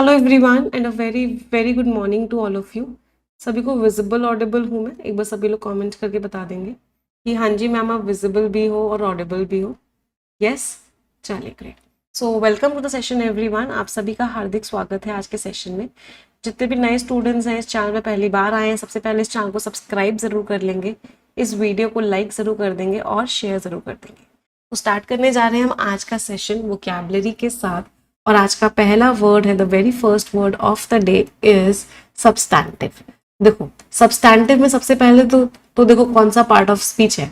Hello everyone and a very very good morning to all of you. सभी को visible Audible हूँ मैं? एक बार सभी लोग कमेंट करके बता देंगे कि हाँ जी मैम आप विजिबल भी हो और ऑडिबल भी हो। यस, चलिए great. So welcome to the session everyone. आप सभी का हार्दिक स्वागत है आज के सेशन में। जितने भी नए स्टूडेंट्स हैं इस चैनल में पहली बार आए हैं, सबसे पहले इस चैनल को सब्सक्राइब जरूर कर लेंगे, इस वीडियो को लाइक जरूर कर देंगे और शेयर जरूर कर देंगे। तो स्टार्ट करने जा रहे हैं हम आज का सेशन वोकैबुलरी के साथ। और आज का पहला वर्ड है, the very first word of the day is substantive. देखो सब्सटैंटिव में सबसे पहले तो देखो कौन सा पार्ट ऑफ स्पीच है,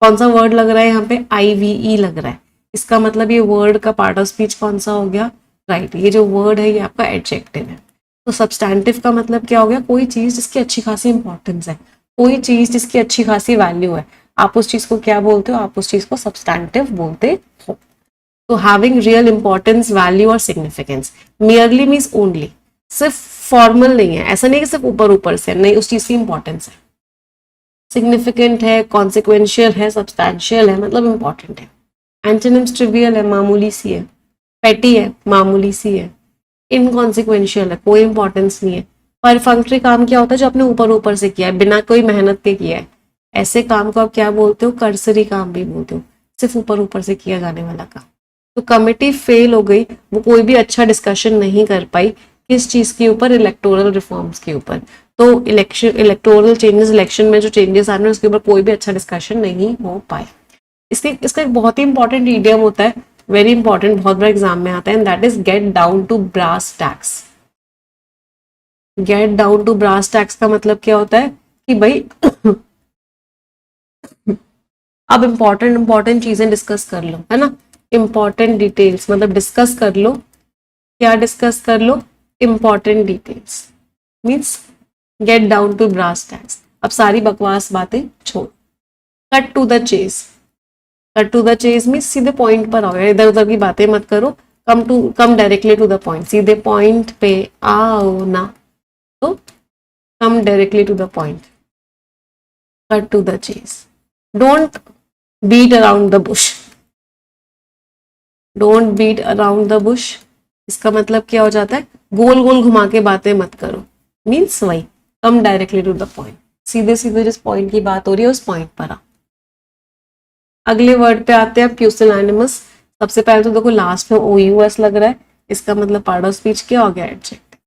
कौन सा वर्ड लग रहा है यहाँ पे, IVE लग रहा है। इसका मतलब ये वर्ड का पार्ट ऑफ स्पीच कौन सा हो गया, राइट। ये जो वर्ड है ये आपका एडजेक्टिव है। तो सब्सटैंटिव का मतलब क्या हो गया, कोई चीज जिसकी अच्छी खासी इंपॉर्टेंस है, कोई चीज जिसकी अच्छी खासी वैल्यू है, आप उस चीज को क्या बोलते हो, आप उस चीज को सब्सटैंटिव बोलते हो। तो हैविंग रियल इंपॉर्टेंस, वैल्यू और सिग्निफिकेंस। मियरली मीन्स ओनली, सिर्फ फॉर्मल नहीं है, ऐसा नहीं कि सिर्फ ऊपर ऊपर से, नहीं, उस चीज की इंपॉर्टेंस है, सिग्निफिकेंट है, कॉन्सिक्वेंशियल है, सब्सटैंशियल है, मतलब इंपॉर्टेंट है। एंटोनिम्स ट्रिवियल है, मामूली सी है, पेटी है, मामूली सी है, इनकॉन्सिक्वेंशियल है, कोई इंपॉर्टेंस नहीं है। परफंक्टरी काम क्या होता है, जो आपने ऊपर ऊपर से किया है, बिना कोई मेहनत के किया है, ऐसे काम को आप क्या बोलते हो, कर्सरी काम भी बोलते हो, सिर्फ ऊपर ऊपर से किया जाने वाला काम। तो कमेटी फेल हो गई, वो कोई भी अच्छा डिस्कशन नहीं कर पाई किस चीज के ऊपर, इलेक्टोरल रिफॉर्म्स के ऊपर। तो इलेक्टोरल चेंजेस, इलेक्शन में जो चेंजेस आ रहे हैं उसके ऊपर कोई भी अच्छा डिस्कशन नहीं हो पाए। इसका एक बहुत ही इंपॉर्टेंट ईडियम होता है, वेरी इंपॉर्टेंट, बहुत बड़ा एग्जाम में आता है, and that is get down to brass tacks. Get down to brass tacks का मतलब क्या होता है कि भाई अब इंपॉर्टेंट इंपॉर्टेंट चीजें डिस्कस कर लो, है ना। इंपॉर्टेंट डिटेल्स मतलब डिस्कस कर लो, क्या डिस्कस कर लो, important details, means get down to brass tacks. अब सारी बकवास बातें छोड़, cut to the chase. Cut to the chase means सीधे पॉइंट पर आओ, इधर उधर की बातें मत करो, come directly to the point, सीधे पॉइंट पे आओ ना। तो come directly to the point, cut to the chase, don't beat around the bush. Don't beat around the bush, इसका मतलब क्या हो जाता है, गोल गोल घुमा के बातें मत करो, मीन्स वही, come directly to the point, सीधे सीधे जिस पॉइंट की बात हो रही है उस पॉइंट पर आओ। अगले वर्ड पे आते हैं प्यूसिलैनिमस। सबसे पहले तो देखो लास्ट में OUS लग रहा है, इसका मतलब पार्ट ऑफ स्पीच क्या हो गया, एडजेक्टिव।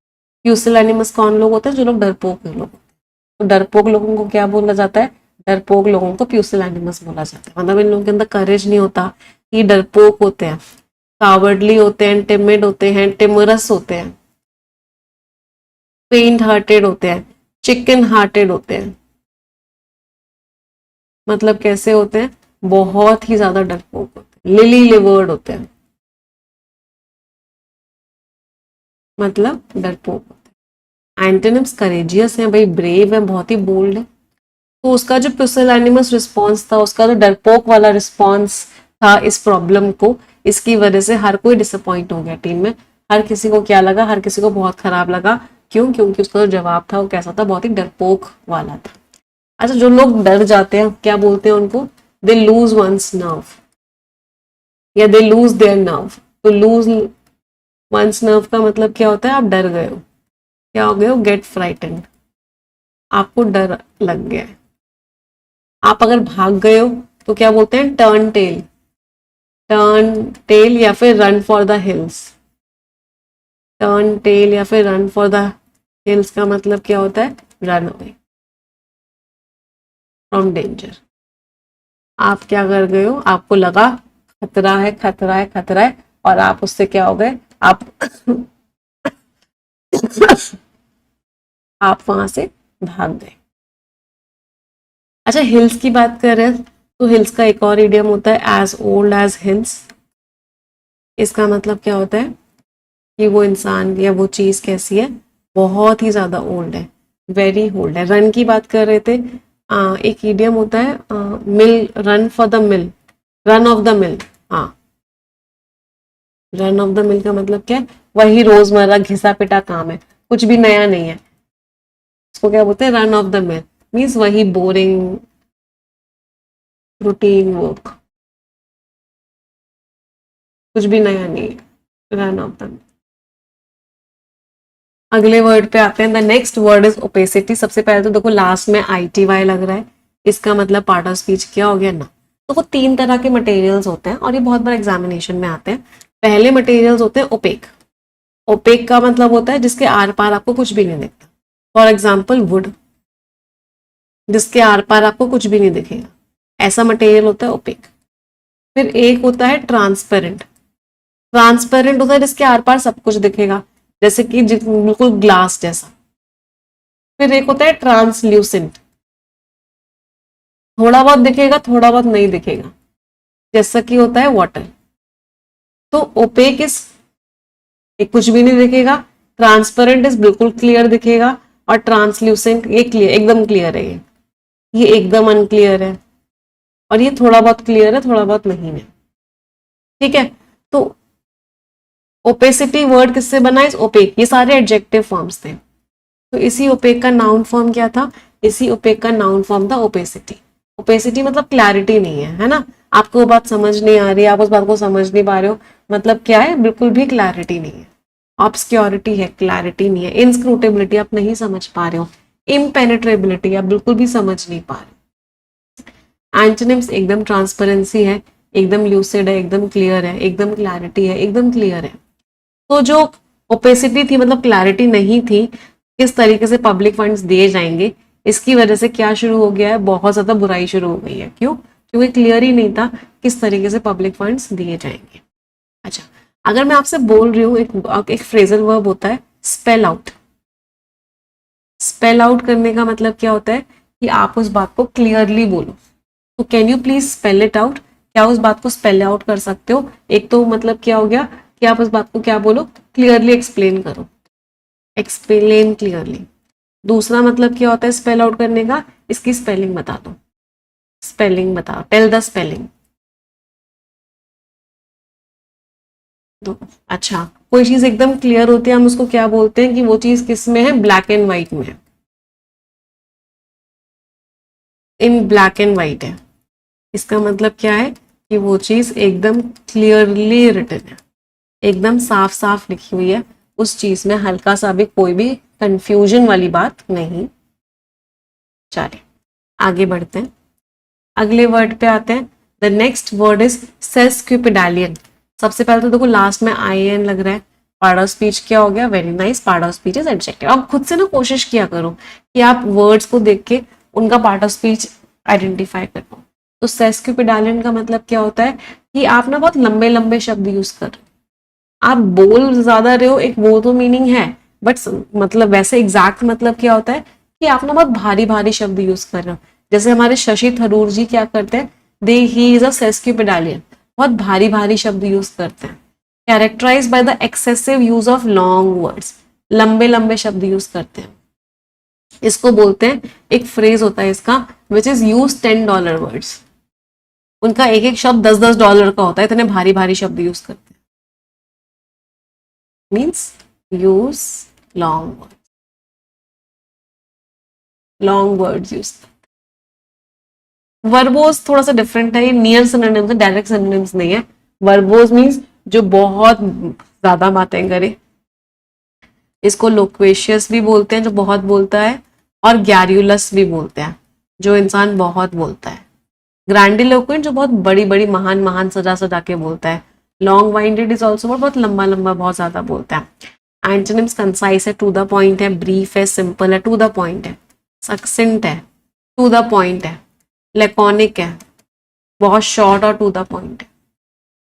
प्यूसिलैनिमस कौन लोग होते हैं, जो लोग डरपोक लोग होते हैं। तो डरपोक लोगों को क्या बोला जाता है, डरपोक लोगों को प्यूसिलैनिमस बोला जाता है। मतलब इन लोगों के अंदर करेज नहीं होता, ये डरपोक होते हैं, कावर्डली होते हैं, टिमिड होते हैं, टिमरस होते हैं, फेंट हार्टेड होते हैं, चिकन हार्टेड होते हैं। मतलब कैसे होते हैं, बहुत ही ज्यादा डरपोक होते हैं, लिली लिवर्ड होते हैं, मतलब डरपोक होते हैं। एंटोनिम्स करेजियस है भाई, ब्रेव है, बहुत ही बोल्ड है। तो उसका जो पुसिलैनिमस रिस्पॉन्स था, उसका जो डरपोक वाला रिस्पॉन्स था इस प्रॉब्लम को, इसकी वजह से हर कोई डिसअपॉइंट हो गया टीम में। हर किसी को क्या लगा, हर किसी को बहुत खराब लगा। क्यों? क्योंकि उसका जो जवाब था वो कैसा था, बहुत ही डरपोक वाला था। अच्छा, जो लोग डर जाते हैं क्या बोलते हैं उनको, दे लूज वंस नर्व, या दे लूज देयर नर्व। तो लूज वंस नर्व का मतलब क्या होता है, आप डर गए हो, क्या हो गए हो, गेट फ्राइटेंड, आपको डर लग गया है। आप अगर भाग गए हो तो क्या बोलते हैं, टर्न टेल, टर्न टेल या फिर run for the hills. Turn tail या फिर रन फॉर द हिल्स का मतलब क्या होता है, रन अवे फ्रॉम डेंजर। आप क्या कर गए हो, आपको लगा खतरा है, खतरा है, खतरा है, और आप उससे क्या हो गए, आप आप वहां से भाग गए। अच्छा, हिल्स की बात कर रहे हैं तो हिल्स का एक और इडियम होता है, एज ओल्ड एज हिल्स। इसका मतलब क्या होता है कि वो इंसान या वो चीज कैसी है, बहुत ही ज्यादा ओल्ड है, वेरी ओल्ड है। रन की बात कर रहे थे, एक इडियम होता है, mill, run for the mill, run of the mill. हाँ, रन ऑफ द मिल का मतलब क्या है, वही रोजमर्रा घिसा पिटा काम है, कुछ भी नया नहीं है, इसको क्या बोलते हैं, run of the mill, means वही बोरिंग रूटीन वर्क, कुछ भी नया नहीं है, रन ऑफ द मिल। अगले वर्ड पे आते हैं। The next word is opacity. सबसे पहले तो देखो लास्ट में ITY लग रहा है, इसका मतलब पार्ट ऑफ स्पीच क्या हो गया ना। तो वो 3 तरह के मटेरियल्स होते हैं और ये बहुत बार एग्जामिनेशन में आते हैं। पहले मटेरियल्स होते हैं ओपेक। ओपेक का मतलब होता है जिसके आर पार आपको कुछ भी नहीं दिखता। फॉर एग्जाम्पल वुड, जिसके आर पार आपको कुछ भी नहीं दिखेगा, ऐसा मटेरियल होता है ओपेक। फिर एक होता है ट्रांसपेरेंट। ट्रांसपेरेंट होता है जिसके आर पार सब कुछ दिखेगा, जैसे कि बिल्कुल ग्लास जैसा। फिर एक होता है ट्रांसल्यूसेंट, थोड़ा बहुत दिखेगा थोड़ा बहुत नहीं दिखेगा, जैसा कि होता है वाटर। तो ओपेक इज एक कुछ भी नहीं दिखेगा, ट्रांसपेरेंट इज बिल्कुल क्लियर दिखेगा, और ट्रांसल्यूसेंट ये क्लियर, एकदम क्लियर है। ये एकदम अनक्लियर है, और ये थोड़ा बहुत क्लियर है थोड़ा बहुत नहीं है। ठीक है, तो ओपेसिटी वर्ड किससे बना है? ओपेक। ये सारे एडजेक्टिव फॉर्म्स थे। तो इसी ओपेक का नाउन फॉर्म क्या था? इसी ओपेक का नाउन फॉर्म था ओपेसिटी। ओपेसिटी मतलब क्लैरिटी नहीं है, है ना। आपको वो बात समझ नहीं आ रही है, आप उस बात को समझ नहीं पा रहे हो, मतलब क्या है? बिल्कुल भी क्लैरिटी नहीं है। ऑब्सक्योरिटी है, क्लैरिटी नहीं है। इनस्क्रूटेबिलिटी, आप नहीं समझ पा रहे हो। इम्पेनेट्रेबिलिटी, आप बिल्कुल भी समझ नहीं पा रहे। एंटोनिम्स एकदम ट्रांसपेरेंसी है, एकदम ल्यूसिड है, एकदम क्लियर है, एकदम क्लैरिटी है, एकदम क्लियर है। तो जो ओपेसिटी थी मतलब क्लैरिटी नहीं थी, किस तरीके से पब्लिक फंड्स दिए जाएंगे, इसकी वजह से क्या शुरू हो गया है? बहुत ज्यादा बुराई शुरू हो गई है। क्यों? क्योंकि क्लियर ही नहीं था किस तरीके से पब्लिक फंड्स दिए जाएंगे। अच्छा, अगर मैं आपसे बोल रही हूँ एक फ्रेजल वर्ब होता है स्पेल आउट। स्पेल आउट करने का मतलब क्या होता है? कि आप उस बात को क्लियरली बोलो। तो can you please spell it out? क्या उस बात को स्पेल आउट कर सकते हो? एक तो मतलब क्या हो गया कि आप उस बात को क्या बोलो? क्लियरली एक्सप्लेन करो, एक्सप्लेन क्लियरली। दूसरा मतलब क्या होता है स्पेल आउट करने का? इसकी स्पेलिंग बता दो, स्पेलिंग बताओ, टेल द स्पेलिंग। तो अच्छा, कोई चीज एकदम क्लियर होती है, हम उसको क्या बोलते हैं कि वो चीज किस में है? ब्लैक एंड व्हाइट में है, इन ब्लैक एंड व्हाइट है। इसका मतलब क्या है? कि वो चीज एकदम क्लियरली रिटन है, एकदम साफ साफ लिखी हुई है, उस चीज में हल्का सा भी कोई भी कंफ्यूजन वाली बात नहीं। चलिए आगे बढ़ते हैं, अगले वर्ड पे आते हैं। The next word is sesquipedalian. सबसे पहले तो देखो लास्ट में IN लग रहा है, पार्ट ऑफ स्पीच क्या हो गया? Very nice, part of speech is adjective. अब खुद से ना कोशिश किया करो कि आप वर्ड्स को देख के उनका पार्ट ऑफ स्पीच आइडेंटिफाई कर लो। तो सेस्क्विपिडालियन का मतलब क्या होता है? कि आप ना बहुत लंबे लंबे शब्द यूज कर रहे हो, आप बोल ज्यादा रहे हो, एक वो तो मीनिंग है, बट मतलब वैसे एग्जैक्ट मतलब क्या होता है? कि आप ना बहुत भारी भारी शब्द यूज कर रहे हो। जैसे हमारे शशि थरूर जी क्या करते हैं? दे ही इज अ सेस्क्विपिडालियन, बहुत भारी भारी शब्द यूज करते हैं। Characterise by the excessive use of long words, लंबे लंबे शब्द यूज करते हैं। इसको बोलते हैं, एक फ्रेज होता है इसका, विच इज यूज $10 वर्ड्स। उनका एक एक शब्द $10 का होता है, इतने भारी भारी शब्द यूज करते हैं। Means use long word, long words use. Verbose थोड़ा सा डिफरेंट है, ये नियर सिनोनिम्स है, डायरेक्ट सिनोनिम्स नहीं है। वर्बोज मीन्स जो बहुत ज्यादा बातें करे, इसको लोक्वेशियस भी बोलते हैं जो बहुत बोलता है, और गैर्युलस भी बोलते हैं जो इंसान बहुत बोलता है। ग्रैंडिलोक्वेंट जो बहुत बड़ी बड़ी महान महान सजा सजा के बोलता है। लॉन्ग वाइंडेड इज ऑल्सो बहुत लंबा लंबा बहुत ज्यादा बोलता है। एंटोनिम्स कंसाइज है, टू द पॉइंट है, ब्रीफ है, सिंपल है, टू द पॉइंट है, सक्सेंट है, टू द पॉइंट है, लेकॉनिक है, बहुत शॉर्ट और टू द पॉइंट है।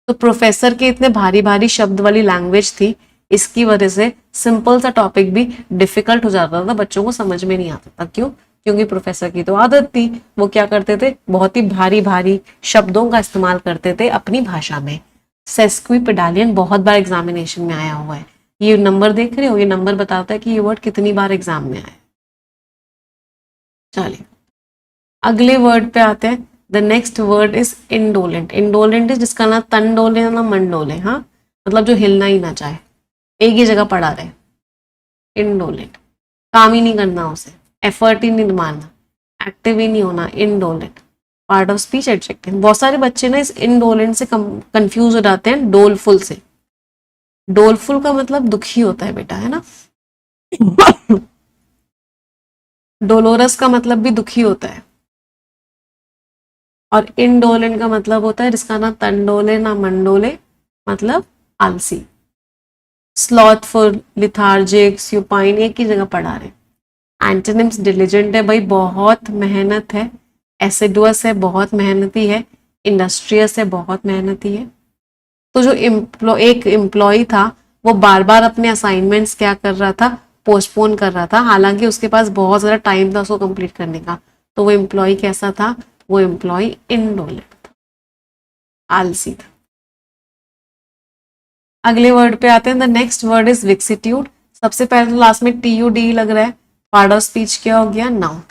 तो प्रोफेसर के इतने भारी भारी शब्द वाली लैंग्वेज थी, इसकी वजह से सिंपल सा टॉपिक भी डिफिकल्ट हो जाता था, बच्चों को समझ में नहीं आता था। क्यों? क्योंकि प्रोफेसर की तो आदत थी, वो क्या करते थे? बहुत ही भारी भारी शब्दों का इस्तेमाल करते थे अपनी भाषा में। सेस्क्विपिडालियन बहुत बार एग्जामिनेशन में आया हुआ है। ये नंबर देख रहे हो? ये नंबर बताता है कि ये वर्ड कितनी बार एग्जाम में आया। चलिए अगले वर्ड पे आते हैं। The next word is indolent. Indolent is जिसका ना तन डोले ना मन डोले, हाँ, मतलब जो हिलना ही ना चाहे, एक ही जगह पड़ा रहे। इंडोलेंट, काम ही नहीं करना उसे, एफर्ट ही नहीं मारना, एक्टिव ही नहीं होना, indolent. Part of speech adjective. बहुत सारे बच्चे ना इस इंडोलेंट से कंफ्यूज हो जाते हैं डोलफुल से। डोलफुल का मतलब दुखी होता है बेटा, है ना। डोलोरस का मतलब भी दुखी होता है, और इनडोलेंट का मतलब होता है जिसका ना तन डोले ना मन डोले, मतलब आलसी। स्लॉथफुल, लिथार्जिक, सुपाइन, एक ही जगह पढ़ा रहे। एंटोनिम्स, डिलिजेंट है भाई, बहुत मेहनत है। एसिडुअस है, बहुत मेहनती है। इंडस्ट्रियस है, बहुत मेहनती है। तो जो एक एम्प्लॉय था, वो बार बार अपने असाइनमेंट्स क्या कर रहा था, पोस्टपोन कर रहा था, हालांकि उसके पास बहुत ज़्यादा टाइम था उसको कंप्लीट करने का। तो वो एम्प्लॉय कैसा था, वो एम्प्लॉय इनडोलेंट था, आलसी था। अगले वर्ड पे आते हैं। The next word is vicissitude. सबसे पहले तो लास्ट में टी यू डी लग रहा है, पार्ट ऑफ स्पीच क्या हो गया, नाउन।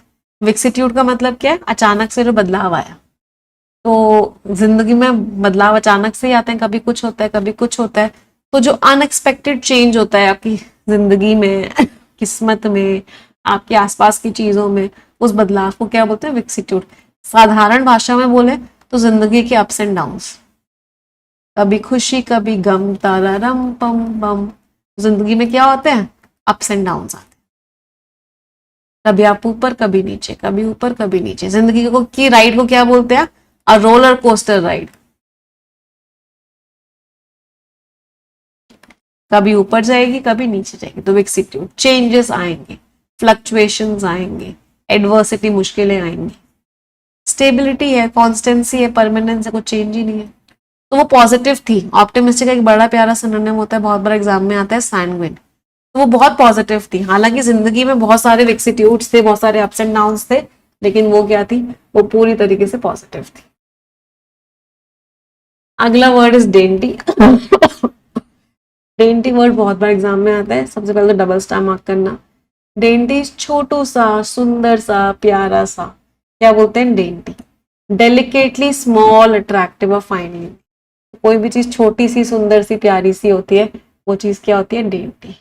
विक्सिट्यूड का मतलब क्या है, अचानक से जो बदलाव आया। तो जिंदगी में बदलाव अचानक से ही आते हैं, कभी कुछ होता है कभी कुछ होता है। तो जो अनएक्सपेक्टेड चेंज होता है आपकी जिंदगी में, किस्मत में, आपके आसपास की चीजों में, उस बदलाव को क्या बोलते हैं, विक्सिट्यूड। साधारण भाषा में बोले तो जिंदगी के अप्स एंड डाउन्स, कभी खुशी कभी गम, तारारम पम बम। जिंदगी में क्या होते हैं, अप्स एंड डाउन्स आते हैं। कभी आप ऊपर कभी नीचे, कभी ऊपर कभी नीचे। जिंदगी को की राइड को क्या बोलते हैं, अ रोलर कोस्टर राइड। कभी ऊपर जाएगी कभी नीचे जाएगी। तो विक्सिट्यूड, चेंजेस आएंगे, फ्लक्चुएशंस आएंगे, एडवर्सिटी, मुश्किलें आएंगी। स्टेबिलिटी है, कॉन्स्टेंसी है, परमानेंस है, कुछ चेंज ही नहीं है। तो वो पॉजिटिव थी। ऑप्टिमिस्टिक का एक बड़ा प्यारा सिनोनिम होता है, बहुत बड़ा एग्जाम में आता है, सैंग्विन। तो वो बहुत पॉजिटिव थी, हालांकि जिंदगी में बहुत सारे विक्सिट्यूड्स थे, बहुत सारे अप्स एंड डाउन्स थे, लेकिन वो क्या थी, वो पूरी तरीके से पॉजिटिव थी। अगला word is dainty. Dainty word बहुत बार एग्जाम में आता है। सबसे पहले तो डबल स्टार मार्क करना। डेंटी छोटू सा, सुंदर सा, प्यारा सा, क्या बोलते हैं, डेंटी। डेलिकेटली स्मॉल, अट्रैक्टिव और फाइनली। कोई भी चीज छोटी सी, सुंदर सी, प्यारी सी होती है, वो चीज क्या होती है, डेंटी।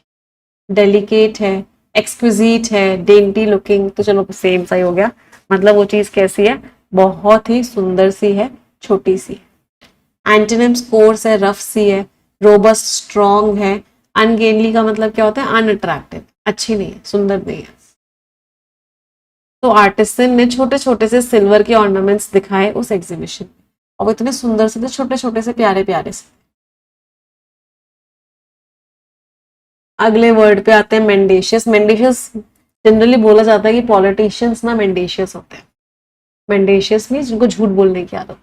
डेलिकेट है, एक्सक्विजीट है, डेंटी लुकिंग, तो चलो सेम सा ही हो गया। मतलब वो चीज कैसी है, बहुत ही सुंदर सी है, छोटी सी। एंटोनिम्स, कोर्स है, रफ सी है, रोबस्ट स्ट्रॉन्ग है। अनगेनली का मतलब क्या होता है, अनअट्रैक्टिव, अच्छी नहीं है, सुंदर नहीं है। तो आर्टिसन ने छोटे छोटे से सिल्वर के ऑर्नामेंट्स दिखाए उस एग्जीबिशन में, और वो इतने सुंदर से थे, छोटे छोटे से, प्यारे प्यारे से। अगले वर्ड पे आते हैं, मेंडेशियस। मेंडेशियस जनरली बोला जाता है कि पॉलिटिशियंस ना मेंडेशियस होते हैं। मेंडेशियस मीन्स जिनको झूठ बोलने की आदत।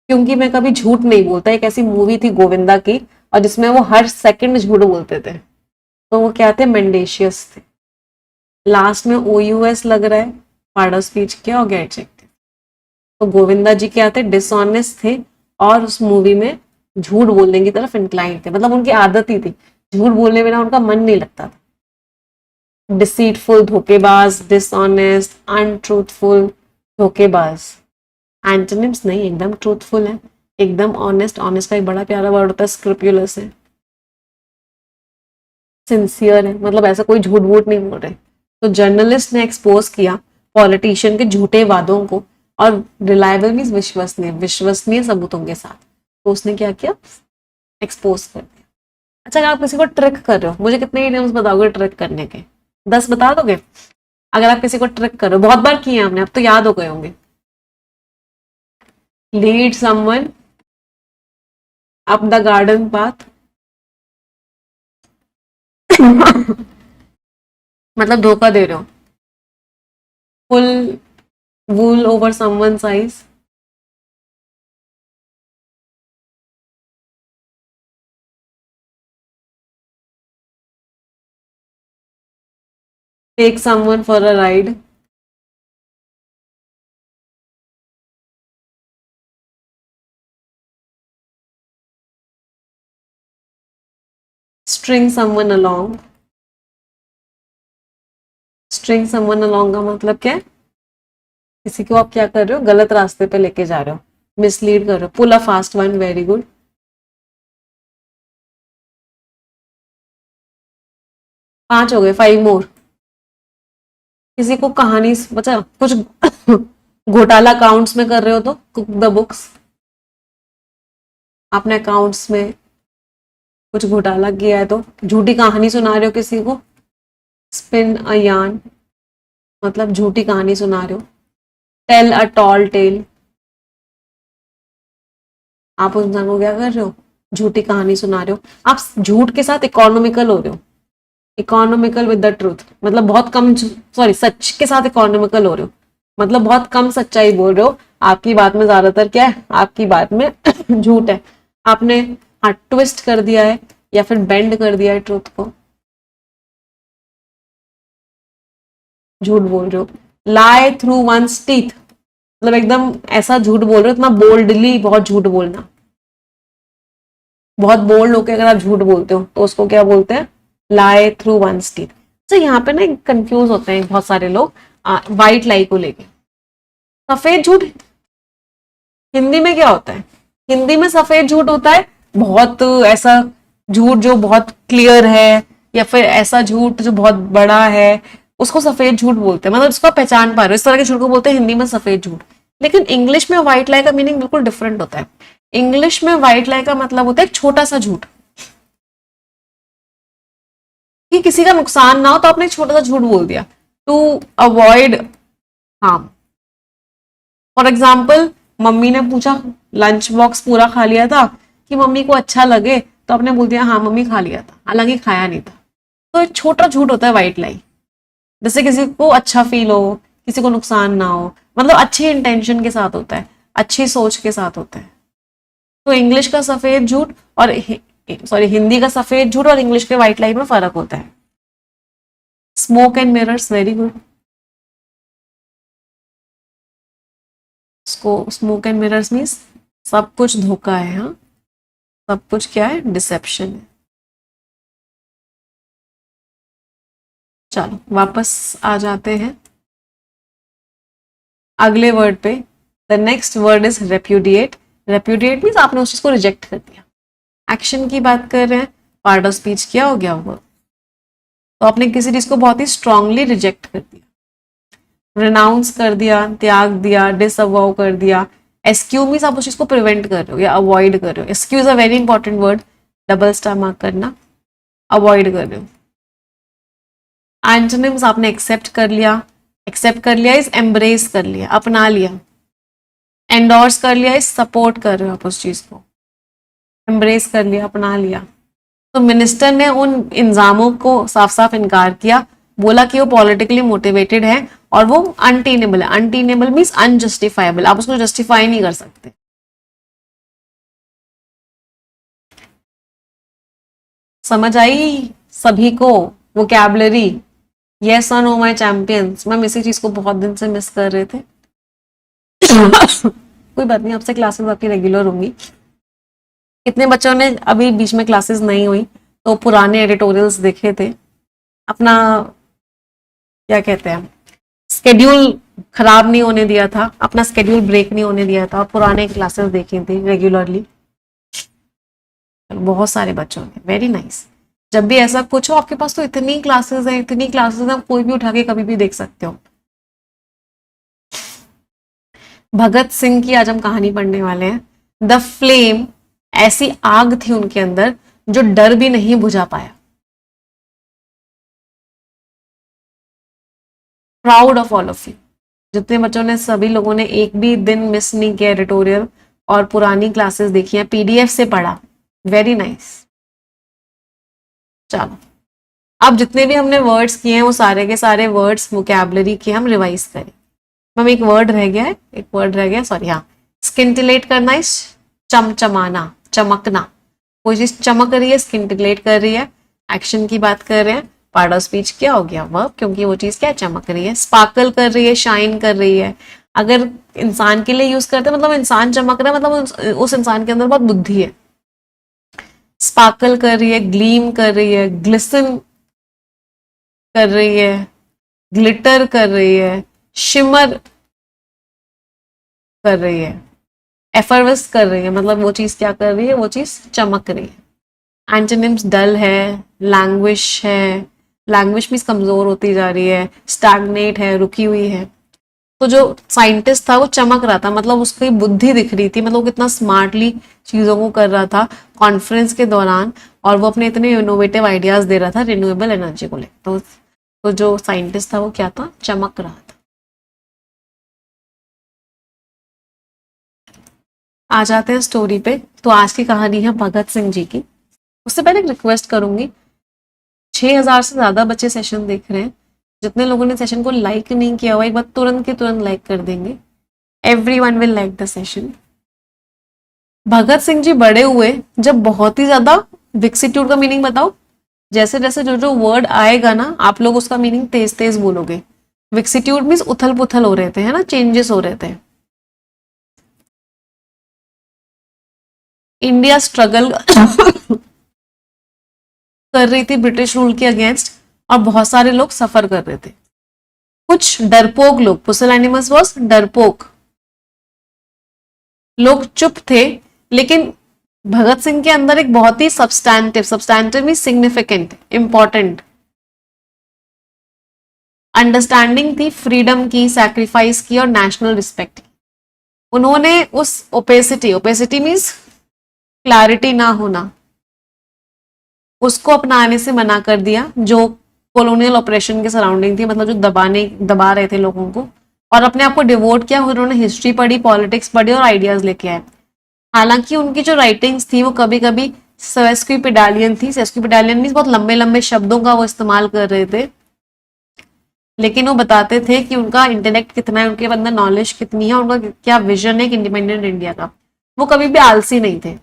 क्योंकि मैं कभी झूठ नहीं बोलता, एक ऐसी मूवी थी गोविंदा की, और जिसमें वो हर सेकंड झूठ बोलते थे, तो वो क्या थे, मेंडेशियस थे। लास्ट में ओ यू एस लग रहा है, पार्ट ऑफ स्पीच क्या हो गया, एडजेक्टिव। तो गोविंदा जी क्या थे, डिसऑनेस्ट थे, और उस मूवी में झूठ बोलने की तरफ इंक्लाइन थे, मतलब उनकी आदत ही थी, झूठ बोलने में ना उनका मन नहीं लगता था। डिसीटफुल, धोखेबाज, डिसऑनेस्ट, अनट्रूथफुल, धोखेबाज। एंटोनिम्स नहीं, एकदम ट्रूथफुल है, एकदम ऑनेस्ट। ऑनेस्ट का एक बड़ा प्यारा वर्ड होता है, स्क्रूपुलस है, सिंसियर है, मतलब ऐसा कोई झूठ वूठ नहीं बोल रहे। तो जर्नलिस्ट ने एक्सपोज किया पॉलिटिशियन के झूठे वादों को, और रिलायबल मीन्स विश्वसनीय, विश्वसनीय सबूतों के साथ। तो उसने क्या किया, एक्सपोज कर दिया। अच्छा, अगर आप किसी को ट्रिक कर रहे हो, मुझे कितने इडियम्स बताओगे ट्रिक करने के, 10 बता दोगे? अगर आप किसी को ट्रिक कर रहे हो, बहुत बार किए हमने, अब तो याद हो गए होंगे। Lead someone up the garden path. मतलब धोखा दे रहे हो। Pull wool over someone's eyes. Take someone for a ride. String someone along. String someone along का मतलब क्या है, किसी को आप क्या कर रहे हो, गलत रास्ते पे लेके जा रहे हो, मिसलीड कर रहे हो। Pull a fast one, very good. 5 हो गए, 5 मोर। किसी को कहानी बचा कुछ, घोटाला अकाउंट्स में कर रहे हो तो कुक द बुक्स। आपने अकाउंट्स में कुछ घोटाला किया है तो झूठी कहानी सुना रहे हो किसी को, स्पिन अ यार्न मतलब झूठी कहानी सुना रहे हो। टेल अ टॉल टेल, आप उस इंसान को क्या कर रहे हो, झूठी कहानी सुना रहे हो। आप झूठ के साथ इकोनॉमिकल हो रहे हो, इकोनॉमिकल विद द ट्रूथ, मतलब बहुत कम, सॉरी सच के साथ इकोनॉमिकल हो रहे हो, मतलब बहुत कम सच्चाई बोल रहे हो। आपकी बात में ज्यादातर क्या है, आपकी बात में झूठ है। आपने हाँ ट्विस्ट कर दिया है या फिर बेंड कर दिया है ट्रूथ को, झूठ बोल रहे हो। लाई थ्रू वंस टीथ, मतलब एकदम ऐसा झूठ बोल रहे हो, इतना बोल्डली, बहुत झूठ बोलना, बहुत बोल्ड होकर अगर आप झूठ बोलते हो तो उसको क्या बोलते हैं, लाई थ्रू वंस टीथ। तो यहाँ पे ना कंफ्यूज होते हैं बहुत सारे लोग वाइट लाई को लेके। सफेद झूठ हिंदी में क्या होता है, हिंदी में सफेद झूठ होता है बहुत ऐसा झूठ जो बहुत क्लियर है, या फिर ऐसा झूठ जो बहुत बड़ा है, उसको सफेद झूठ बोलते हैं, मतलब उसको आप पहचान पा रहे हो, इस तरह के झूठ को बोलते हैं हिंदी में सफेद झूठ। लेकिन इंग्लिश में व्हाइट लाई का मीनिंग बिल्कुल डिफरेंट होता है। इंग्लिश में व्हाइट लाई का मतलब होता है एक छोटा सा झूठ, कि किसी का नुकसान ना हो तो आपने एक छोटा सा झूठ बोल दिया to avoid harm. For example, mummy ने पूछा, लंच बॉक्स पूरा खा लिया था, कि मम्मी को अच्छा लगे तो आपने बोल दिया हाँ मम्मी खा लिया था, हालांकि खाया नहीं था। तो एक छोटा झूठ होता है व्हाइट लाई, जैसे किसी को अच्छा फील हो, किसी को नुकसान ना हो, मतलब अच्छी इंटेंशन के साथ होता है, अच्छी सोच के साथ होता है। तो इंग्लिश का सफेद झूठ और सॉरी हिंदी का सफेद झूठ और इंग्लिश के व्हाइट लाई में फर्क होता है। Smoke and mirrors, very good. Smoke and mirrors means सब कुछ धोखा है, हाँ सब कुछ क्या है, डिसेप्शन है। चलो वापस आ जाते हैं अगले वर्ड पे। The next word is repudiate. Repudiate means आपने उस चीज को रिजेक्ट कर दिया। एक्शन की बात कर रहे हैं, पार्ट ऑफ स्पीच क्या हो गया होगा, तो आपने किसी चीज को बहुत ही स्ट्रांगली रिजेक्ट कर दिया, रिनाउंस कर दिया, त्याग दिया, डिसअवॉव कर दिया। एस्क्यू मीन्स आप उस चीज को प्रिवेंट कर रहे हो या अवॉइड कर रहे हो। Askew is a very important word, double star mark करना, अवॉइड कर रहे हो। एंटोनिम्स आपने एक्सेप्ट कर लिया, एक्सेप्ट कर लिया इज एम्ब्रेस कर लिया, अपना लिया। एंडोर्स कर लिया इज सपोर्ट कर रहे हो आप उस चीज को, एम्ब्रेस कर लिया, अपना लिया। तो मिनिस्टर ने उन इल्जामों को साफ साफ इनकार किया, बोला कि वो पॉलिटिकली मोटिवेटेड है और वो अनटेनेबल है। अनटेनेबल मीन्स अनजस्टिफाइबल, आप उसको जस्टिफाई नहीं कर सकते। समझ आई सभी को वोकैबुलरी? यस और नो माय चैंपियंस। मैम इसी चीज को बहुत दिन से मिस कर रहे थे। कोई बात नहीं, आपसे क्लासेस आपकी रेगुलर होंगी। कितने बच्चों ने अभी बीच में क्लासेस नहीं हुई तो पुराने एडिटोरियल्स देखे थे, अपना क्या कहते हैं स्केड्यूल खराब नहीं होने दिया था, अपना स्केड्यूल ब्रेक नहीं होने दिया था, पुराने क्लासेस देखी थी रेगुलरली। बहुत सारे बच्चों ने, वेरी नाइस। जब भी ऐसा कुछ हो, आपके पास तो इतनी क्लासेस है, इतनी क्लासेस है, कोई भी उठा के कभी भी देख सकते हो। भगत सिंह की आज हम कहानी पढ़ने वाले हैं। द फ्लेम, ऐसी आग थी उनके अंदर जो डर भी नहीं बुझा पाया। Proud of all of you, जितने बच्चों ने, सभी लोगों ने एक भी दिन मिस नहीं किया एडिटोरियल और पुरानी क्लासेस देखी हैं, पीडीएफ से पढ़ा, वेरी नाइस। चलो अब जितने भी हमने वर्ड्स किए हैं वो सारे के सारे वर्ड्स वोकैबुलरी के हम रिवाइज करें। हम एक वर्ड रह गया है, एक वर्ड रह गया, सॉरी हाँ, स्किंटिलेट करना इस चमचमाना, चमकना। कोई चीज चमक रही है, स्किंटिलेट कर रही है। एक्शन की बात कर रहे हैं, पार्ट ऑफ स्पीच क्या हो गया, वर्ब, क्योंकि वो चीज क्या चमक रही है। स्पार्कल कर रही है, शाइन कर रही है। अगर इंसान के लिए यूज करते हैं मतलब इंसान चमक रहा है, मतलब उस इंसान के अंदर बहुत बुद्धि है। स्पार्कल कर रही है, ग्लीम कर रही है, ग्लिसन कर रही है, ग्लिटर कर रही है, शिमर कर रही है, एफर्वस कर रही है, मतलब वो चीज क्या कर रही है, वो चीज चमक रही है। एंटोनिम्स डल है, लैंग्विश है, लैंग्विश मीन्स कमजोर होती जा रही है, स्टैग्नेट है, रुकी हुई है। तो जो साइंटिस्ट था वो चमक रहा था, मतलब उसकी बुद्धि दिख रही थी, मतलब वो कितना स्मार्टली चीजों को कर रहा था कॉन्फ्रेंस के दौरान, और वो अपने इतने इनोवेटिव आइडियाज दे रहा था रिन्यूएबल एनर्जी को लेकर। तो तो जो साइंटिस्ट था वो क्या था, चमक रहा था। आ जाते हैं स्टोरी पे। तो आज की कहानी है भगत सिंह जी की। उससे पहले एक रिक्वेस्ट करूंगी, 6000 से ज्यादा बच्चे सेशन देख रहे हैं। जितने लोगों ने सेशन को लाइक नहीं किया हुआ एक बार तुरंत के तुरंत लाइक कर देंगे। Everyone will like the session. Bhagat Singh ji बड़े हुए जब बहुत ही ज्यादा, विक्सिट्यूड का मीनिंग बताओ। जैसे जैसे जो जो वर्ड आएगा ना आप लोग उसका मीनिंग तेज तेज बोलोगे। विक्सिट्यूड मीन्स उथल पुथल हो रहे थे, है ना, चेंजेस हो रहे थे। इंडिया स्ट्रगल कर रही थी ब्रिटिश रूल के अगेंस्ट, और बहुत सारे लोग सफर कर रहे थे। कुछ डरपोक लोग, पुसिलैनिमस वाज डरपोक, लोग चुप थे। लेकिन भगत सिंह के अंदर एक बहुत ही substantive, substantive mean significant, important understanding थी फ्रीडम की, सैक्रिफाइस की और नेशनल रिस्पेक्ट की। उन्होंने उस ओपेसिटी, ओपेसिटी मीन्स क्लैरिटी ना होना, उसको अपनाने से मना कर दिया जो कॉलोनियल ऑपरेशन के सराउंडिंग थी, मतलब जो दबा रहे थे लोगों को, और अपने आप को डिवोट किया। उन्होंने हिस्ट्री पढ़ी, पॉलिटिक्स पढ़ी और आइडियाज लेके आए। हालांकि उनकी जो राइटिंग्स थी वो कभी कभी सेस्क्विपिडालियन थी। सेस्क्विपिडालियन मीन्स बहुत लंबे लंबे शब्दों का वो इस्तेमाल कर रहे थे, लेकिन वो बताते थे कि उनका इंटेलेक्ट कितना है, उनके अंदर नॉलेज कितनी है, उनका क्या विजन है इंडिपेंडेंट इंडिया का। वो कभी भी आलसी नहीं थे।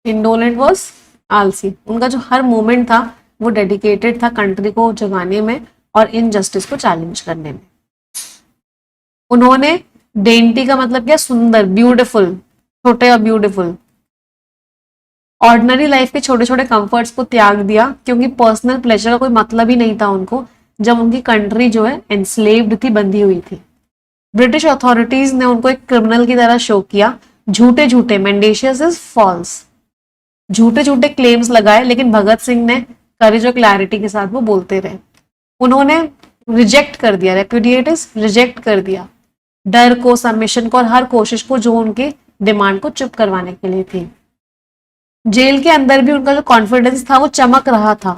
इंडोलेंट वॉज आलसी। उनका जो हर मोमेंट था वो डेडिकेटेड था कंट्री को जगाने में और इनजस्टिस को चैलेंज करने में। उन्होंने डेंटी का मतलब क्या, सुंदर, ब्यूटीफुल, छोटे और ब्यूटीफुल। ऑर्डिनरी लाइफ के छोटे छोटे कंफर्ट्स को त्याग दिया, क्योंकि पर्सनल प्लेजर का कोई मतलब ही नहीं था उनको, जब उनकी कंट्री जो है एंस्लेव्ड थी, बंधी हुई थी। ब्रिटिश अथॉरिटीज ने उनको एक क्रिमिनल की तरह शो किया। झूठे झूठे, मेंडेशियस इज फॉल्स, झूठे झूठे क्लेम्स लगाए, लेकिन भगत सिंह ने करेज और क्लैरिटी के साथ वो बोलते रहे। उन्होंने रिजेक्ट कर दिया, रेप्यूडिएट इज रिजेक्ट कर दिया, डर को, सबमिशन को और हर कोशिश को जो उनके डिमांड को चुप करवाने के लिए थी। जेल के अंदर भी उनका जो कॉन्फिडेंस था वो चमक रहा था।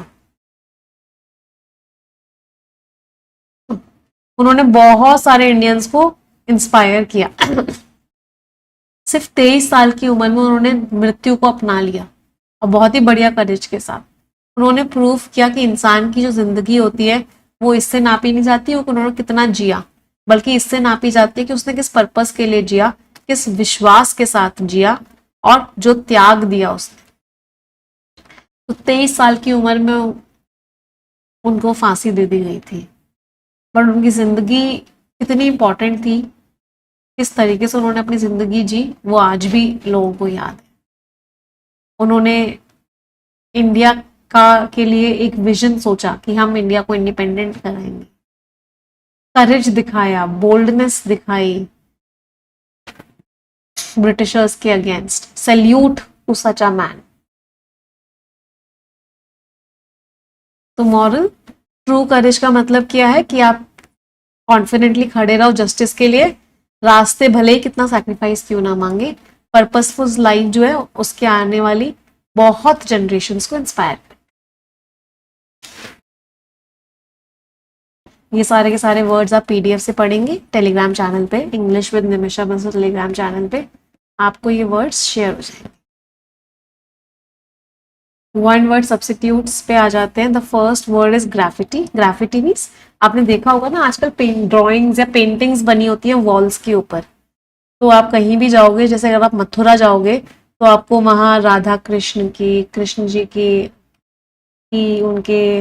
उन्होंने बहुत सारे इंडियंस को इंस्पायर किया। सिर्फ 23 साल की उम्र में उन्होंने मृत्यु को अपना लिया, और बहुत ही बढ़िया करेज के साथ। उन्होंने प्रूफ किया कि इंसान की जो जिंदगी होती है वो इससे नापी नहीं जाती वो उन्होंने कितना जिया, बल्कि इससे नापी जाती है कि उसने किस पर्पस के लिए जिया, किस विश्वास के साथ जिया, और जो त्याग दिया उसने। तो 23 साल की उम्र में उनको फांसी दे दी गई थी, बट उनकी जिंदगी कितनी इंपॉर्टेंट थी, किस तरीके से उन्होंने अपनी जिंदगी जी, वो आज भी लोगों को याद है। उन्होंने इंडिया का के लिए एक विजन सोचा कि हम इंडिया को इंडिपेंडेंट कराएंगे, करेज दिखाया, बोल्डनेस दिखाई ब्रिटिशर्स के against. Salute to such a man. तो मॉरल, ट्रू करेज का मतलब क्या है कि आप कॉन्फिडेंटली खड़े रहो जस्टिस के लिए, रास्ते भले ही कितना सैक्रिफाइस क्यों ना मांगे। पर्पसफुल लाइफ जो है उसके आने वाली बहुत जनरेशन्स को इंस्पायर। ये सारे के सारे वर्ड्स आप पीडीएफ से पढ़ेंगे टेलीग्राम चैनल पे, English with Nimisha Bansal Telegram channel पे आपको ये वर्ड्स शेयर हो जाएंगे। वन वर्ड सब्स्टिट्यूट्स पे आ जाते हैं। The first word is graffiti. Graffiti means आपने देखा होगा ना आजकल ड्राइंग्स या पेंटिंग्स बनी होती हैं वॉल्स के ऊपर। तो आप कहीं भी जाओगे, जैसे अगर आप मथुरा जाओगे तो आपको वहां राधा कृष्ण की, कृष्ण जी की उनके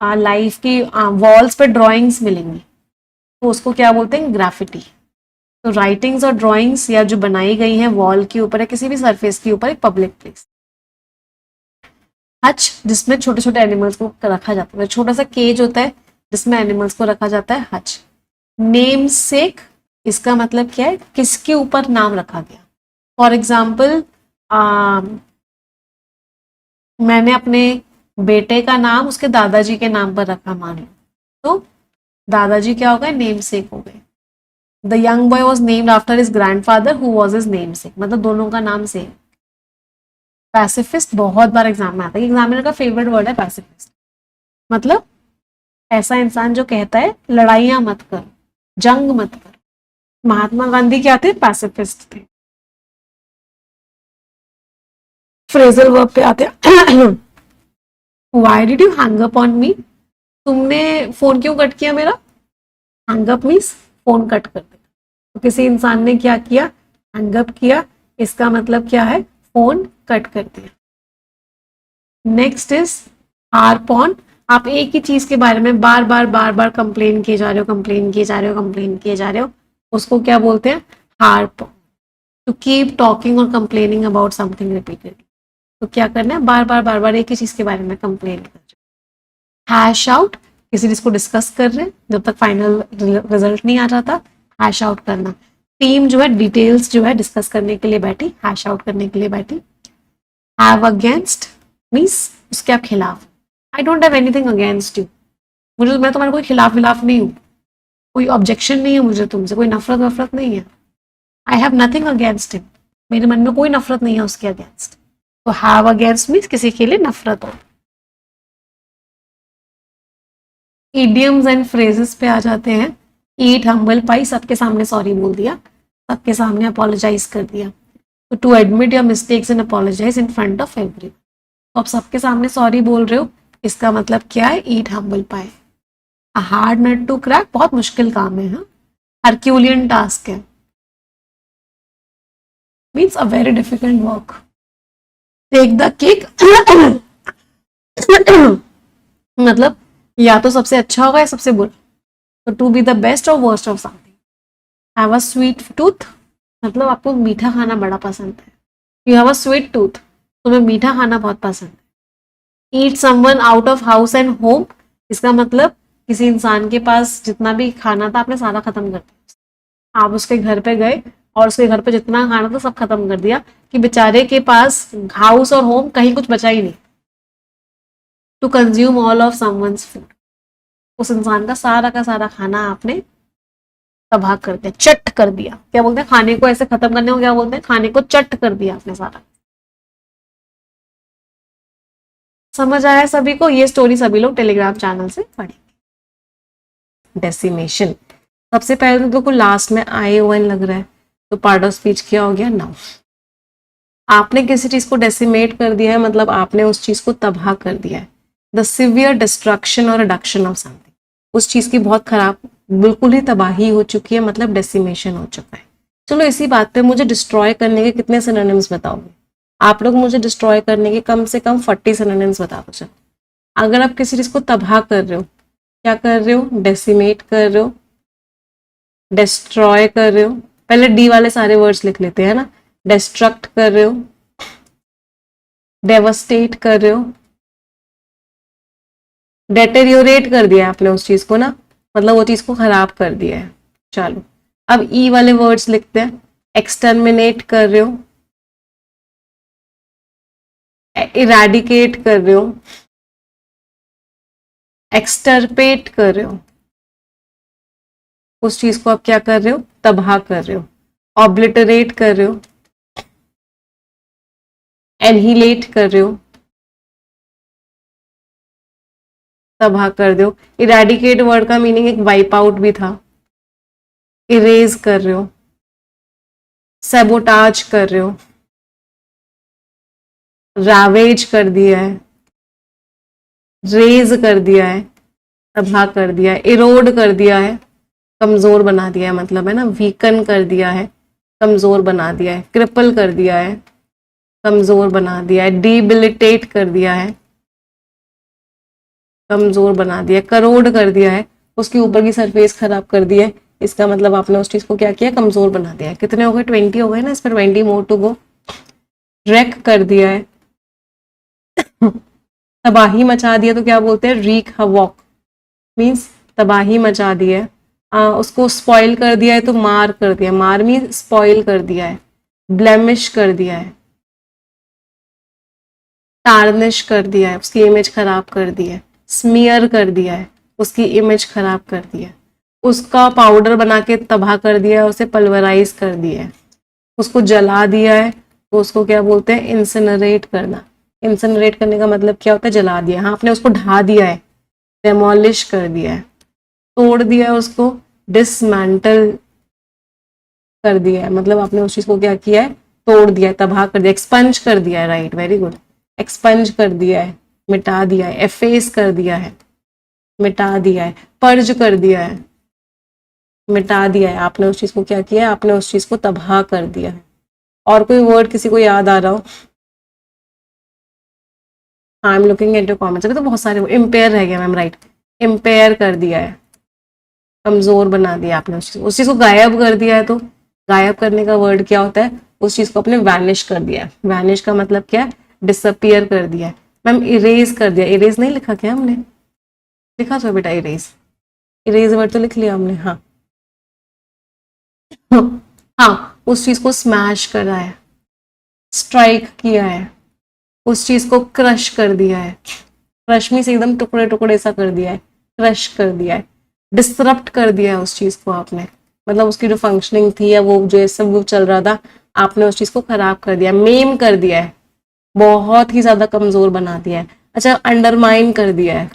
लाइफ की वॉल्स पे ड्राइंग्स मिलेंगी, तो उसको क्या बोलते हैं, ग्राफिटी। तो राइटिंग्स और ड्राइंग्स या जो बनाई गई हैं वॉल के ऊपर या किसी भी सरफेस के ऊपर एक पब्लिक प्लेस। हच, जिसमें छोटे छोटे एनिमल्स को रखा जाता है, छोटा सा केज होता है जिसमें एनिमल्स को रखा जाता है, हच। नेम सेक, इसका मतलब क्या है, किसके ऊपर नाम रखा गया। फॉर एग्जाम्पल मैंने अपने बेटे का नाम उसके दादाजी के नाम पर रखा, मान लो, तो दादाजी क्या हो गए, नेम सेक हो गए। The young boy was named after his grandfather who was his name सेक, मतलब दोनों का नाम सेम। पैसिफिस्ट बहुत बार एग्जाम में आता है, एग्जामिनर का फेवरेट वर्ड है पैसिफिस्ट, मतलब ऐसा इंसान जो कहता है लड़ाइयां मत कर, जंग मत कर। महात्मा गांधी क्या थे? पैसिफिस्ट थे। फ्रेजल वर्ब पे आते हैं। Why did you hang up on me? तुमने फोन क्यों कट किया मेरा? Hang up means phone cut कर देना। तो किसी इंसान ने क्या किया? हैंग अप किया। इसका मतलब क्या है? फोन कट कर दिया। Next is harp on. आप एक ही चीज के बारे में बार बार कंप्लेन किए जा रहे हो, कंप्लेन किए जा रहे हो, कंप्लेन किए जा रहे हो, उसको क्या बोलते हैं? Harp on. To keep talking और कंप्लेनिंग अबाउट समथिंग रिपीटेडली। तो क्या करना है? बार बार एक ही चीज के बारे में कंप्लेन कर रहे हो। हैश आउट, किसी चीज को डिस्कस कर रहे हैं जब तक फाइनल रिजल्ट नहीं आ जाता, हैश आउट करना। टीम जो है डिटेल्स जो है डिस्कस करने के लिए बैठी, हैश आउट करने के लिए बैठी। हैव अगेंस्ट मीन्स उसके आप खिलाफ। I don't have anything against you, मैं तुम्हारे कोई खिलाफ नहीं हूँ, कोई ऑब्जेक्शन नहीं है मुझे तुमसे, कोई नफरत वफरत नहीं है। I have nothing against him, मेरे मन में कोई नफरत नहीं है उसके अगेंस्ट। तो हैव अगेंस्ट मीन्स किसी के लिए नफरत हो। इडियम्स एंड फ्रेजेस पे आ जाते हैं। ईट हम्बल पाई, सबके सामने सॉरी बोल दिया, सबके सामने अपोलोजाइज कर दिया। तो to admit your mistakes and apologise in front of every. तो आप सबके सामने सॉरी बोल रहे हो, इसका मतलब क्या है? Eat humble pie. A hard nut to crack, बहुत मुश्किल काम है, हाँ, हरक्यूलियन टास्क है, means a very difficult work. Take the cake मतलब या तो सबसे अच्छा होगा या सबसे बुरा। तो टू बी द बेस्ट और worst of something. Have a sweet tooth, मतलब आपको मीठा खाना बड़ा पसंद है। You have a sweet tooth, तुम्हें मीठा खाना बहुत पसंद है। Eat someone out of house and home, इसका मतलब किसी इंसान के पास जितना भी खाना था आपने सारा खत्म कर दिया। आप उसके घर पे गए और उसके घर पे जितना खाना था सब खत्म कर दिया, कि बेचारे के पास हाउस और होम कहीं कुछ बचा ही नहीं। To consume all of someone's food, उस इंसान का सारा खाना आपने तबाह कर दिया, चट कर दिया। क्या बोलते हैं खाने को ऐसे खत्म करने को? क्या बोलते हैं? खाने को चट कर दिया आपने सारा। समझ आया सभी को? ये स्टोरी सभी लोग टेलीग्राम चैनल से पढ़ेंगे। डेसिमेशन, सबसे पहले तो देखो लास्ट में आई ओ एन लग रहा है, तो पार्ट ऑफ स्पीच क्या हो गया? नाउन। आपने किसी चीज को डेसिमेट कर दिया है, मतलब आपने उस चीज को तबाह कर दिया है। द सिवियर डिस्ट्रक्शन और रिडक्शन ऑफ समथिंग, उस चीज की बहुत खराब, बिल्कुल ही तबाही हो चुकी है, मतलब डेसिमेशन हो चुका है। चलो इसी बात पे मुझे डिस्ट्रॉय करने के कितने सिनोनिम्स बताओगे? आप लोग मुझे डिस्ट्रॉय करने के कम से कम 40 सिनोनिम्स बता दो। चलो, अगर आप किसी चीज को तबाह कर रहे हो, क्या कर रहे हो? डेसिमेट कर रहे हो, डिस्ट्रॉय कर रहे हो। पहले डी वाले सारे वर्ड्स लिख लेते हैं ना। डिस्ट्रक्ट कर रहे हो, डेवस्टेट कर रहे हो, डेटेरियोरेट कर दिया आपने उस चीज को ना, मतलब वो चीज को खराब कर दिया है। चलो अब ई वाले वर्ड्स लिखते हैं। एक्सटर्मिनेट कर रहे हो, इरेडिकेट कर रहे हो, एक्सटर्पेट कर रहे हो, उस चीज को आप क्या कर रहे हो? तबाह कर रहे हो। ऑब्लिटरेट कर रहे हो, एनहिलेट कर रहे हो, तबाह कर दो। इरेडिकेट वर्ड का मीनिंग एक वाइप आउट भी था। इरेज कर रहे हो, सैबोटाज कर रहे हो, रावेज कर दिया है, रेज कर दिया है, तबाह कर दिया है, इरोड कर दिया है, कमजोर बना दिया है, मतलब है ना, वीकन कर दिया है, कमजोर बना दिया है, क्रिपल कर दिया है, कमजोर बना दिया है, डिबिलिटेट कर दिया है, कमजोर बना दिया है, करोड़ कर दिया है, उसके ऊपर की सरफेस खराब कर दी है। इसका मतलब आपने उस चीज को क्या किया? कमजोर बना दिया है। कितने हो गए? 20 हो गए ना, इस पर 20 मोर टू गो। रेक कर दिया है, तबाही मचा दिया, तो क्या बोलते हैं? रीक हवॉक, मीन्स तबाही मचा दी है। उसको स्पॉइल कर दिया है, तो मार कर दिया, मार मीन स्पॉइल कर दिया है। ब्लेमिश कर दिया है, टार्निश कर दिया है, उसकी इमेज खराब कर दी है। स्मियर कर दिया है, उसकी इमेज खराब कर दी है। उसका पाउडर बना के तबाह कर दिया है, उसे पल्वराइज कर दिया है। उसको जला दिया है, तो उसको क्या बोलते हैं? इंसिनरेट करना। इंसिनरेट करने का मतलब क्या होता है? जला दिया। हाँ, आपने उसको ढा दिया है, डेमोलिश कर दिया है, तोड़ दिया है उसको, डिसमेंटल कर दिया है, मतलब आपने उस चीज को क्या किया है, तोड़ दिया है, तबाह कर दिया, एक्सपंज कर दिया है, राइट, वेरी गुड, एक्सपंज कर दिया है, मिटा दिया है, एफेस कर दिया है, मिटा दिया है, पर्ज कर दिया है, मिटा दिया है, आपने उस चीज को क्या किया है, आपने उस चीज को तबाह कर दिया है। और कोई वर्ड किसी को याद आ रहा हो? आई am looking at your comments. अभी तो बहुत सारे, इम्पेयर रह गया मैम, राइट, इम्पेयर कर दिया है, कमजोर बना दिया आपने उस चीज को गायब कर दिया है। तो गायब करने का वर्ड क्या होता है, उस चीज को आपने वैनिश कर दिया है। वैनिश का मतलब क्या है, डिसअपियर कर दिया है। मैम इरेज कर दिया, इरेज नहीं लिखा क्या हमने? लिखा था बेटा इरेज, इरेज वर्ड तो लिख लिया हमने, हाँ हाँ, उस चीज को स्मैश करा है, स्ट्राइक किया है, उस चीज को क्रश कर दिया है, क्रश में से एकदम टुकड़े टुकड़े सा कर दिया है, क्रश कर दिया है, डिसरप्ट कर दिया है उस चीज को आपने, मतलब उसकी जो फंक्शनिंग थी या वो जो सब वो चल रहा था, आपने उस चीज को खराब कर दिया, मेम कर दिया है, बहुत ही ज्यादा कमजोर बना दिया है। अच्छा, अंडरमाइन कर दिया है,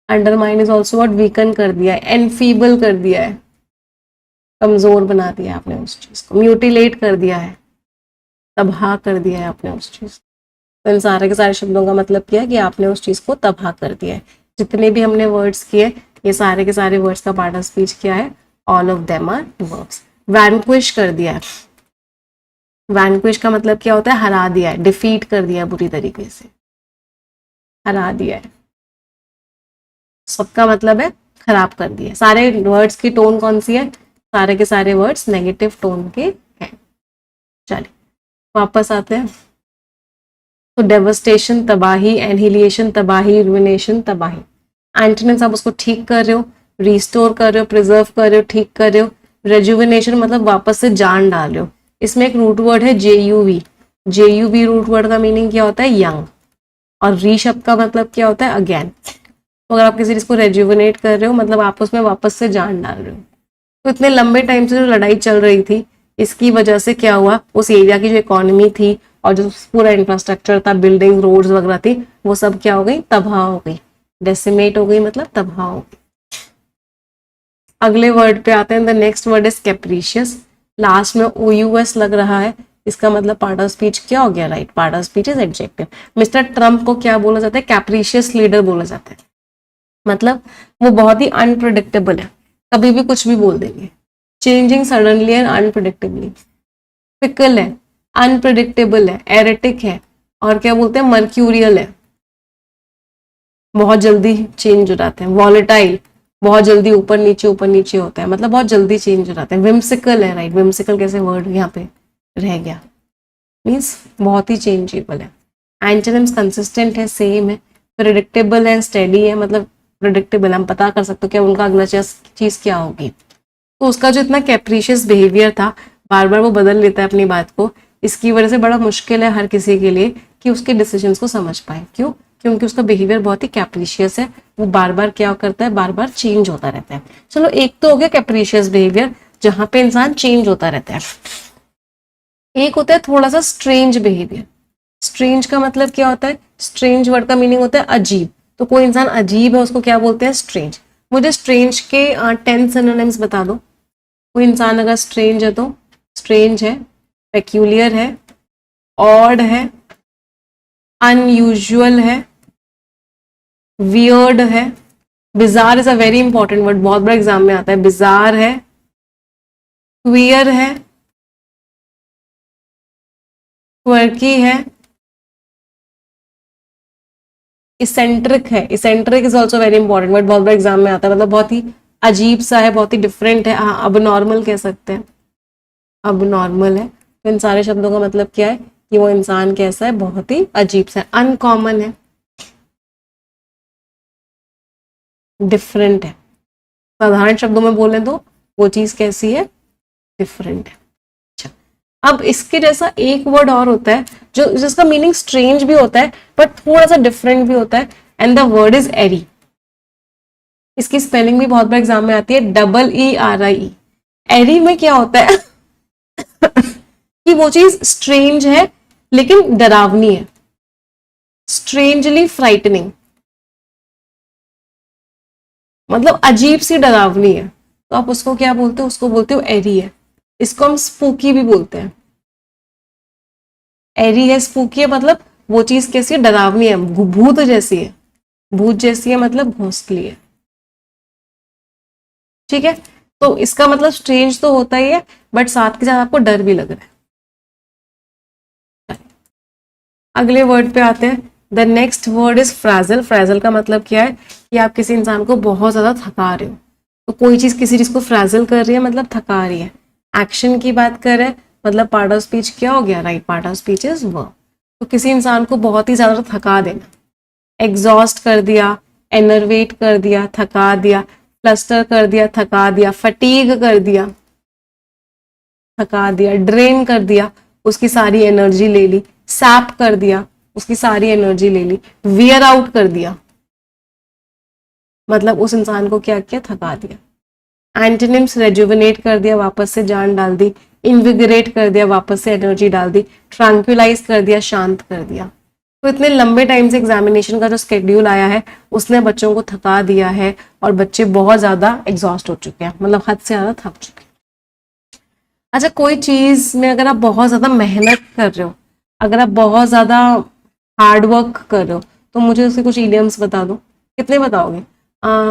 undermine is also what, weaken कर दिया है, एनफीबल कर दिया है, कमजोर बना दिया आपने उस चीज को, म्यूटिलेट कर दिया है, तबाह कर दिया है आपने उस चीज को। तो इन सारे के सारे शब्दों का मतलब क्या है कि आपने उस चीज को तबाह कर दिया है। जितने भी हमने वर्ड्स किए, ये सारे के सारे वर्ड्स का पार्ट ऑफ स्पीच क्या है, all of them are verbs. Vanquish कर दिया है, वैनक्विश का मतलब क्या होता है, हरा दिया है, डिफीट कर दिया है, बुरी तरीके से हरा दिया है। सबका मतलब है खराब कर दिया। सारे वर्ड्स की टोन कौन सी है, सारे के सारे वर्ड्स नेगेटिव टोन के हैं। चलिए वापस आते हैं। तो डेवस्टेशन तबाही, एनहिलिएशन तबाही, रुइनेशन तबाही। एंटोनिम्स आप उसको ठीक कर रहे हो, रिस्टोर कर रहे हो, प्रिजर्व कर रहे हो, ठीक कर रहे हो। रेजुविनेशन मतलब वापस से जान डाल रहे हो। इसमें एक रूट वर्ड है जेयूवी, जेयूवी रूट वर्ड का मीनिंग क्या होता है, यंग, और री शब्द का मतलब क्या होता है, अगेन। तो अगर आप किसी चीज को रेजुविनेट कर रहे हो मतलब आप उसमें वापस से जान डाल रहे हो। तो इतने लंबे टाइम से जो लड़ाई चल रही थी, इसकी वजह से क्या हुआ, उस एरिया की जो इकोनॉमी थी और जो पूरा इंफ्रास्ट्रक्चर था, बिल्डिंग रोड्स वगैरह थी, वो सब क्या हो गई, तबाह हो गई, डेसिमेट हो गई, मतलब तबाह हो गई। अगले वर्ड पे आते हैं। The next word is capricious. Last में OUS लग रहा है, इसका मतलब पार्ट ऑफ स्पीच क्या हो गया, right, part of speech is adjective. Mister Trump को क्या बोला जाता है, कैप्रीशियस लीडर बोला जाता है। मतलब वो बहुत ही अनप्रिडिक्टेबल है, कभी भी कुछ भी बोल देंगे, चेंजिंग सडनली एंड अनप्रिडिक्टेबली। फिकल है, अनप्रिडिक्टेबल है, एरेटिक है, और क्या बोलते हैं, मर्क्यूरियल है, बहुत जल्दी चेंज हो जाते हैं। वॉलेटाइल, बहुत जल्दी ऊपर नीचे होता है, मतलब बहुत जल्दी चेंज हो जाते हैं। विम्सिकल है, राइट, विम्सिकल कैसे वर्ड यहाँ पे रह गया, मीन्स बहुत ही चेंजेबल है। एंटोनिम्स कंसिस्टेंट है, सेम है। प्रिडिक्टेबल है, स्टेडी है, मतलब प्रिडिक्टेबल, हम पता कर सकते हो कि उनका अगला चीज क्या होगी। तो उसका जो इतना कैप्रीशियस बिहेवियर था, बार बार वो बदल लेता है अपनी बात को, इसकी वजह से बड़ा मुश्किल है हर किसी के लिए कि उसके डिसीजंस को समझ पाए। क्यों? क्योंकि उसका बिहेवियर बहुत ही कैप्रीशियस है, वो बार बार क्या करता है, बार बार चेंज होता रहता है। चलो एक तो हो गया कैप्रीशियस बिहेवियर, जहां पे इंसान चेंज होता रहता है। एक होता है थोड़ा सा स्ट्रेंज बिहेवियर। स्ट्रेंज का मतलब क्या होता है, स्ट्रेंज वर्ड का मीनिंग होता है अजीब। तो कोई इंसान अजीब है, उसको क्या बोलते हैं, स्ट्रेंज। मुझे स्ट्रेंज के 10 सिनोनिम्स बता दो। कोई इंसान अगर स्ट्रेंज है तो स्ट्रेंज है, पेक्यूलियर है, ऑड है, अनयूजुअल है, वियर्ड है। Bizarre is a very important word, बहुत बड़ा एग्जाम में आता है। बिजार है, क्वियर है, क्वर्की है, इसेंट्रिक है। Eccentric is also very important word, बहुत बड़ा एग्जाम में आता है, मतलब बहुत ही अजीब सा है, बहुत ही डिफरेंट है। हाँ, अब नॉर्मल कह सकते हैं, अब नॉर्मल है। तो इन सारे शब्दों का मतलब क्या है कि वो इंसान कैसा है, बहुत ही अजीब सा है। अनकॉमन है, डिफरेंट है। साधारण शब्दों में बोले तो वो चीज कैसी है, डिफरेंट है। अच्छा, अब इसके जैसा एक वर्ड और होता है जो जिसका मीनिंग स्ट्रेंज भी होता है बट थोड़ा सा डिफरेंट भी होता है, एंड द वर्ड इज एरी। इसकी स्पेलिंग भी बहुत बार एग्जाम में आती है, EERIE। एरी में क्या होता है कि वो चीज स्ट्रेंज है लेकिन डरावनी है, स्ट्रेंजली फ्राइटनिंग। मतलब अजीब सी डरावनी है, तो आप उसको क्या बोलते हो, उसको बोलते हो एरी है। इसको हम स्पूकी भी बोलते हैं। एरी है, स्पूकी है, मतलब वो चीज कैसी है, डरावनी है, भूत जैसी है। भूत जैसी है मतलब घोंसली है। ठीक है, तो इसका मतलब स्ट्रेंज तो होता ही है, बट साथ के साथ आपको डर भी लग रहा है। अगले वर्ड पे आते हैं। The next word is frazzle. Frazzle का मतलब क्या है कि आप किसी इंसान को बहुत ज्यादा थका रहे हो। तो कोई चीज किसी चीज को फ्रैजल कर रही है मतलब थका रही है। एक्शन की बात करें मतलब पार्ट ऑफ स्पीच क्या हो गया, right part of speech is verb. तो किसी इंसान को बहुत ही ज्यादा थका देना, एग्जॉस्ट कर दिया, एनर्वेट कर दिया, थका दिया, फ्लस्टर कर दिया, थका दिया, फटीग कर दिया, थका दिया, ड्रेन कर दिया, उसकी सारी एनर्जी ले ली, सैप कर दिया, उसकी सारी एनर्जी ले ली, वियर आउट कर दिया, मतलब उस इंसान को क्या किया, थका दिया। एंटोनिम्स, रेजुविनेट कर दिया, वापस से जान डाल दी, इन्विगरेट कर दिया, वापस से एनर्जी डाल दी, ट्रैंक्विलाइज कर दिया, शांत कर दिया। तो इतने लंबे टाइम से एग्जामिनेशन का जो स्केड्यूल आया है उसने बच्चों को थका दिया है और बच्चे बहुत ज्यादा एग्जॉस्ट हो चुके हैं, मतलब हद से ज्यादा थक चुके हैं। अच्छा, कोई चीज में अगर आप बहुत ज्यादा मेहनत कर रहे हो, अगर आप बहुत ज्यादा हार्ड वर्क कर रहे हो, तो मुझे उसके कुछ इडियम्स बता दो। कितने बताओगे?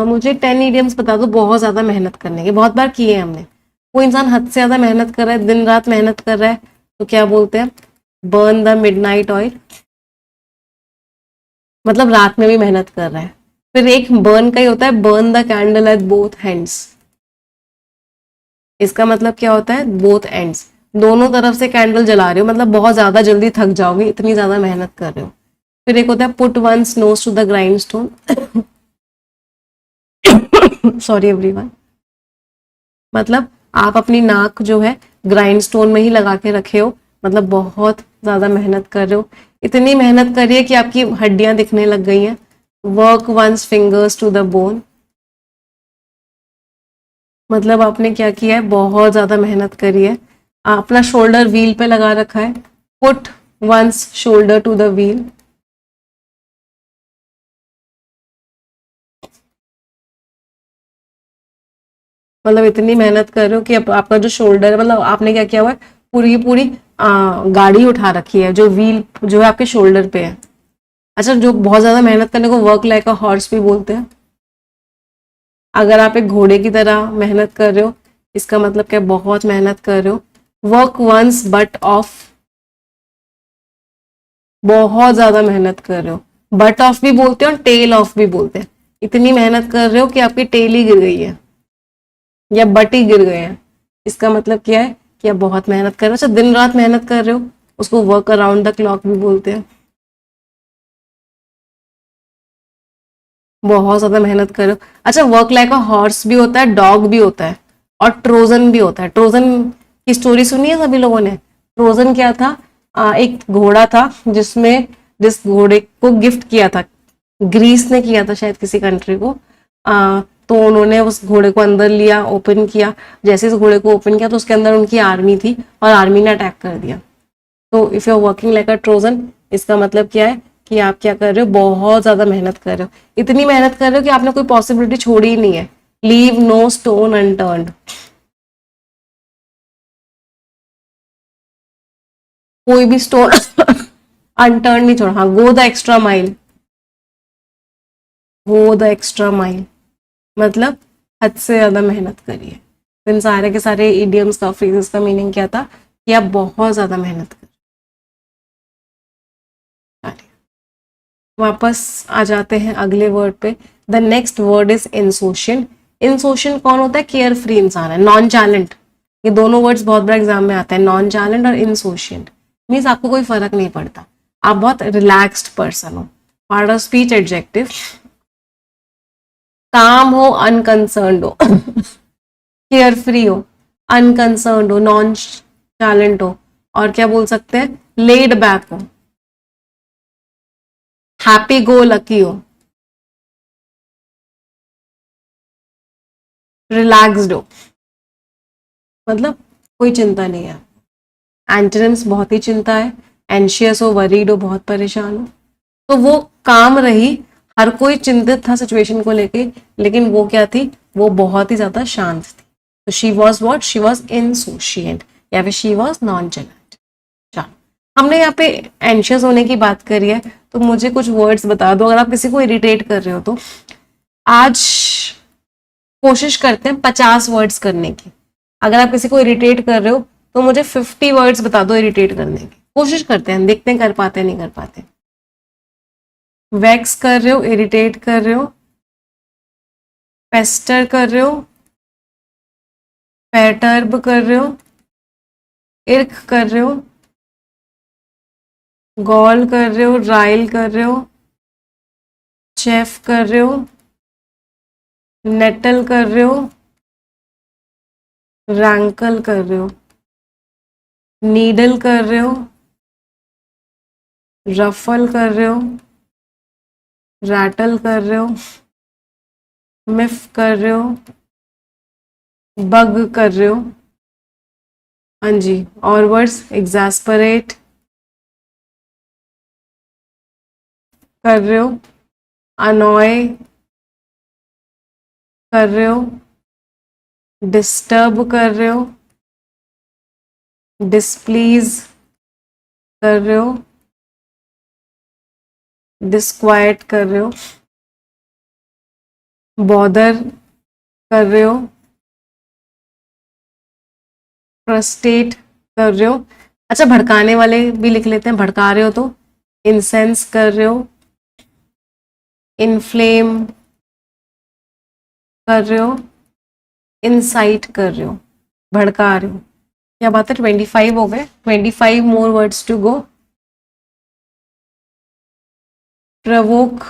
मुझे 10 इडियम्स बता दो बहुत ज्यादा मेहनत करने के, बहुत बार किए हैं हमने। कोई इंसान हद से ज्यादा मेहनत कर रहा है, दिन रात मेहनत कर रहा है, तो क्या बोलते हैं? बर्न द मिडनाइट ऑयल, मतलब रात में भी मेहनत कर रहा है। फिर एक बर्न का ही होता है, burn the candle at both hands. इसका मतलब क्या होता है? बोथ एंड्स, दोनों तरफ से कैंडल जला रहे हो, मतलब बहुत ज्यादा जल्दी थक जाओगे, इतनी ज्यादा मेहनत कर रहे हो। फिर एक होता है put one's nose to the grindstone, sorry everyone, मतलब आप अपनी नाक जो है ग्राइंड स्टोन में ही लगा के रखे हो, मतलब बहुत ज्यादा मेहनत कर रहे हो। इतनी मेहनत करिए कि आपकी हड्डियां दिखने लग गई हैं। Work one's fingers to the bone, मतलब आपने क्या किया है, बहुत ज्यादा मेहनत करी है। अपना शोल्डर व्हील पे लगा रखा है, put one's shoulder to the wheel. मतलब इतनी मेहनत कर रहे हो कि आपका जो शोल्डर है, मतलब आपने क्या किया हुआ है, पूरी की पूरी गाड़ी उठा रखी है, जो व्हील जो है आपके शोल्डर पे है। अच्छा, जो बहुत ज्यादा मेहनत करने को वर्क लाइक अ हॉर्स भी बोलते हैं। अगर आप एक घोड़े की तरह मेहनत कर रहे हो, इसका मतलब क्या, बहुत मेहनत कर रहे हो। वर्क वंस बट ऑफ, बहुत ज्यादा मेहनत कर रहे हो। बट ऑफ भी बोलते हैं और टेल ऑफ भी बोलते हैं। इतनी मेहनत कर रहे हो कि आपकी टेल ही गिर गई है या बट ही गिर गए हैं। इसका मतलब क्या है कि आप बहुत मेहनत कर रहे हो। अच्छा, दिन रात मेहनत कर रहे हो, उसको वर्क अराउंड द क्लॉक भी बोलते हैं। बहुत ज्यादा मेहनत कर रहे हो। अच्छा, वर्क लाइक अ हॉर्स भी होता है, डॉग भी होता है, और ट्रोजन भी होता है। ट्रोजन की स्टोरी सुनी है सभी लोगों ने? ट्रोजन क्या था? एक घोड़ा था जिस घोड़े को गिफ्ट किया था, ग्रीस ने किया था शायद किसी कंट्री को। तो उन्होंने उस घोड़े को अंदर लिया, ओपन किया। जैसे इस घोड़े को ओपन किया तो उसके अंदर उनकी आर्मी थी और आर्मी ने अटैक कर दिया। तो if you are working like a Trojan, इसका मतलब क्या है कि आप क्या कर रहे हो, बहुत ज्यादा मेहनत कर रहे हो। इतनी मेहनत कर रहे हो कि आपने कोई पॉसिबिलिटी छोड़ी ही नहीं है। लीव नो स्टोन अनटर्न्ड, कोई भी स्टोन अनटर्न नहीं छोड़ा। हाँ, go the extra mile, go the extra mile, मतलब हद से ज्यादा मेहनत करिए। तो इन सारे के सारे इडियम्स का, फ्रेजेस का मीनिंग क्या था कि आप बहुत ज्यादा मेहनत कर रहे हैं। वापस आ जाते हैं अगले वर्ड पे। The next word is insouciant. Insouciant कौन होता है? केयर फ्री इंसान है, नॉन चैलेंट। ये दोनों वर्ड्स बहुत बड़ा एग्जाम में आता है, नॉन चैलेंट और इनसोशियल। मीन्स आपको कोई फर्क नहीं पड़ता, आप बहुत रिलैक्स्ड पर्सन हो। पार्ट ऑफ स्पीच एडजेक्टिव, काम हो, अनकंसर्न्ड हो, केयर फ्री हो, अनकंसर्न्ड हो, नॉन टैलेंट हो, और क्या बोल सकते हैं, लेड बैक हो, हैप्पी गो लकी हो, रिलैक्स्ड हो, मतलब कोई चिंता नहीं है। एंटोनिम्स, बहुत ही चिंता है, एंशियस हो, वरीड हो, बहुत परेशान हो। तो वो काम रही, हर कोई चिंतित था सिचुएशन को लेके, लेकिन वो क्या थी, वो बहुत ही ज्यादा शांत थी। तो she was what, she was insouciant या फिर शी वॉज नॉनचेलेंट। चलो, हमने यहाँ पे एंशियस होने की बात करी है, तो मुझे कुछ वर्ड्स बता दो अगर आप किसी को इरिटेट कर रहे हो तो। आज कोशिश करते हैं 50 वर्ड्स करने की। अगर आप किसी को इरिटेट कर रहे हो तो मुझे 50 वर्ड्स बता दो इरिटेट करने की। कोशिश करते हैं, देखते हैं कर पाते हैं नहीं कर पाते। वैक्स कर रहे हो, इरिटेट कर रहे हो, पेस्टर कर रहे हो, पैटर्ब कर रहे हो, इर्क कर रहे हो, गॉल कर रहे हो, राइल कर रहे हो, चेफ कर रहे हो, नेटल कर रहे हो, रैंकल कर रहे हो, नीडल कर रहे हो, रफल कर रहे हो, रैटल कर रहे हो, मिफ कर रहे हो, बग कर रहे हो। हाँ जी, और वर्ड्स, एग्जास्परेट कर रहे हो, अनॉय कर रहे हो, डिस्टर्ब कर रहे हो, डिसप्लीज कर रहे हो, डिस्क्वाइट कर रहे हो, बॉदर कर रहे हो, फ्रस्ट्रेट कर रहे हो। अच्छा, भड़काने वाले भी लिख लेते हैं, भड़का रहे हो तो इंसेंस कर रहे हो, इन्फ्लेम कर रहे हो, इंसाइट कर रहे हो, भड़का रहे हो। क्या बात है, 25 हो गए, 25 more words to go. Provoke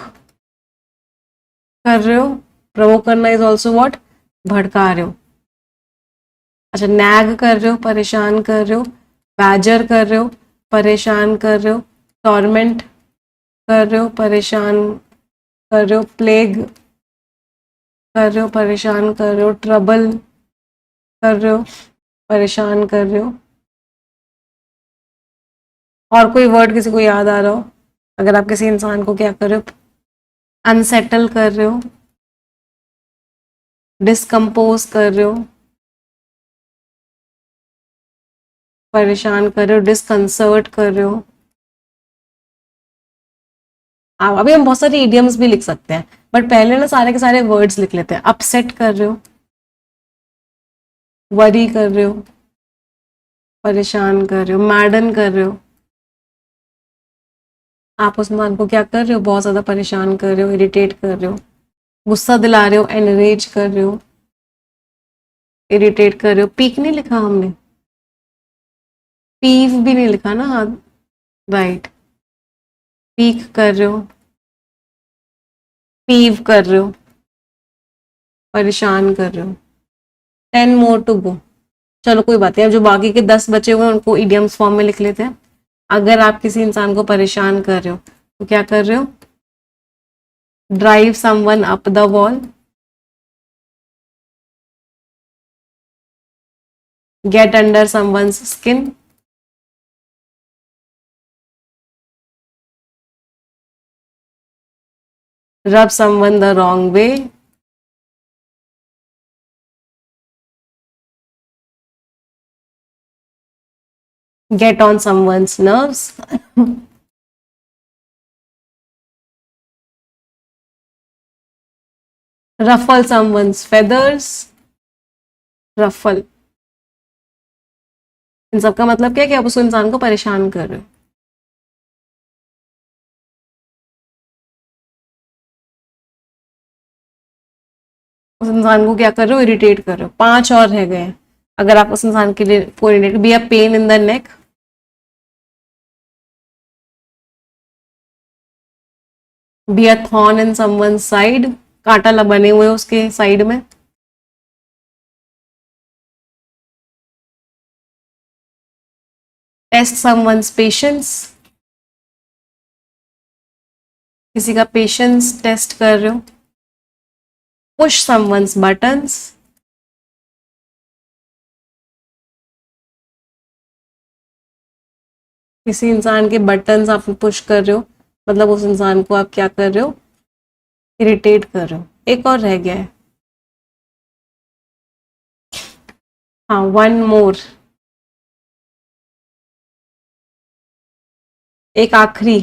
कर रहे हो, प्रवोक करना इज ऑल्सो व्हाट, भड़का रहे हो। अच्छा, नैग कर रहे हो, परेशान कर रहे हो, बैजर कर रहे हो, परेशान कर रहे हो, टॉर्मेंट कर रहे हो, परेशान कर रहे हो, प्लेग कर रहे हो, परेशान कर रहे हो, ट्रबल कर रहे हो, परेशान कर रहे हो। और कोई वर्ड किसी को याद आ रहा हो, अगर आप किसी इंसान को क्या कर रहे हो, अनसेटल कर रहे हो, डिस्कम्पोज कर रहे हो, परेशान कर रहे हो, डिसकंसर्ट कर रहे हो। अभी हम बहुत सारे इडियम्स भी लिख सकते हैं, बट पहले ना सारे के सारे वर्ड्स लिख लेते हैं। अपसेट कर रहे हो, वरी कर रहे हो, परेशान कर रहे हो, मैडन कर रहे हो। आप उस मान को क्या कर रहे हो, बहुत ज्यादा परेशान कर रहे हो, इरिटेट कर रहे हो, गुस्सा दिला रहे हो, एनरेज कर रहे हो, इरिटेट कर रहे हो। पीक नहीं लिखा हमने, पीव भी नहीं लिखा ना, हाँ राइट। पीक कर रहे हो, पीव कर रहे हो, परेशान कर रहे हो। 10 मोर टू गो। चलो कोई बात नहीं, अब जो बाकी के 10 बचे हुए हैं उनको इडियम्स फॉर्म में लिख लेते हैं। अगर आप किसी इंसान को परेशान कर रहे हो तो क्या कर रहे हो, drive someone up the wall, get under someone's skin, rub someone the wrong way, get on someone's nerves, ruffle someone's feathers, ruffle। इन सब का मतलब क्या है कि आप उस इंसान को परेशान कर रहे हो। उस इंसान को क्या कर रहे हो, इरिटेट कर रहे हो। 5 और रह गए हैं। अगर आप उस इंसान के लिए को irritate, be a pain in the neck, be a thorn in someone side, कांटा बने हुए उसके साइड में। टेस्ट समवन्स पेशेंस, किसी का पेशेंस टेस्ट कर रहे हो। पुश समवन्स बटन्स, किसी इंसान के बटन्स आप पुश कर रहे हो, मतलब उस इंसान को आप क्या कर रहे हो, इरिटेट कर रहे हो। एक और रह गया है, हाँ, वन मोर, एक आखिरी।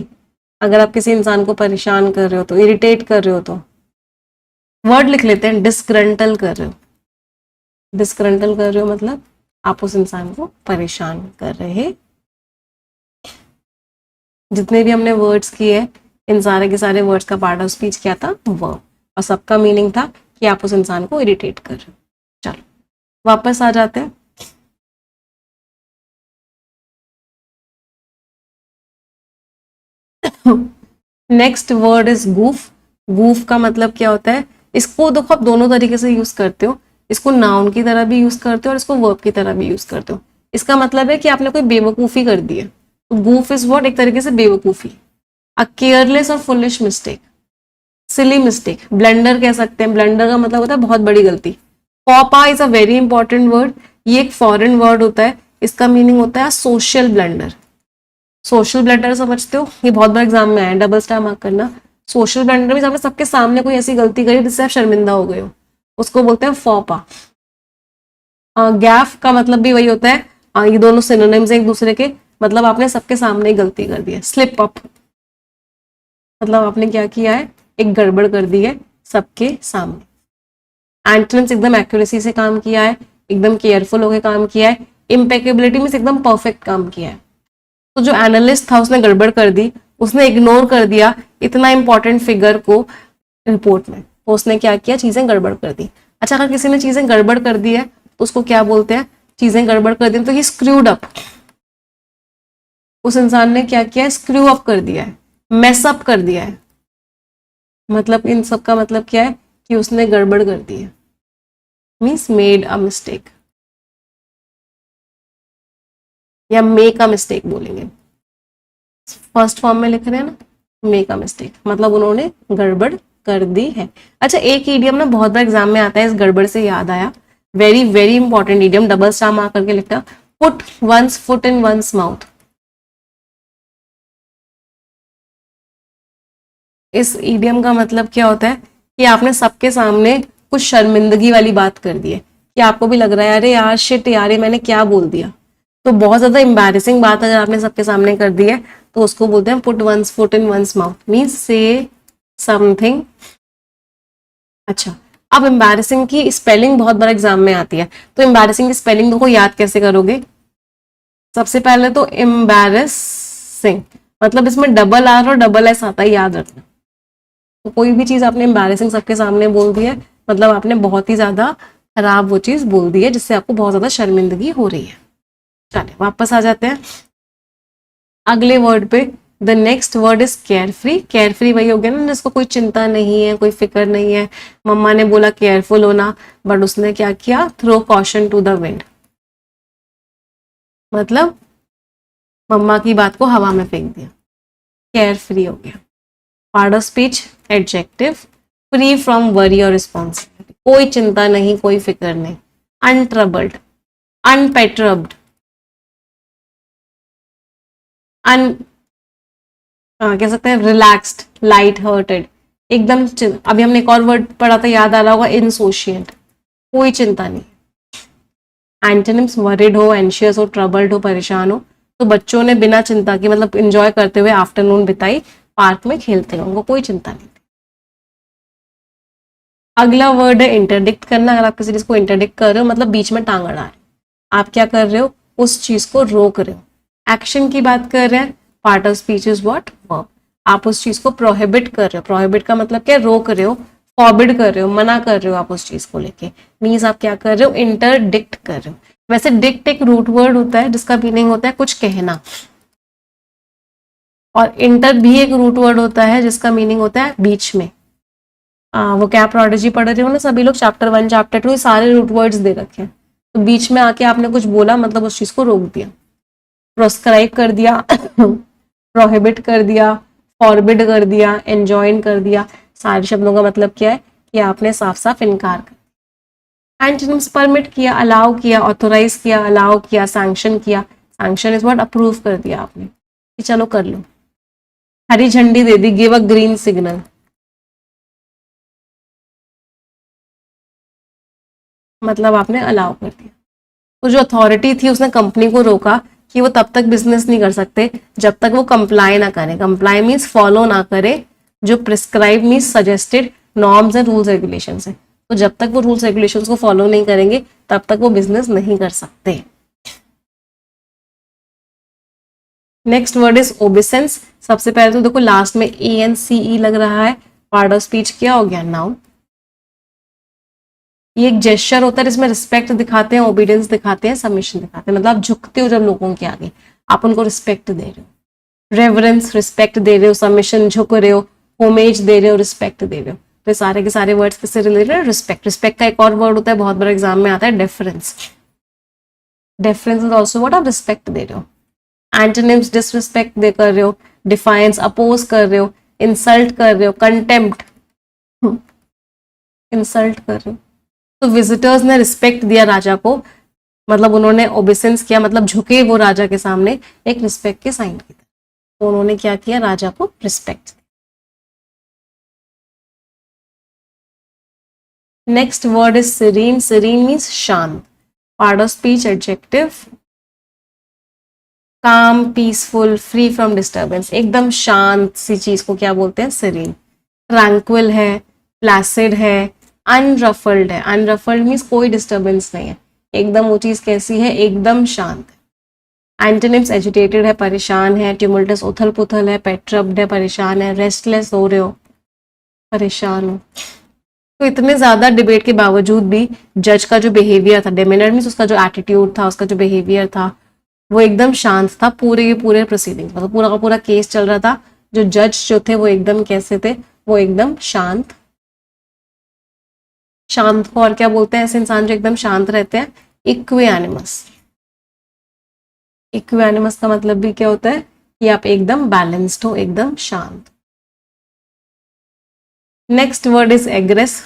अगर आप किसी इंसान को परेशान कर रहे हो तो, इरिटेट कर रहे हो तो वर्ड लिख लेते हैं, डिस्ग्रंटल कर रहे हो। डिस्ग्रंटल कर रहे हो मतलब आप उस इंसान को परेशान कर रहे। जितने भी हमने वर्ड्स किए, इन सारे के सारे वर्ड्स का पार्ट ऑफ स्पीच क्या था, वर्ब, और सबका मीनिंग था कि आप उस इंसान को इरिटेट कर रहे हो। चलो वापस आ जाते हैं। Next word is goof. Goof का मतलब क्या होता है, इसको देखो आप दोनों तरीके से यूज करते हो, इसको नाउन की तरह भी यूज करते हो और इसको वर्ब की तरह भी यूज करते हो। इसका मतलब है कि आपने कोई बेवकूफी कर दी है, तो गूफ इज व्हाट, एक तरीके से बेवकूफी, अ केयरलेस और foolish mistake, silly mistake, blunder कह सकते हैं। ब्लंडर का मतलब होता है बहुत बड़ी गलती। पॉपा is a very important word, ये एक फॉरेन वर्ड होता है, इसका मीनिंग होता है सोशल ब्लंडर। सोशल ब्लंडर समझते हो, ये बहुत बार एग्जाम में आया, डबल स्टार मार्क करना। सोशल ब्लंडर में आपने सबके सामने कोई ऐसी गलती करी जिससे आप शर्मिंदा हो गए हो, उसको बोलते हैं फॉपा। गैफ का मतलब भी वही होता है, ये दोनों सिनोनिम्स हैं एक दूसरे के, मतलब आपने सबके सामने गलती कर दी है। स्लिप अप मतलब आपने क्या किया है, एक गड़बड़ कर दी है सबके सामने। एंटोनिम्स एकदम एक्यूरेसी से काम किया है, एकदम केयरफुल होकर काम किया है। इम्पेकेबिलिटी मीन्स एकदम परफेक्ट काम किया है। तो जो एनालिस्ट था उसने गड़बड़ कर दी, उसने इग्नोर कर दिया इतना इंपॉर्टेंट फिगर को रिपोर्ट में, तो उसने क्या किया, चीजें गड़बड़ कर दी। अच्छा, अगर किसी ने चीजें गड़बड़ कर दी है तो उसको क्या बोलते हैं, चीजें गड़बड़ कर दी तो ही स्क्रूड अप, उस इंसान ने क्या किया, स्क्रू अप कर दिया है, मेस अप कर दिया है। मतलब इन सब का मतलब क्या है कि उसने गड़बड़ कर दी है, मीन्स मेड अ मिस्टेक, या मेक अ मिस्टेक बोलेंगे। फर्स्ट फॉर्म में लिख रहे हैं ना, मेक अ मिस्टेक मतलब उन्होंने गड़बड़ कर दी है। अच्छा, एक ईडियम ना बहुत बार एग्जाम में आता है, इस गड़बड़ से याद आया, very very important idiom, double star mark करके लिखता, put one's foot in one's mouth. इस ईडियम का मतलब क्या होता है कि आपने सबके सामने कुछ शर्मिंदगी वाली बात कर दी है, कि आपको भी लग रहा है अरे यार शिट यार, ये मैंने क्या बोल दिया। तो बहुत ज्यादा एम्बैरेसिंग बात अगर आपने सबके सामने कर दी है तो उसको बोलते हैं put one's foot in one's mouth, means say something. अच्छा, अब एम्बैरेसिंग की स्पेलिंग बहुत बार एग्जाम में आती है, तो एम्बैरेसिंग की स्पेलिंग देखो याद कैसे करोगे। सबसे पहले तो एम्बैरेसिंग मतलब इसमें डबल आर और डबल एस आता है, याद रखना। तो कोई भी चीज आपने एम्बैरेसिंग सबके सामने बोल दी है मतलब आपने बहुत ही ज्यादा खराब वो चीज बोल दी है जिससे आपको बहुत ज्यादा शर्मिंदगी हो रही है। चलिए वापस आ जाते हैं अगले वर्ड पे। The next word is care free. Care free वही हो गया ना जिसको कोई चिंता नहीं है, कोई फिक्र नहीं है। मम्मा ने बोला केयरफुल होना, बट उसने क्या किया, throw caution to the wind, मतलब मम्मा की बात को हवा में फेंक दिया, केयर फ्री हो गया। Part of speech adjective, free from worry और रिस्पॉन्सिबिलिटी, कोई चिंता नहीं, कोई फिक्र नहीं। अनट्रबल्ड, अनपेट्रब्ड, अन कह सकते हैं रिलैक्स्ड, लाइट हार्टेड, एकदम अभी हमने एक और वर्ड पढ़ा था, याद आ रहा होगा, इनसोशिएंट, कोई चिंता नहीं। एंटोनिम्स वरिड हो, एंशियस हो, ट्रबल्ड हो, परेशान हो। तो बच्चों ने बिना चिंता की मतलब इंजॉय करते हुए आफ्टरनून बिताई, पार्क में खेलते हुए, उनको कोई चिंता नहीं थी। अगला वर्ड है इंटरडिक्ट करना। अगर आप किसी चीज को इंटरडिक्ट कर रहे हो मतलब बीच में टांग अड़ा है, आप क्या कर रहे हो, उस चीज को रोक रहे हो। एक्शन की बात कर रहे हैं, part of speech is what, verb. आप उस चीज को प्रोहिबिट कर रहे हो, प्रोहिबिट का मतलब क्या, रोक रहे हो, फॉरबिड कर रहे हो, मना कर रहे हो आप उस चीज को लेके, मीन्स आप क्या कर रहे हो, इंटरडिक्ट कर रहे हो। वैसे डिक्ट एक रूट वर्ड होता है जिसका मीनिंग होता है कुछ कहना, और इंटर भी एक रूट वर्ड होता है जिसका मीनिंग होता है बीच में। वो क्या प्रोडिजी पढ़ रहे हो ना सभी लोग, चैप्टर 1 चैप्टर 2 सारे रूट वर्ड्स दे रखे हैं, तो बीच में आके आपने कुछ बोला मतलब उस चीज को रोक दिया, प्रोस्क्राइब कर दिया, प्रोहिबिट कर दिया, फॉरबिड कर दिया, एंजॉइन कर दिया। सारे शब्दों का मतलब क्या है कि आपने साफ साफ इनकार कर। एंटोनिम्स परमिट किया, अलाउ किया, ऑथोराइज किया, अलाउ किया, सैंक्शन किया। सैंक्शन इज व्हाट, अप्रूव कर दिया आपने कि चलो कर लो, हरी झंडी दे दी, गिव अ ग्रीन सिग्नल। मतलब आपने अलाउ कर दिया। तो जो अथॉरिटी थी उसने कंपनी को रोका कि वो तब तक बिजनेस नहीं कर सकते जब तक वो कंप्लाई ना करें। कंप्लाई मीन्स फॉलो ना करे जो prescribe means suggested norms and rules regulation है। तो जब तक वो रूल्स रेगुलेशंस को फॉलो नहीं करेंगे तब तक वो बिजनेस नहीं कर सकते। Next word is obeisance. सबसे पहले तो देखो लास्ट में ANCE लग रहा है, पार्ट ऑफ स्पीच क्या हो गया, नाउन। ये एक जेस्चर होता है जिसमें रिस्पेक्ट दिखाते हैं, ओबीडियंस दिखाते हैं, सबमिशन दिखाते हैं। मतलब आप झुकते हो जब लोगों के आगे, आप उनको रिस्पेक्ट दे रहे हो। रेवरेंस रिस्पेक्ट दे रहे हो, सबमिशन झुक रहे हो, होमेज दे रहे हो, रिस्पेक्ट दे रहे हो। तो सारे के सारे वर्ड्स किससे रिलेटेड है, रिस्पेक्ट। रिस्पेक्ट का एक और वर्ड होता है, बहुत बड़ा एग्जाम में आता है, deference. Deference is also what, आप रिस्पेक्ट दे रहे हो। एंटोनिम्स डिसरिस्पेक्ट दे कर रहे हो, डिफाइंस अपोज कर रहे हो, इंसल्ट कर रहे हो, कंटेम्प्ट इंसल्ट कर रहे हो। तो विजिटर्स ने रिस्पेक्ट दिया राजा को, मतलब उन्होंने ओबेसेंस किया, मतलब झुके वो राजा के सामने एक रिस्पेक्ट के साइन की तरह। तो उन्होंने क्या किया, राजा को respect. Next word is serene. Serene means शांत। Part of speech adjective, calm, peaceful, free from disturbance. एकदम शांत सी चीज को क्या बोलते हैं, सीरीन। ट्रैंक्विल है, प्लासिड है, अनरफल्ड है। अनरफल्ड मीन्स कोई डिस्टर्बेंस नहीं है, एकदम वो चीज कैसी है, एकदम शांत है। एंटोनिम्स एजिटेटेड है, परेशान है, ट्यूमुल्टस उथल पुथल है, पेट्रब्ड है, परेशान है, रेस्टलेस हो रहे हो, परेशान हो। तो इतने ज्यादा डिबेट के बावजूद भी जज का जो बिहेवियर था, डेमिनर मीन्स उसका जो एटीट्यूड था, उसका जो बिहेवियर था, वो एकदम शांत था पूरे के पूरे प्रोसीडिंग। मतलब पूरा का पूरा केस चल रहा था, जो जज जो थे वो एकदम कैसे थे, वो एकदम शांत। शांत को और क्या बोलते हैं, ऐसे इंसान जो एकदम शांत रहते हैं, इक्वियानिमस। इक्वियानिमस का मतलब भी क्या होता है कि आप एकदम बैलेंस्ड हो, एकदम शांत। Next word is एग्रेस।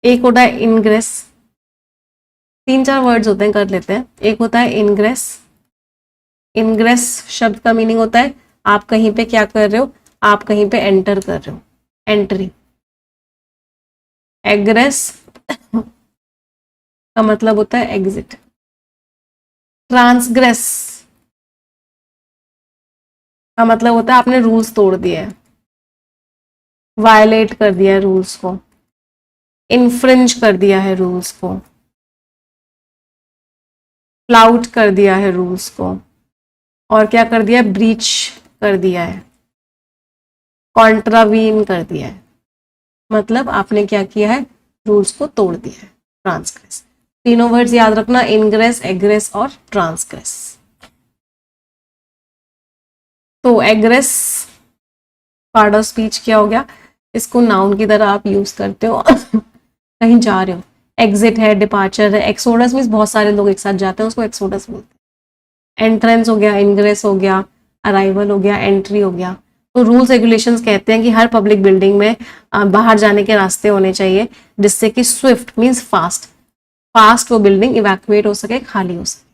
एक होता है इनग्रेस। तीन चार वर्ड्स होते हैं, कर लेते हैं। एक होता है इनग्रेस। इनग्रेस शब्द का मीनिंग होता है आप कहीं पे क्या कर रहे हो, आप कहीं पे एंटर कर रहे हो, एंट्री। एग्रेस का मतलब होता है एग्जिट। ट्रांसग्रेस का मतलब होता है आपने रूल्स तोड़ दिए हैं, वायलेट कर दिया है रूल्स को, इन्फ्रिंज कर दिया है रूल्स को, फ्लाउट कर दिया है रूल्स को, और क्या कर दिया, ब्रीच कर दिया है, कॉन्ट्रावीन कर दिया है। मतलब आपने क्या किया है, रूल्स को तोड़ दिया है, ट्रांसग्रेस। तीनों वर्ड्स याद रखना, इनग्रेस, एग्रेस और ट्रांसग्रेस। तो एग्रेस पार्ट ऑफ स्पीच क्या हो गया, इसको नाउन की तरह आप यूज करते हो कहीं जा रहे हो। एग्जिट है, डिपार्चर है, एक्सोडस मीन्स बहुत सारे लोग एक साथ जाते हैं, उसको एक्सोडस बोलते हैं। एंट्रेंस हो गया, इनग्रेस हो गया, अराइवल हो गया, एंट्री हो गया। तो रूल्स रेगुलेशंस कहते हैं कि हर पब्लिक बिल्डिंग में बाहर जाने के रास्ते होने चाहिए, जिससे कि स्विफ्ट मीन्स फास्ट, फास्ट वो बिल्डिंग इवैक्यूएट हो सके, खाली हो सके।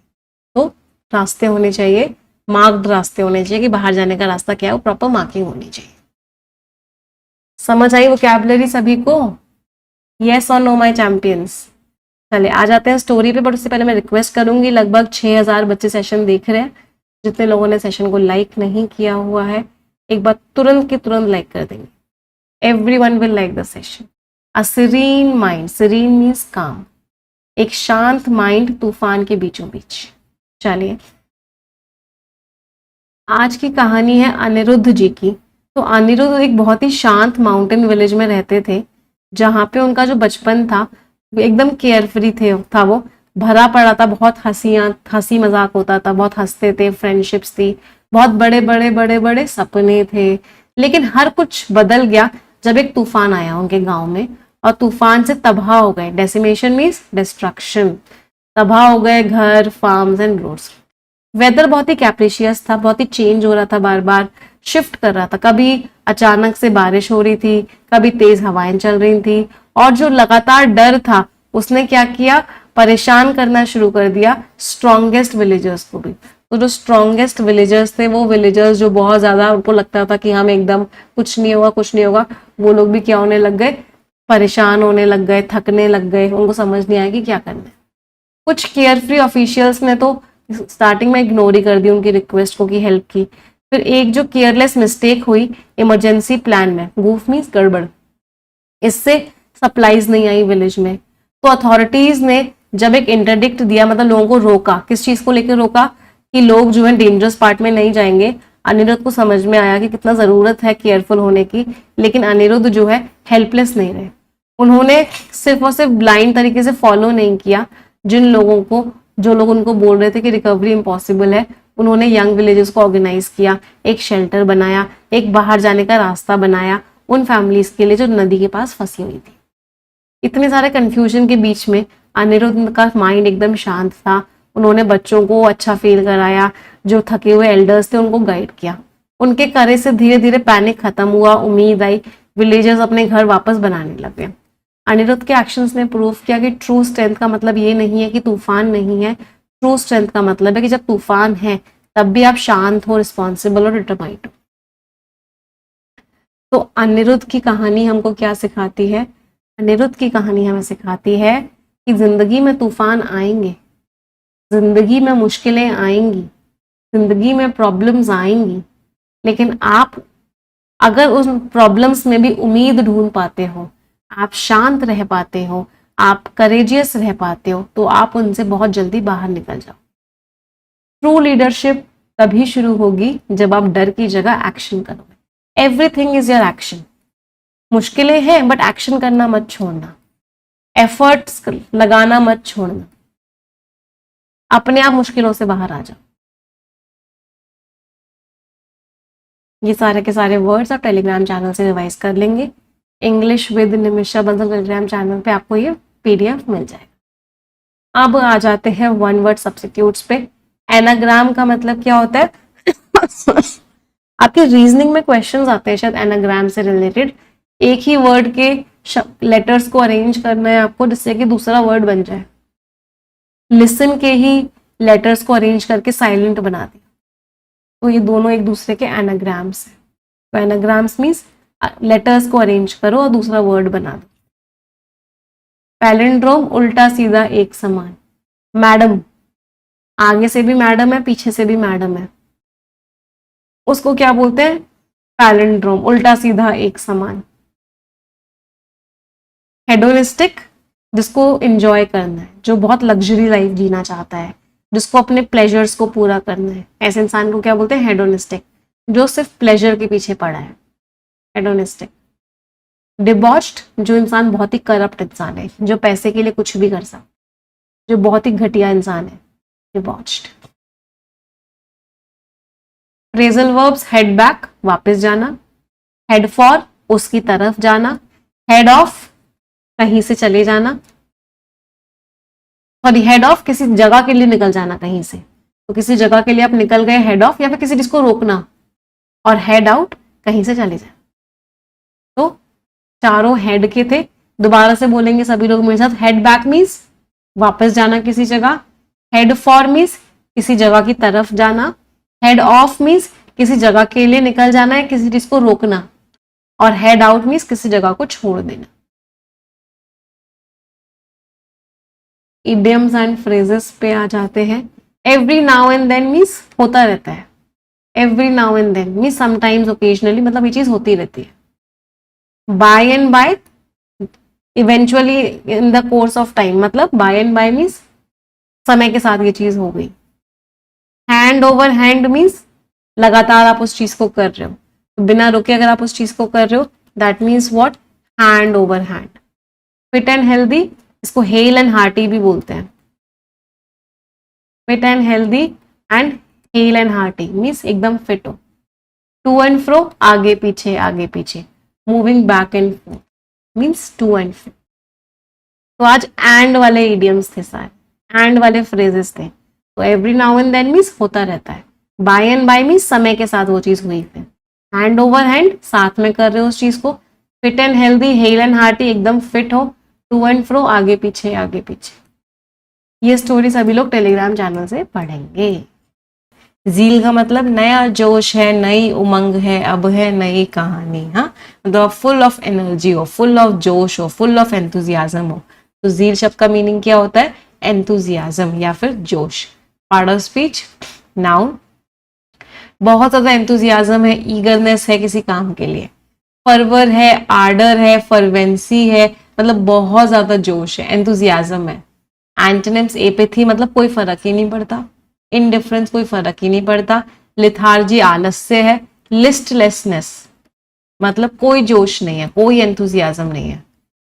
तो रास्ते होने चाहिए, मार्क्ड रास्ते होने चाहिए कि बाहर जाने का रास्ता क्या है, वो प्रॉपर मार्किंग होनी चाहिए। समझ आई वोकैबुलरी सभी को, यस और नो माय चैंपियंस। चले आ जाते हैं स्टोरी पे, बट उससे पहले मैं रिक्वेस्ट करूंगी, लगभग 6000 बच्चे सेशन देख रहे हैं, जितने लोगों ने सेशन को लाइक नहीं किया हुआ है एक बार तुरंत के तुरंत लाइक कर देंगे। Everyone will like the session. A serene mind, serene means calm, एक शांत माइंड तूफान के बीचों बीच। चलिए आज की कहानी है अनिरुद्ध जी की। तो अनिरुद्ध एक बहुत ही शांत माउंटेन विलेज में रहते थे, जहाँ पे उनका जो बचपन था वो एकदम केयरफ्री था, वो भरा पड़ा था, बहुत हंसी मजाक होता था, बहुत हंसते थे, फ्रेंडशिप्स थी, बहुत बड़े बड़े बड़े बड़े सपने थे। लेकिन हर कुछ बदल गया जब एक तूफान आया उनके गांव में, और तूफान से तबाह हो गए। डेसिमेशन मीन्स डिस्ट्रक्शन, तबाह हो गए घर, फार्म्स एंड रोड्स। वेदर बहुत ही कैप्रिशियस था, बहुत ही चेंज हो रहा था, बार बार शिफ्ट कर रहा था। कभी अचानक से बारिश हो रही थी, कभी तेज हवाएं चल रही थी, और जो लगातार डर था उसने क्या किया, परेशान करना शुरू कर दिया स्ट्रॉन्गेस्ट विलेजर्स को भी। तो जो स्ट्रॉन्गेस्ट विलेजर्स थे, वो विलेजर्स जो बहुत ज्यादा उनको लगता था कि हम एकदम कुछ नहीं होगा कुछ नहीं होगा, वो लोग भी क्या होने लग गए, परेशान होने लग गए, थकने लग गए, उनको समझ नहीं आया कि क्या करना है। कुछ केयर फ्री ऑफिशियल्स ने तो स्टार्टिंग में इग्नोर ही कर दी उनकी रिक्वेस्ट को कि हेल्प की। फिर एक जो केयरलेस मिस्टेक हुई इमरजेंसी प्लान में, गूफ मीन्स गड़बड़, इससे सप्लाईज नहीं आई विलेज में। तो अथॉरिटीज ने जब एक इंटरडिक्ट दिया, मतलब लोगों को रोका, किस चीज को लेकर रोका कि लोग जो है डेंजरस पार्ट में नहीं जाएंगे। अनिरुद्ध को समझ में आया कि कितना जरूरत है केयरफुल होने की, लेकिन अनिरुद्ध जो है हेल्पलेस नहीं रहे। उन्होंने सिर्फ और सिर्फ ब्लाइंड तरीके से फॉलो नहीं किया जिन लोगों को, जो लोग उनको बोल रहे थे कि रिकवरी इम्पॉसिबल है। उन्होंने यंग विलेजेस को ऑर्गेनाइज किया, एक शेल्टर बनाया, एक बाहर जाने का रास्ता बनाया उन फैमिलीज के लिए जो नदी के पास फंसी हुई थी। इतने सारे कंफ्यूजन के बीच में अनिरुद्ध का माइंड एकदम शांत था। उन्होंने बच्चों को अच्छा फील कराया, जो थके हुए एल्डर्स थे उनको गाइड किया। उनके करे से धीरे धीरे पैनिक खत्म हुआ, उम्मीद आई, विलेजर्स अपने घर वापस बनाने लगे। अनिरुद्ध के एक्शंस ने प्रूव किया कि ट्रू स्ट्रेंथ का मतलब ये नहीं है कि तूफान नहीं है। ट्रू स्ट्रेंथ का मतलब है कि जब तूफान है तब भी आप शांत हो, रिस्पॉन्सिबल और डिटरमाइंड हो। तो अनिरुद्ध की कहानी हमको क्या सिखाती है? अनिरुद्ध की कहानी हमें सिखाती है कि जिंदगी में तूफान आएंगे, जिंदगी में मुश्किलें आएंगी, जिंदगी में प्रॉब्लम्स आएंगी, लेकिन आप अगर उन प्रॉब्लम्स में भी उम्मीद ढूंढ पाते हो, आप शांत रह पाते हो, आप करेजियस रह पाते हो, तो आप उनसे बहुत जल्दी बाहर निकल जाओ। ट्रू लीडरशिप तभी शुरू होगी जब आप डर की जगह एक्शन करोगे। Everything is your action. मुश्किलें हैं बट एक्शन करना मत छोड़ना, एफर्ट्स लगाना मत छोड़ना, अपने आप मुश्किलों से बाहर आ जाओ। ये सारे के सारे वर्ड्स आप टेलीग्राम चैनल से रिवाइज कर लेंगे। English with Nimisha Bansal Telegram channel पे आपको ये पीडीएफ मिल जाएगा। अब आ जाते हैं वन वर्ड सब्स्टिट्यूट्स पे। एनाग्राम का मतलब क्या होता है? आपके रीजनिंग में क्वेश्चंस आते हैं शायद एनाग्राम से रिलेटेड। एक ही वर्ड के लेटर्स को अरेंज करना है आपको जिससे कि दूसरा वर्ड बन जाए। लिसन के ही लेटर्स को अरेंज करके साइलेंट बना दिया, तो ये दोनों एक दूसरे के एनाग्राम्स हैं। तो एनाग्राम्स मीन्स लेटर्स को अरेंज करो और दूसरा वर्ड बना दो। पैलिंड्रोम उल्टा सीधा एक समान। मैडम, आगे से भी मैडम है, पीछे से भी मैडम है, उसको क्या बोलते हैं? पैलिंड्रोम, उल्टा सीधा एक समान। हेडोनिस्टिक, जिसको एंजॉय करना है, जो बहुत लग्जरी लाइफ जीना चाहता है, जिसको अपने प्लेजर्स को पूरा करना है, ऐसे इंसान को क्या बोलते हैं? हेडोनिस्टिक। जो सिर्फ प्लेजर के पीछे पड़ा है, हेडोनिस्टिक। डिबॉच्ड, जो इंसान बहुत ही करप्ट इंसान है, जो पैसे के लिए कुछ भी कर सकता, जो बहुत ही घटिया इंसान है, डिबॉच्ड। फ्रेजल वर्ब्स, हेड बैक, वापस जाना, हेड फॉर, उसकी तरफ जाना, हेड ऑफ, कहीं से चले जाना, सॉरी हेड ऑफ, किसी जगह के लिए निकल जाना कहीं से, तो किसी जगह के लिए आप निकल गए, हेड ऑफ, या फिर किसी चीज को रोकना, और हेड आउट, कहीं से चले जाए। तो चारों हेड के थे। दोबारा से बोलेंगे सभी लोग मेरे साथ। हेड बैक मीन्स वापस जाना किसी जगह, हेड फॉर मीन्स किसी जगह की तरफ जाना, हेड ऑफ मीन्स किसी जगह के लिए निकल जाना है, किसी चीज को रोकना, और हेड आउट मीन्स किसी जगह को छोड़ देना। इडियम्स एंड फ्रेजेस पे आ जाते हैं। Every now and then means होता रहता है, every now and then means sometimes, occasionally, मतलब ये चीज होती रहती है। By and by, eventually in the course of time, मतलब बाय एंड बाय मीन्स समय के साथ ये चीज हो गई। हैंड ओवर हैंड मीन्स लगातार आप उस चीज को कर रहे हो, तो बिना रुके अगर आप उस चीज को कर रहे हो, that means what? Hand over hand. Fit and healthy, इसको हेल एंड हार्टी भी बोलते हैं। Fit and healthy and hail and hearty means एकदम फिट हो। टू एंड फ्रो, आगे पीछे आगे पीछे। Moving back and forth means to and fro. तो आज एंड वाले इडियम्स थे सारे, एंड वाले फ्रेजेस थे। तो every now and then means होता रहता है। बाय एंड बाय मीन्स समय के साथ वो चीज हुई थी। हैंड ओवर हैंड, साथ में कर रहे हो उस चीज को। Fit and healthy, hello and hearty, एकदम फिट हो। टू एंड फ्रो, आगे पीछे आगे पीछे। ये स्टोरी सभी लोग टेलीग्राम चैनल से पढ़ेंगे। जील का मतलब नया जोश है, नई उमंग है, अब है नई कहानी। हाँ, मतलब फुल ऑफ एनर्जी हो, फुल ऑफ जोश हो, फुल ऑफ एंथुजियाज्म हो। तो जील शब्द का मीनिंग क्या होता है? एंथुजियाज्म या फिर जोश। पार्ट ऑफ स्पीच, नाउन, बहुत ज्यादा एंथुजियाज्म है, ईगरनेस है किसी काम के लिए। फरवर है, आर्डर है, फरवेंसी है, मतलब बहुत ज्यादा जोश है, एंथुजियाज्म है। एंटोनिम्स, एपेथी मतलब कोई फर्क ही नहीं पड़ता, इनडिफरेंस कोई फर्क ही नहीं पड़ता, लिथार्जी आलस्य है, लिस्टलेसनेस मतलब कोई जोश नहीं है, कोई एंथुजियाज्म नहीं है।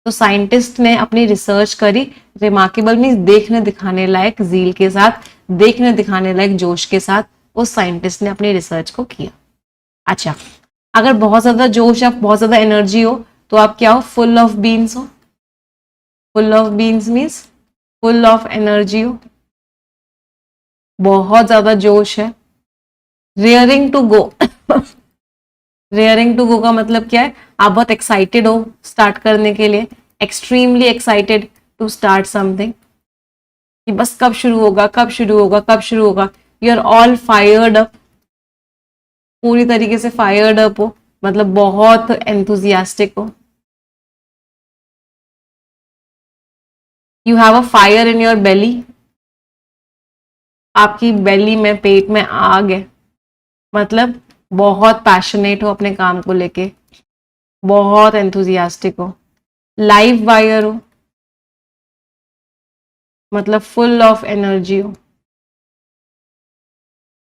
तो साइंटिस्ट ने अपनी रिसर्च करी, रिमार्केबल मीन्स देखने दिखाने लायक, जील के साथ, देखने दिखाने लायक जोश के साथ उस साइंटिस्ट ने अपनी रिसर्च को किया। अच्छा, अगर बहुत ज्यादा जोश या बहुत ज्यादा एनर्जी हो तो आप क्या हो? फुल ऑफ बीन्स हो। Full of beans means full of energy हो, बहुत ज्यादा जोश है। Raring to go raring to go का मतलब क्या है? आप बहुत एक्साइटेड हो स्टार्ट करने के लिए, extremely excited to start something, कि बस कब शुरू होगा, कब शुरू होगा, कब शुरू होगा। You are all fired up, पूरी तरीके से फायर्ड अप हो, मतलब बहुत एंथुजियास्टिक हो। You have a fire in your belly, आपकी बेली में, पेट में आग है, मतलब बहुत पैशनेट हो अपने काम को लेके, बहुत एंथुजियास्टिक हो। लाइव वायर हो, मतलब फुल ऑफ एनर्जी हो।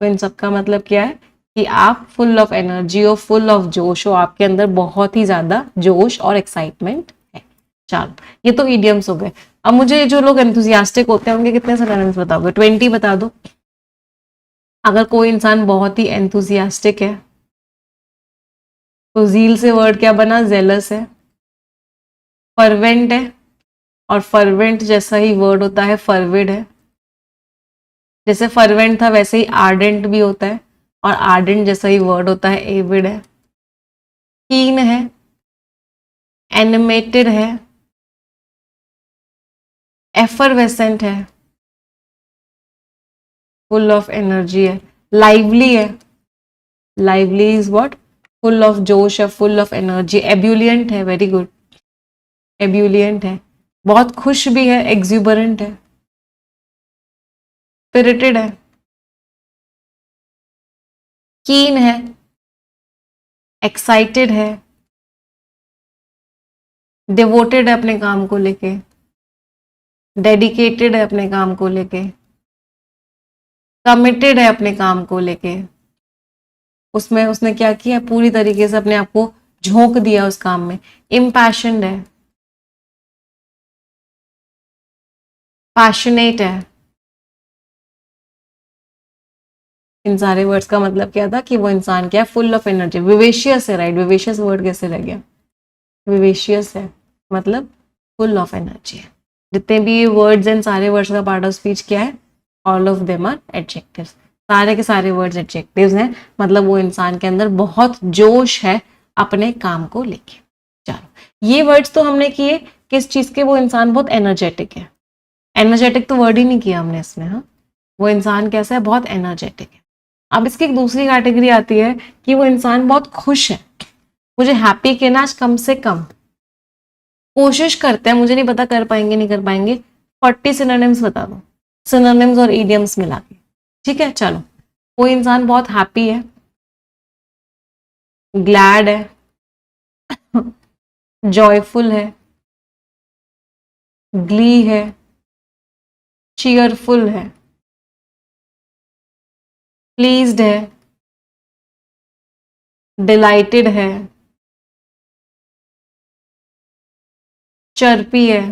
तो इन सब का मतलब क्या है? कि आप फुल ऑफ एनर्जी हो, फुल ऑफ जोश हो, आपके अंदर बहुत ही ज्यादा जोश और एक्साइटमेंट है। चलो, ये तो इडियम्स हो गए। अब मुझे जो लोग एंथुजियास्टिक होते हैं उनके कितने सिनोनिम्स बताओगे? 20 बता दो। अगर कोई इंसान बहुत ही एंथुजियास्टिक है तो जील से वर्ड क्या बना? जेलस है। फर्वेंट है, और फर्वेंट जैसा ही वर्ड होता है फर्विड है। जैसे फर्वेंट था वैसे ही आर्डेंट भी होता है, और आर्डेंट जैसा ही वर्ड होता है एविड है। कीन है, एनिमेटेड है, एफरवेसेंट है, फुल ऑफ एनर्जी है। लाइवली है, lively is what? Full of जोश है, फुल ऑफ एनर्जी। एब्यूलियंट है, वेरी गुड, एब्यूलियंट है। बहुत खुश भी है, एक्सुबरेंट है। स्पिरिटेड है, कीन है, एक्साइटेड है, डिवोटेड है अपने काम को लेके, डेडिकेटेड है अपने काम को लेके, कमिटेड है अपने काम को लेके। उसमें उसने क्या किया? पूरी तरीके से अपने आप को झोंक दिया उस काम में। इम्पैशन्ड है, पैशनेट है। इन सारे वर्ड्स का मतलब क्या था? कि वो इंसान क्या है? Full of energy. विवेशियस है, राइट? विवेशियस वर्ड कैसे लग गया? विवेशियस है मतलब फुल ऑफ एनर्जी है। जितने भी वर्ड्स हैं, सारे वर्ड्स का पार्ट ऑफ स्पीच क्या है? All of them are adjectives. सारे के सारे वर्ड्स एडजेक्टिव्स हैं, मतलब वो इंसान के अंदर बहुत जोश है अपने काम को लेके। चलो, ये वर्ड्स तो हमने किए किस चीज के? वो इंसान बहुत एनर्जेटिक है। एनर्जेटिक तो वर्ड ही नहीं किया हमने इसमें। हाँ, वो इंसान कैसा है? बहुत एनर्जेटिक है। अब इसकी एक दूसरी कैटेगरी आती है कि वो इंसान बहुत खुश है। मुझे हैप्पी के ना कम से कम कोशिश करते हैं, मुझे नहीं पता कर पाएंगे नहीं कर पाएंगे, 40 सिनोनिम्स बता दो, सिनोनिम्स और इडियम्स मिला के। ठीक है, चलो। कोई इंसान बहुत हैप्पी है, ग्लैड है, जॉयफुल है, ग्ली है, चीयरफुल है, प्लीज्ड है, डिलाइटेड है, चर्पी है,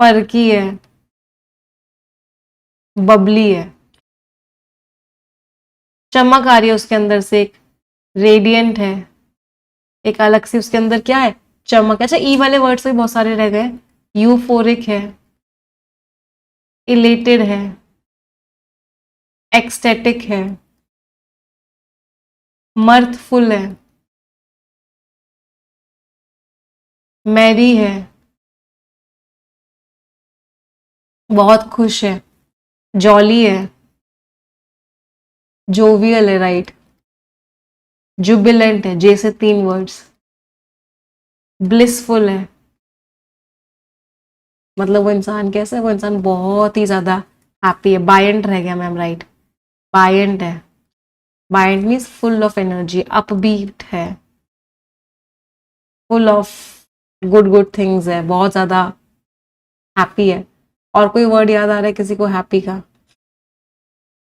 फर्की है, बबली है। चमक आ रही है उसके अंदर से, एक रेडियंट है, एक अलग से उसके अंदर क्या है? चमक। अच्छा, ई वाले वर्ड्स भी बहुत सारे रह गए। यूफोरिक है, इलेटेड है, एक्सटेटिक है, मर्थफुल है, मैरी है, बहुत खुश है, जॉली है, जोवियल है, राइट। जुबिलेंट है, जे से 3 वर्ड्स। ब्लिसफुल है, मतलब वो इंसान कैसा है, वो इंसान बहुत ही ज्यादा हैप्पी है। बायंट रह गया मैम, राइट। बायंट है, buoyant means full of energy, upbeat है, full of good good things है, बहुत ज्यादा हैप्पी है। और कोई वर्ड याद आ रहा है किसी को हैप्पी का?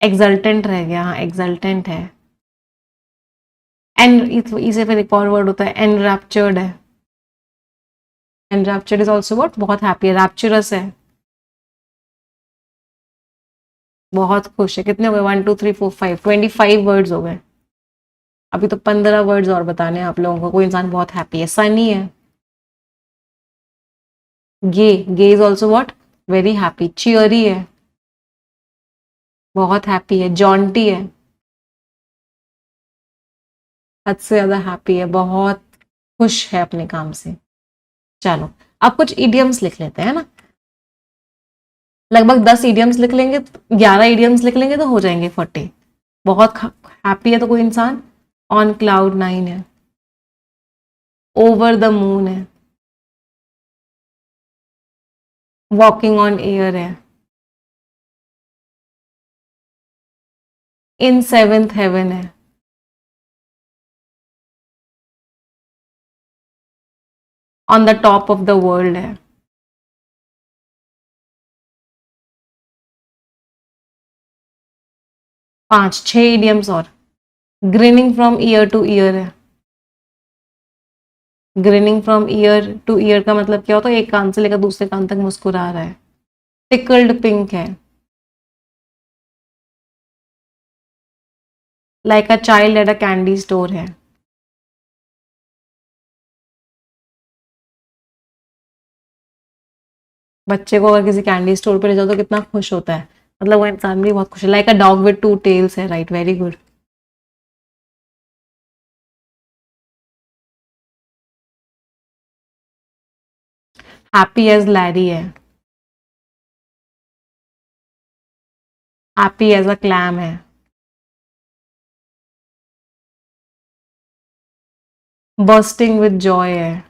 एक्सल्टेंट रह गया, हाँ एक्सल्टेंट है। एंड इसे फिर एक और वर्ड होता है, एनरैप्चर्ड है। एनरैप्चर्ड इज ऑल्सो व्हाट, बहुत हैप्पी है, रैप्चरस है, बहुत खुश है। कितने हो गए? 1 2 3 4 5, 25 वर्ड्स हो गए। अभी तो 15 वर्ड्स और बताने हैं आप लोगों को। कोई इंसान बहुत हैप्पी है, सनी है। Gay, gay is also what, very happy. Cheery है, बहुत हैप्पी है। जॉन्टी है, हद से ज्यादा हैप्पी है, बहुत खुश है अपने काम से। चलो अब कुछ इडियम्स लिख लेते हैं ना। लगभग 10 इडियम्स लिख लेंगे, 11 इडियम्स लिख लेंगे तो हो जाएंगे 40। बहुत हैप्पी है तो कोई इंसान, ऑन क्लाउड 9 है। ओवर द मून है, वॉकिंग ऑन एयर है। इन 7th हेवन है। On the top of the world है। 6 इडियम्स और। Grinning from ear to ear है। Grinning from ear to ear का मतलब क्या होता है? एक कान से लेकर दूसरे कान तक मुस्कुरा रहा है। टिकल्ड पिंक है। Like a child at a candy store है। बच्चे को अगर किसी कैंडी स्टोर पे ले जाओ तो कितना खुश होता है, मतलब वो इंसान भी बहुत खुश है। Like a dog with 2 tails है, right, very good. Happy as Larry है। हैप्पी एज अ क्लैम है। बर्स्टिंग विद जॉय है।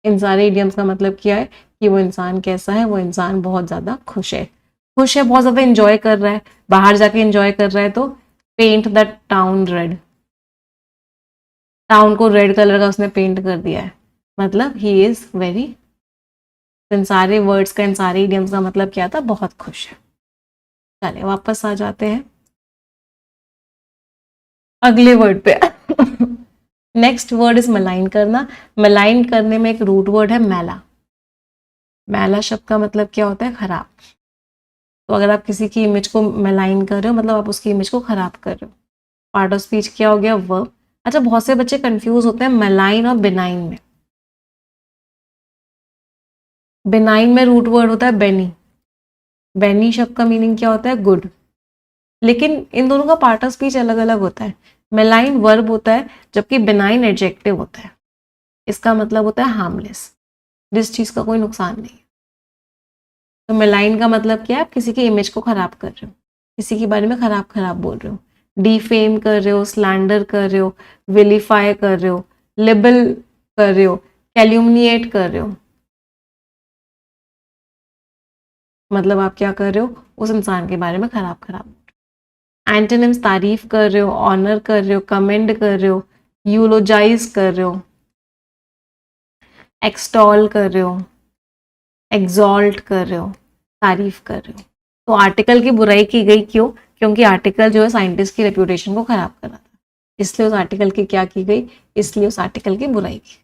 इन सारे इडियम्स का मतलब क्या है कि वो इंसान कैसा है? वो इंसान बहुत ज्यादा खुश है। खुश है, बहुत ज्यादा इंजॉय कर रहा है, बाहर जाके इंजॉय कर रहा है। तो paint the town red, town को रेड कलर का उसने पेंट कर दिया है, मतलब ही इज वेरी। इन सारे वर्ड्स का, इन सारे इडियम्स का मतलब क्या था? बहुत खुश है। चलिए वापस आ जाते हैं अगले वर्ड पे। नेक्स्ट वर्ड इज मलाइन करना। मलाइन करने में एक रूट वर्ड है मैला। मैला शब्द का मतलब क्या होता है? खराब। तो अगर आप किसी की इमेज को मलाइन कर रहे हो, मतलब आप उसकी इमेज को खराब कर रहे हो। पार्ट ऑफ स्पीच क्या हो गया? वर्ब। अच्छा, बहुत से बच्चे कंफ्यूज होते हैं मलाइन और बिनाइन में। बिनाइन में रूट वर्ड होता है बेनी। बेनी शब्द का मीनिंग क्या होता है? गुड। लेकिन इन दोनों का पार्ट ऑफ स्पीच अलग अलग होता है। मेलाइन वर्ब होता है, जबकि बेनाइन एडजेक्टिव होता है। इसका मतलब होता है हार्मलेस, जिस चीज का कोई नुकसान नहीं है। तो मेलाइन का मतलब क्या है? आप किसी की इमेज को खराब कर रहे हो, किसी के बारे में खराब खराब बोल रहे हो, डिफेम कर रहे हो, स्लैंडर कर रहे हो, विलीफाई कर रहे हो, लिबल कर रहे हो, कैल्यूमिनेट कर रहे हो। मतलब आप क्या कर रहे हो? उस इंसान के बारे में खराब खराब। एंटोनिम्स: तारीफ कर रहे हो, ऑनर कर रहे हो, कमेंड कर रहे हो, यूलोजाइज कर रहे हो, एक्सटॉल कर रहे हो, एग्जॉल्ट कर रहे हो, तारीफ कर रहे हो। तो आर्टिकल की बुराई की गई क्यों? क्योंकि आर्टिकल जो है साइंटिस्ट की रेप्यूटेशन को खराब कर रहा था, इसलिए उस आर्टिकल की क्या की गई? इसलिए उस आर्टिकल की बुराई की।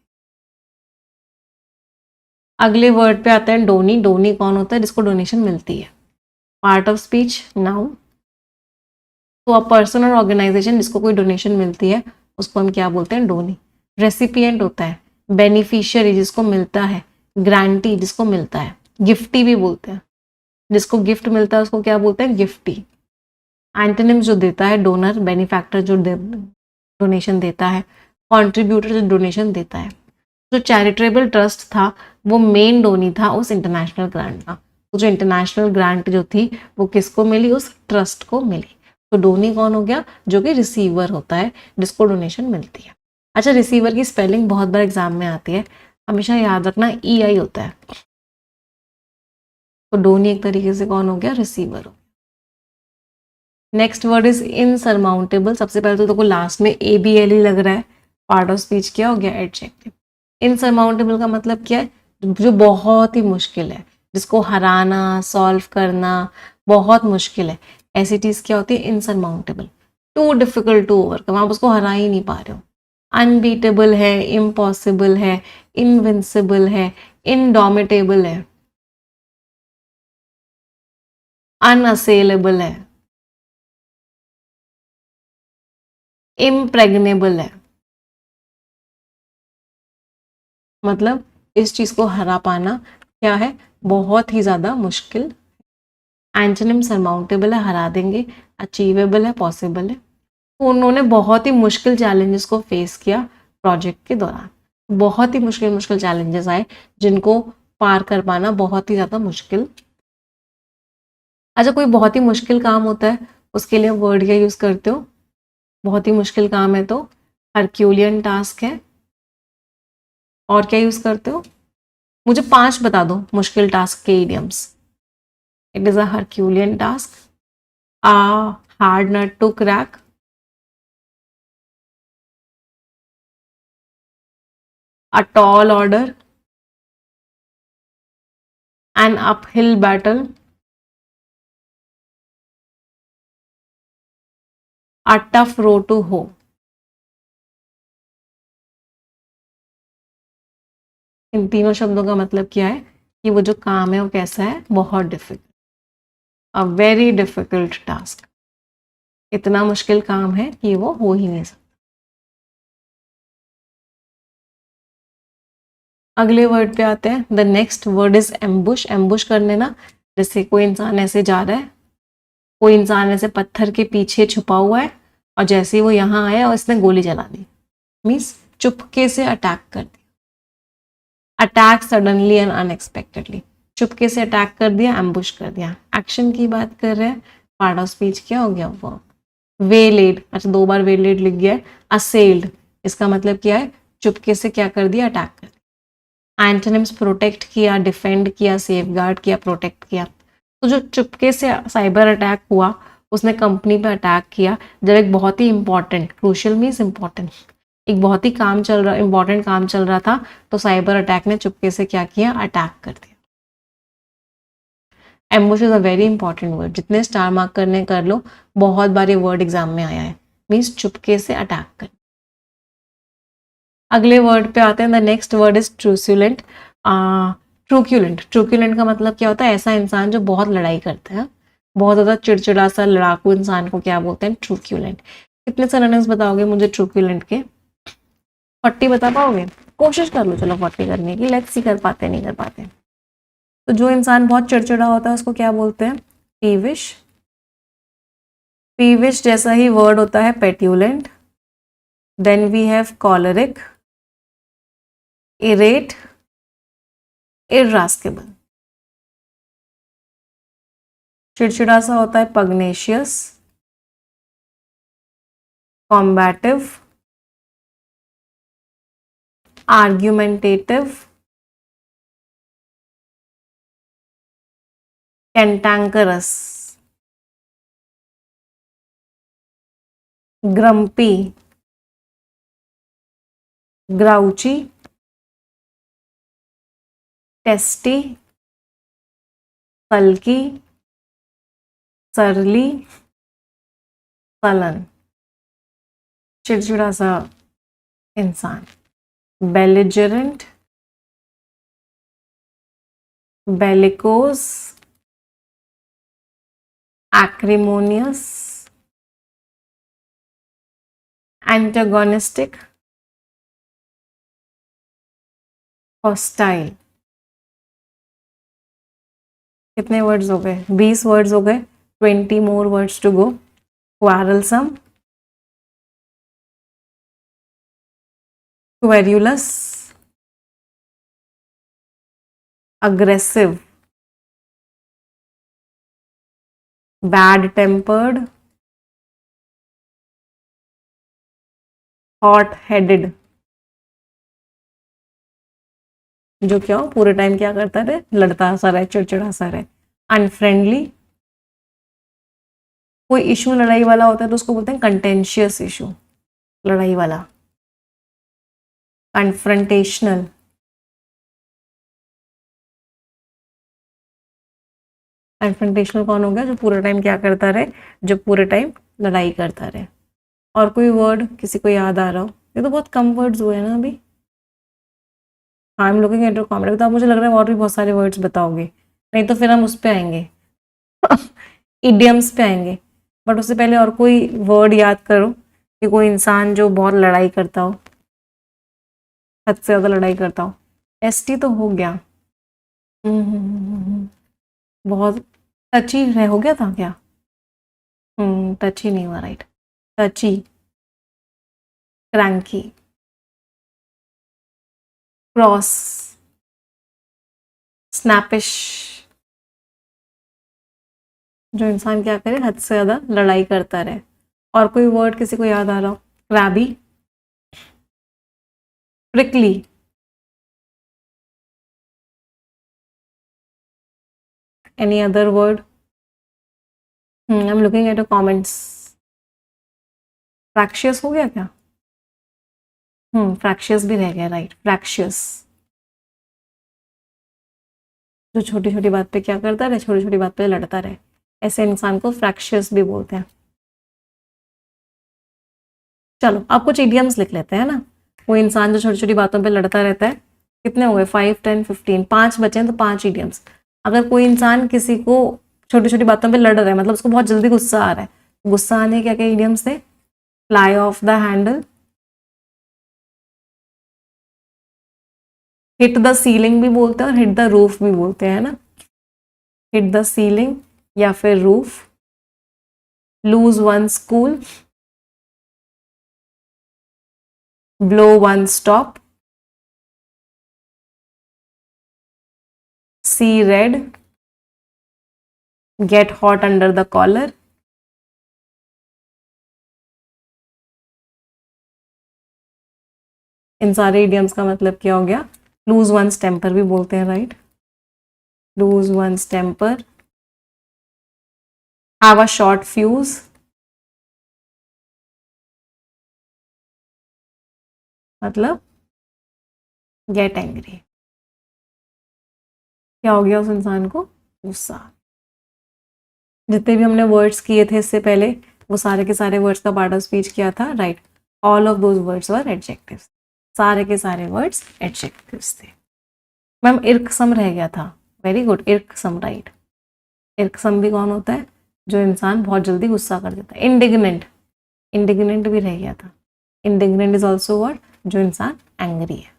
अगले वर्ड पे आता है डोनी। डोनी कौन होता है? जिसको डोनेशन मिलती है। Part of speech noun. तो अ पर्सन और ऑर्गेनाइजेशन जिसको कोई डोनेशन मिलती है उसको हम क्या बोलते हैं? डोनी। रेसिपिएंट होता है, बेनिफिशियरी जिसको मिलता है, ग्रांटी जिसको मिलता है, गिफ्टी भी बोलते हैं, जिसको गिफ्ट मिलता है उसको क्या बोलते हैं? गिफ्टी। एंटोनिम्स जो देता है डोनर, बेनिफैक्टर जो डोनेशन देता है, कॉन्ट्रीब्यूटर जो डोनेशन देता है। जो चैरिटेबल ट्रस्ट था वो मेन डोनी था उस इंटरनेशनल ग्रांट का। तो जो इंटरनेशनल ग्रांट जो थी वो किसको मिली, उस ट्रस्ट को मिली। तो डोनी कौन हो गया, जो कि रिसीवर होता है जिसको डोनेशन मिलती है। अच्छा, रिसीवर की स्पेलिंग बहुत बार एग्जाम में आती है, हमेशा याद रखना EI होता है। तो डोनी एक तरीके से कौन हो गया, रिसीवर हो। Next word is insurmountable. सबसे पहले तो देखो लास्ट में ABLE लग रहा है, पार्ट ऑफ स्पीच क्या हो गया, एडजेक्टिव। इनसरमाउंटेबल का मतलब क्या है, जो बहुत ही मुश्किल है, जिसको हराना, सॉल्व करना बहुत मुश्किल है, ऐसी चीज क्या होती है, इनसरमाउंटेबल। टू डिफिकल्ट टू ओवरकम, आप उसको हरा ही नहीं पा रहे हो। अनबीटेबल है, इम्पॉसिबल है, इनविंसिबल है, इनडोमिटेबल है, अनअसेलेबल है, इम्प्रेग्नेबल है। मतलब इस चीज को हरा पाना क्या है, बहुत ही ज्यादा मुश्किल। एंटोनिम सरमाउंटेबल है, हरा देंगे, अचीवेबल है, पॉसिबल है। तो उन्होंने बहुत ही मुश्किल चैलेंजेस को फेस किया प्रोजेक्ट के दौरान। बहुत ही मुश्किल मुश्किल चैलेंजेस आए जिनको पार कर पाना बहुत ही ज्यादा मुश्किल। अच्छा, कोई बहुत ही मुश्किल काम होता है, उसके लिए वर्ड क्या यूज करते हो, बहुत ही मुश्किल काम है तो हरक्यूलियन टास्क है। और क्या यूज करते हो, मुझे 5 बता दो मुश्किल टास्क के idioms. It is a Herculean task, a hard nut to crack, a tall order, an uphill battle, a tough row to hoe। इन तीनों शब्दों का मतलब क्या है कि वो जो काम है वो कैसा है, बहुत डिफिकल्ट, अ वेरी डिफिकल्ट टास्क। इतना मुश्किल काम है कि वो हो ही नहीं सकता। अगले वर्ड पे आते हैं। The next word is ambush. Ambush करने ना, जैसे कोई इंसान ऐसे जा रहा है, कोई इंसान ऐसे पत्थर के पीछे छुपा हुआ है और जैसे ही वो यहाँ आया और इसने गोली चला दी, मीन्स चुपके से अटैक कर दिया। अटैक सडनली एंड अनएक्सपेक्टेडली, चुपके से अटैक कर दिया, एम्बुश कर दिया। एक्शन की बात कर रहे हैं, पार्ट ऑफ स्पीच क्या हो गया, वो वेलेड। अच्छा, 2 बार वेलेड लिख गया है। असेल्ड, इसका मतलब क्या है, चुपके से क्या कर दिया, अटैक कर दिया। एंटोनिम्स, प्रोटेक्ट किया, डिफेंड किया, सेफगार्ड किया, प्रोटेक्ट किया। तो जो चुपके से साइबर अटैक हुआ, उसने कंपनी पे अटैक किया जब एक बहुत ही इंपॉर्टेंट, क्रूशियल मीन्स इंपॉर्टेंट, एक बहुत ही काम चल रहा, इंपॉर्टेंट काम चल रहा था, तो साइबर अटैक ने चुपके से क्या किया, अटैक कर दिया। Ambush is a very important word, जितने स्टार मार्क करने कर लो, बहुत बार ये वर्ड एग्जाम में आया है, मीन्स चुपके से अटैक कर। अगले वर्ड पे आते हैं। The next word is truculent. Truculent, truculent का मतलब क्या होता है, ऐसा इंसान जो बहुत लड़ाई करता है, बहुत ज्यादा चिड़चिड़ा सा लड़ाकू इंसान को क्या बोलते हैं, ट्रूक्यूलेंट। कितने सिनोनिम्स बताओगे मुझे ट्रूक्यूलेंट के, 40 बता पाओगे, कोशिश कर लो, चलो 40 करने की, लेट्स सी कर पाते नहीं कर पाते। तो जो इंसान बहुत चिड़चिड़ा होता है उसको क्या बोलते हैं, पीविश। पीविश जैसा ही वर्ड होता है petulant. Then we have choleric, irate, irascible. चिड़चिड़ा सा होता है pugnacious, combative, argumentative, cantankerous, grumpy, grouchy, testy, sulky, surly, sullen. चिड़चिड़ा सा इंसान। Belligerent, bellicose, acrimonious, antagonistic, hostile। कितने वर्ड्स हो गए, 20 वर्ड्स हो गए, 20 more words to go. Quarrelsome, querulous, aggressive, bad tempered, hot headed, जो क्या हो पूरे टाइम क्या करता रहे, लड़ता सा रहे, चिड़चिड़ा सा रहे। अनफ्रेंडली, कोई इशू लड़ाई वाला होता है तो उसको बोलते हैं कंटेंशियस इशू, लड़ाई वाला। कन्फ्रंटेशनल, कन्फ्रंटेशनल कौन हो गया, जो पूरे टाइम क्या करता रहे, जो पूरे टाइम लड़ाई करता रहे। और कोई वर्ड किसी को याद आ रहा हो? ये तो बहुत कम वर्ड्स हुए हैं ना अभी। आई am looking at your comment, तो आप मुझे लग रहा है और भी बहुत सारे वर्ड्स बताओगे, नहीं तो फिर हम उस पे आएंगे इडियम्स पे आएंगे। बट उससे पहले और कोई वर्ड याद करो कि कोई इंसान जो बहुत लड़ाई करता हो, हद से ज़्यादा लड़ाई करता हो। एसटी तो हो गया। बहुत टची रह हो गया था क्या? टची नहीं हुआ, राइट। टची, क्रैंकी, क्रॉस, स्नैपिश, जो इंसान क्या करे, हद से ज़्यादा लड़ाई करता रहे। और कोई वर्ड किसी को याद आ रहा हो? Crabby, prickly, any other word? I am looking at your comments. Fractious हो गया क्या? फ्रैक्शियस भी रह गया, राइट। फ्रैक्शियस, जो छोटी छोटी बात पे क्या करता रहे, छोटी छोटी बात पे लड़ता रहे, ऐसे इंसान को फ्रैक्शियस भी बोलते हैं। चलो आप कुछ इडियम्स लिख लेते हैं ना। वो इंसान जो छोटी छोटी बातों पे लड़ता रहता है। कितने हो गए? 5, 10, 15, 5 बचे हैं, तो 5 इडियम्स। अगर कोई इंसान किसी को छोटी छोटी बातों पे लड़ रहा है, मतलब उसको बहुत जल्दी गुस्सा आ रहा है, गुस्सा आने के क्या क्या इडियम्स थे? Fly of the handle, hit the ceiling भी बोलते हैं और हिट द रूफ भी बोलते हैं ना। हिट द सीलिंग या फिर roof. Lose one's cool, blow one's top, see red, get hot under the collar. इन सारे इडियम्स का मतलब क्या हो गया? लूज वंस टेम्पर भी बोलते हैं, right. Lose one's temper, have a short fuse, मतलब गेट एंग्री, क्या हो गया उस इंसान को? गुस्सा। जितने भी हमने वर्ड्स किए थे इससे पहले, वो सारे के सारे वर्ड्स का पार्ट ऑफ स्पीच किया था, right. All of those words were adjectives, सारे के सारे वर्ड्स एडजेक्टिव्स थे। मैम इर्कसम रह गया था, वेरी गुड, इर्कसम, राइट। इर्कसम भी कौन होता है? जो इंसान बहुत जल्दी गुस्सा कर देता है। इंडिग्नेंट, इंडिग्नेंट भी रह गया था। इंडिग्नेंट इज ऑल्सो वर्ड, जो इंसान एंग्री है।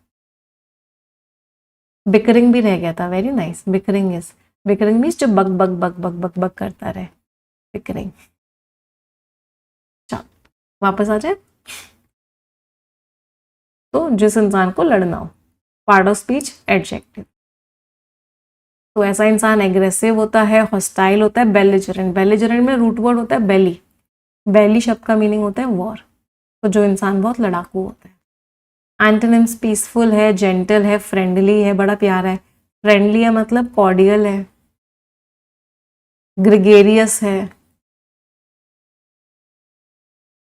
बिकरिंग भी रह गया था, वेरी नाइस। बिकरिंग मीन्स जो बक बक बक बक बक बक करता रहे, बिकरिंग। चलो वापस आ जाए। तो जिस इंसान को लड़ना हो, पार्ट ऑफ स्पीच एडजेक्टिव। तो ऐसा इंसान एग्रेसिव होता है, हॉस्टाइल होता है, बेलिजरेंट। बेलिजरेंट में रूट वर्ड होता है बेली। बेली शब्द का मीनिंग होता है वॉर। तो जो इंसान बहुत लड़ाकू होता है। एंटोनिम्स पीसफुल है, जेंटल है, फ्रेंडली है, बड़ा प्यारा है। फ्रेंडली है मतलब कॉर्डियल है, ग्रिगेरियस है,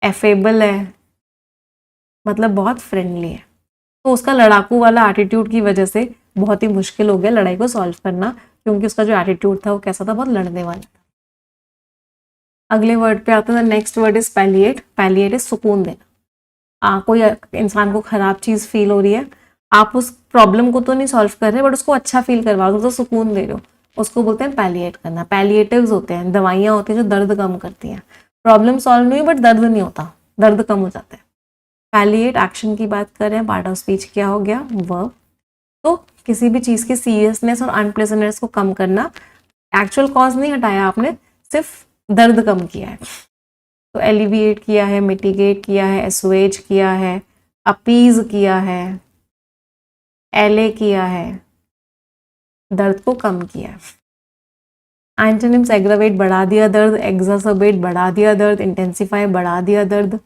एफेबल है, मतलब बहुत फ्रेंडली है। तो उसका लड़ाकू वाला एटीट्यूड की वजह से बहुत ही मुश्किल हो गया लड़ाई को सॉल्व करना, क्योंकि उसका जो एटीट्यूड था वो कैसा था? बहुत लड़ने वाला था। अगले वर्ड पे आता है, नेक्स्ट वर्ड इज पैलिएट। पैलिएट इज सुकून देना। कोई इंसान को खराब चीज फील हो रही है, आप उस प्रॉब्लम को तो नहीं सॉल्व कर रहे बट उसको अच्छा फील करवा दो, तो सुकून दे रहे हो, उसको बोलते हैं पैलिएट करना। पैलिएटिव्स होते हैं, दवाइयाँ होती हैं जो दर्द कम करती हैं। प्रॉब्लम सॉल्व नहीं हुई बट दर्द नहीं होता, दर्द कम हो जाता है। पैलिएट एक्शन की बात कर रहे हैं, पार्ट ऑफ स्पीच क्या हो गया? वर्ब। तो किसी भी चीज़ की सीरियसनेस और अनप्लेजेंटनेस को कम करना। एक्चुअल कॉज नहीं हटाया आपने, सिर्फ दर्द कम किया है। तो एलिविएट किया है, मिटिगेट किया है, एसुएज किया है, अपीज किया है, एले किया है, दर्द को कम किया है। एंटोनिम्स एग्रावेट बढ़ा दिया दर्द, एक्सासर्बेट बढ़ा दिया दर्द, इंटेंसिफाई बढ़ा दिया दर्द,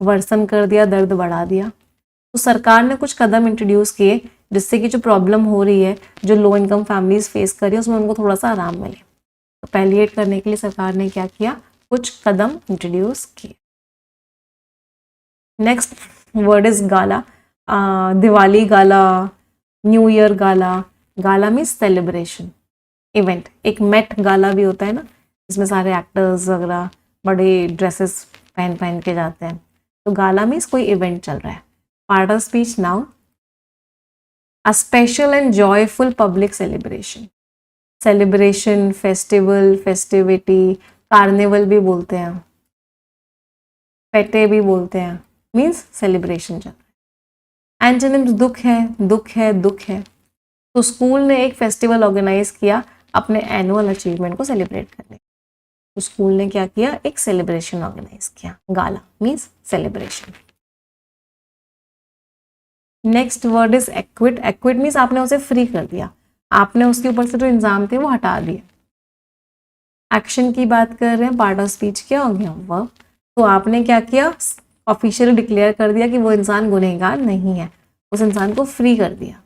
वर्सन कर दिया दर्द बढ़ा दिया। तो सरकार ने कुछ कदम इंट्रोड्यूस किए जिससे कि जो प्रॉब्लम हो रही है, जो लो इनकम फैमिलीज फेस कर रही है, उसमें उनको थोड़ा सा आराम मिले। तो पैलिएट करने के लिए सरकार ने क्या किया, कुछ कदम इंट्रोड्यूस किए। Next word is gala. Diwali gala, new year gala. Gala means celebration, event. एक मेट गाला भी होता है ना, जिसमें सारे एक्टर्स वगैरह बड़े ड्रेसेस पहन पहन के जाते हैं। तो गाला मीन्स कोई इवेंट चल रहा है। Part of speech now, a special and joyful public celebration. Celebration, festival, festivity, carnival भी बोलते हैं, पेटे भी बोलते हैं, मीन्स सेलिब्रेशन चल रहा है। एंटोनिम्स दुख है, दुख है, दुख है। तो स्कूल ने एक फेस्टिवल ऑर्गेनाइज किया अपने एनुअल अचीवमेंट को सेलिब्रेट करने। तो स्कूल ने क्या किया, एक सेलिब्रेशन ऑर्गेनाइज किया। Gala means celebration. Next word is acquit. Acquit means आपने उसे फ्री कर दिया, आपने उसके ऊपर से जो इंजाम थे वो हटा दिए। एक्शन की बात कर रहे हैं, पार्ट ऑफ स्पीच क्या हो गया, वर्ब। तो आपने क्या किया, ऑफिशियली डिक्लेयर कर दिया कि वो इंसान गुनहगार नहीं है, उस इंसान को फ्री कर दिया।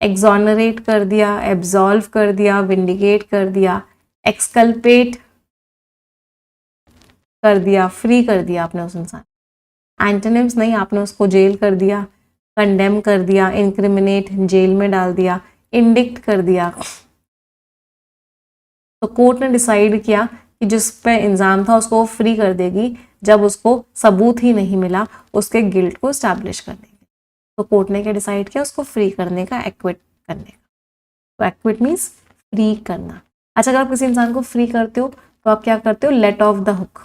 एक्सोनरेट कर दिया, एब्सॉल्व कर दिया, विंडिकेट कर दिया, एक्सकल्पेट कर दिया, फ्री कर दिया आपने उस इंसान। एंटोनिम्स नहीं, आपने उसको जेल कर दिया, कंडेम कर दिया, इंक्रिमिनेट जेल में डाल दिया, इंडिक्ट कर दिया। तो कोर्ट ने डिसाइड किया कि जिस पे इंजाम था उसको फ्री कर देगी जब उसको सबूत ही नहीं मिला उसके गिल्ट को स्टैब्लिश करने के। तो कोर्ट ने क्या डिसाइड किया, उसको फ्री करने का, एक्विट करने का। तो एक्विट मीन्स फ्री करना। अच्छा, अगर आप किसी इंसान को फ्री करते हो तो आप क्या करते हो, let off the hook.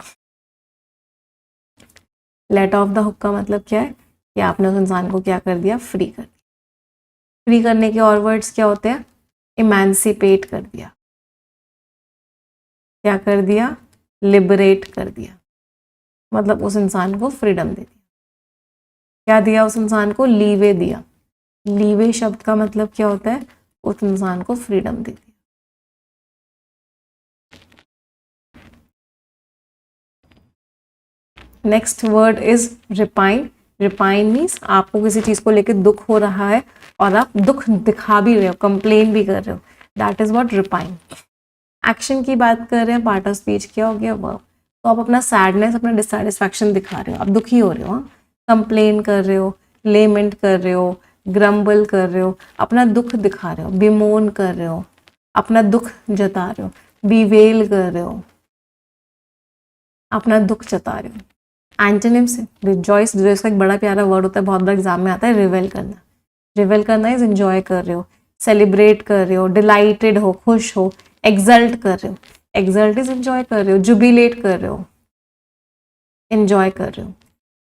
Let off the hook का मतलब क्या है कि आपने उस इंसान को क्या कर दिया, फ्री कर दिया। फ्री करने के और वर्ड्स क्या होते हैं, इमेंसिपेट कर दिया, क्या कर दिया, लिबरेट कर दिया, मतलब उस इंसान को फ्रीडम दे दिया। क्या दिया उस इंसान को, लीवे दिया। लीवे शब्द का मतलब क्या होता है, उस इंसान को फ्रीडम दे दिया। Next word is repine. Repine means आपको किसी चीज को लेकर दुख हो रहा है और आप दुख दिखा भी रहे हो, कंप्लेन भी कर रहे हो, that is what repine. Action की बात कर रहे हैं, पार्ट ऑफ स्पीच क्या हो गया, वर्ब। तो आप अपना सैडनेस, अपना डिससेटिस्फैक्शन दिखा रहे हो, आप दुखी हो रहे हो, कंप्लेन कर रहे हो, लेमेंट कर रहे हो, ग्रम्बल कर रहे हो, अपना दुख दिखा रहे हो, बिमोन कर रहे हो, अपना दुख जता रहे हो, बीवेल कर रहे हो, अपना दुख जता रहे हो। Antonyms, rejoice. रिजॉइस का एक बड़ा प्यारा वर्ड होता है, बहुत बड़ा एग्जाम में आता है, रिवेल करना। रिवेल करना इज एंजॉय कर रहे हो, सेलिब्रेट कर रहे हो, डिलाइटेड हो, खुश हो, एक्सल्ट कर रहे हो। एक्सल्ट इज एंजॉय कर रहे हो, जुबिलेट कर रहे हो, एंजॉय कर रहे हो।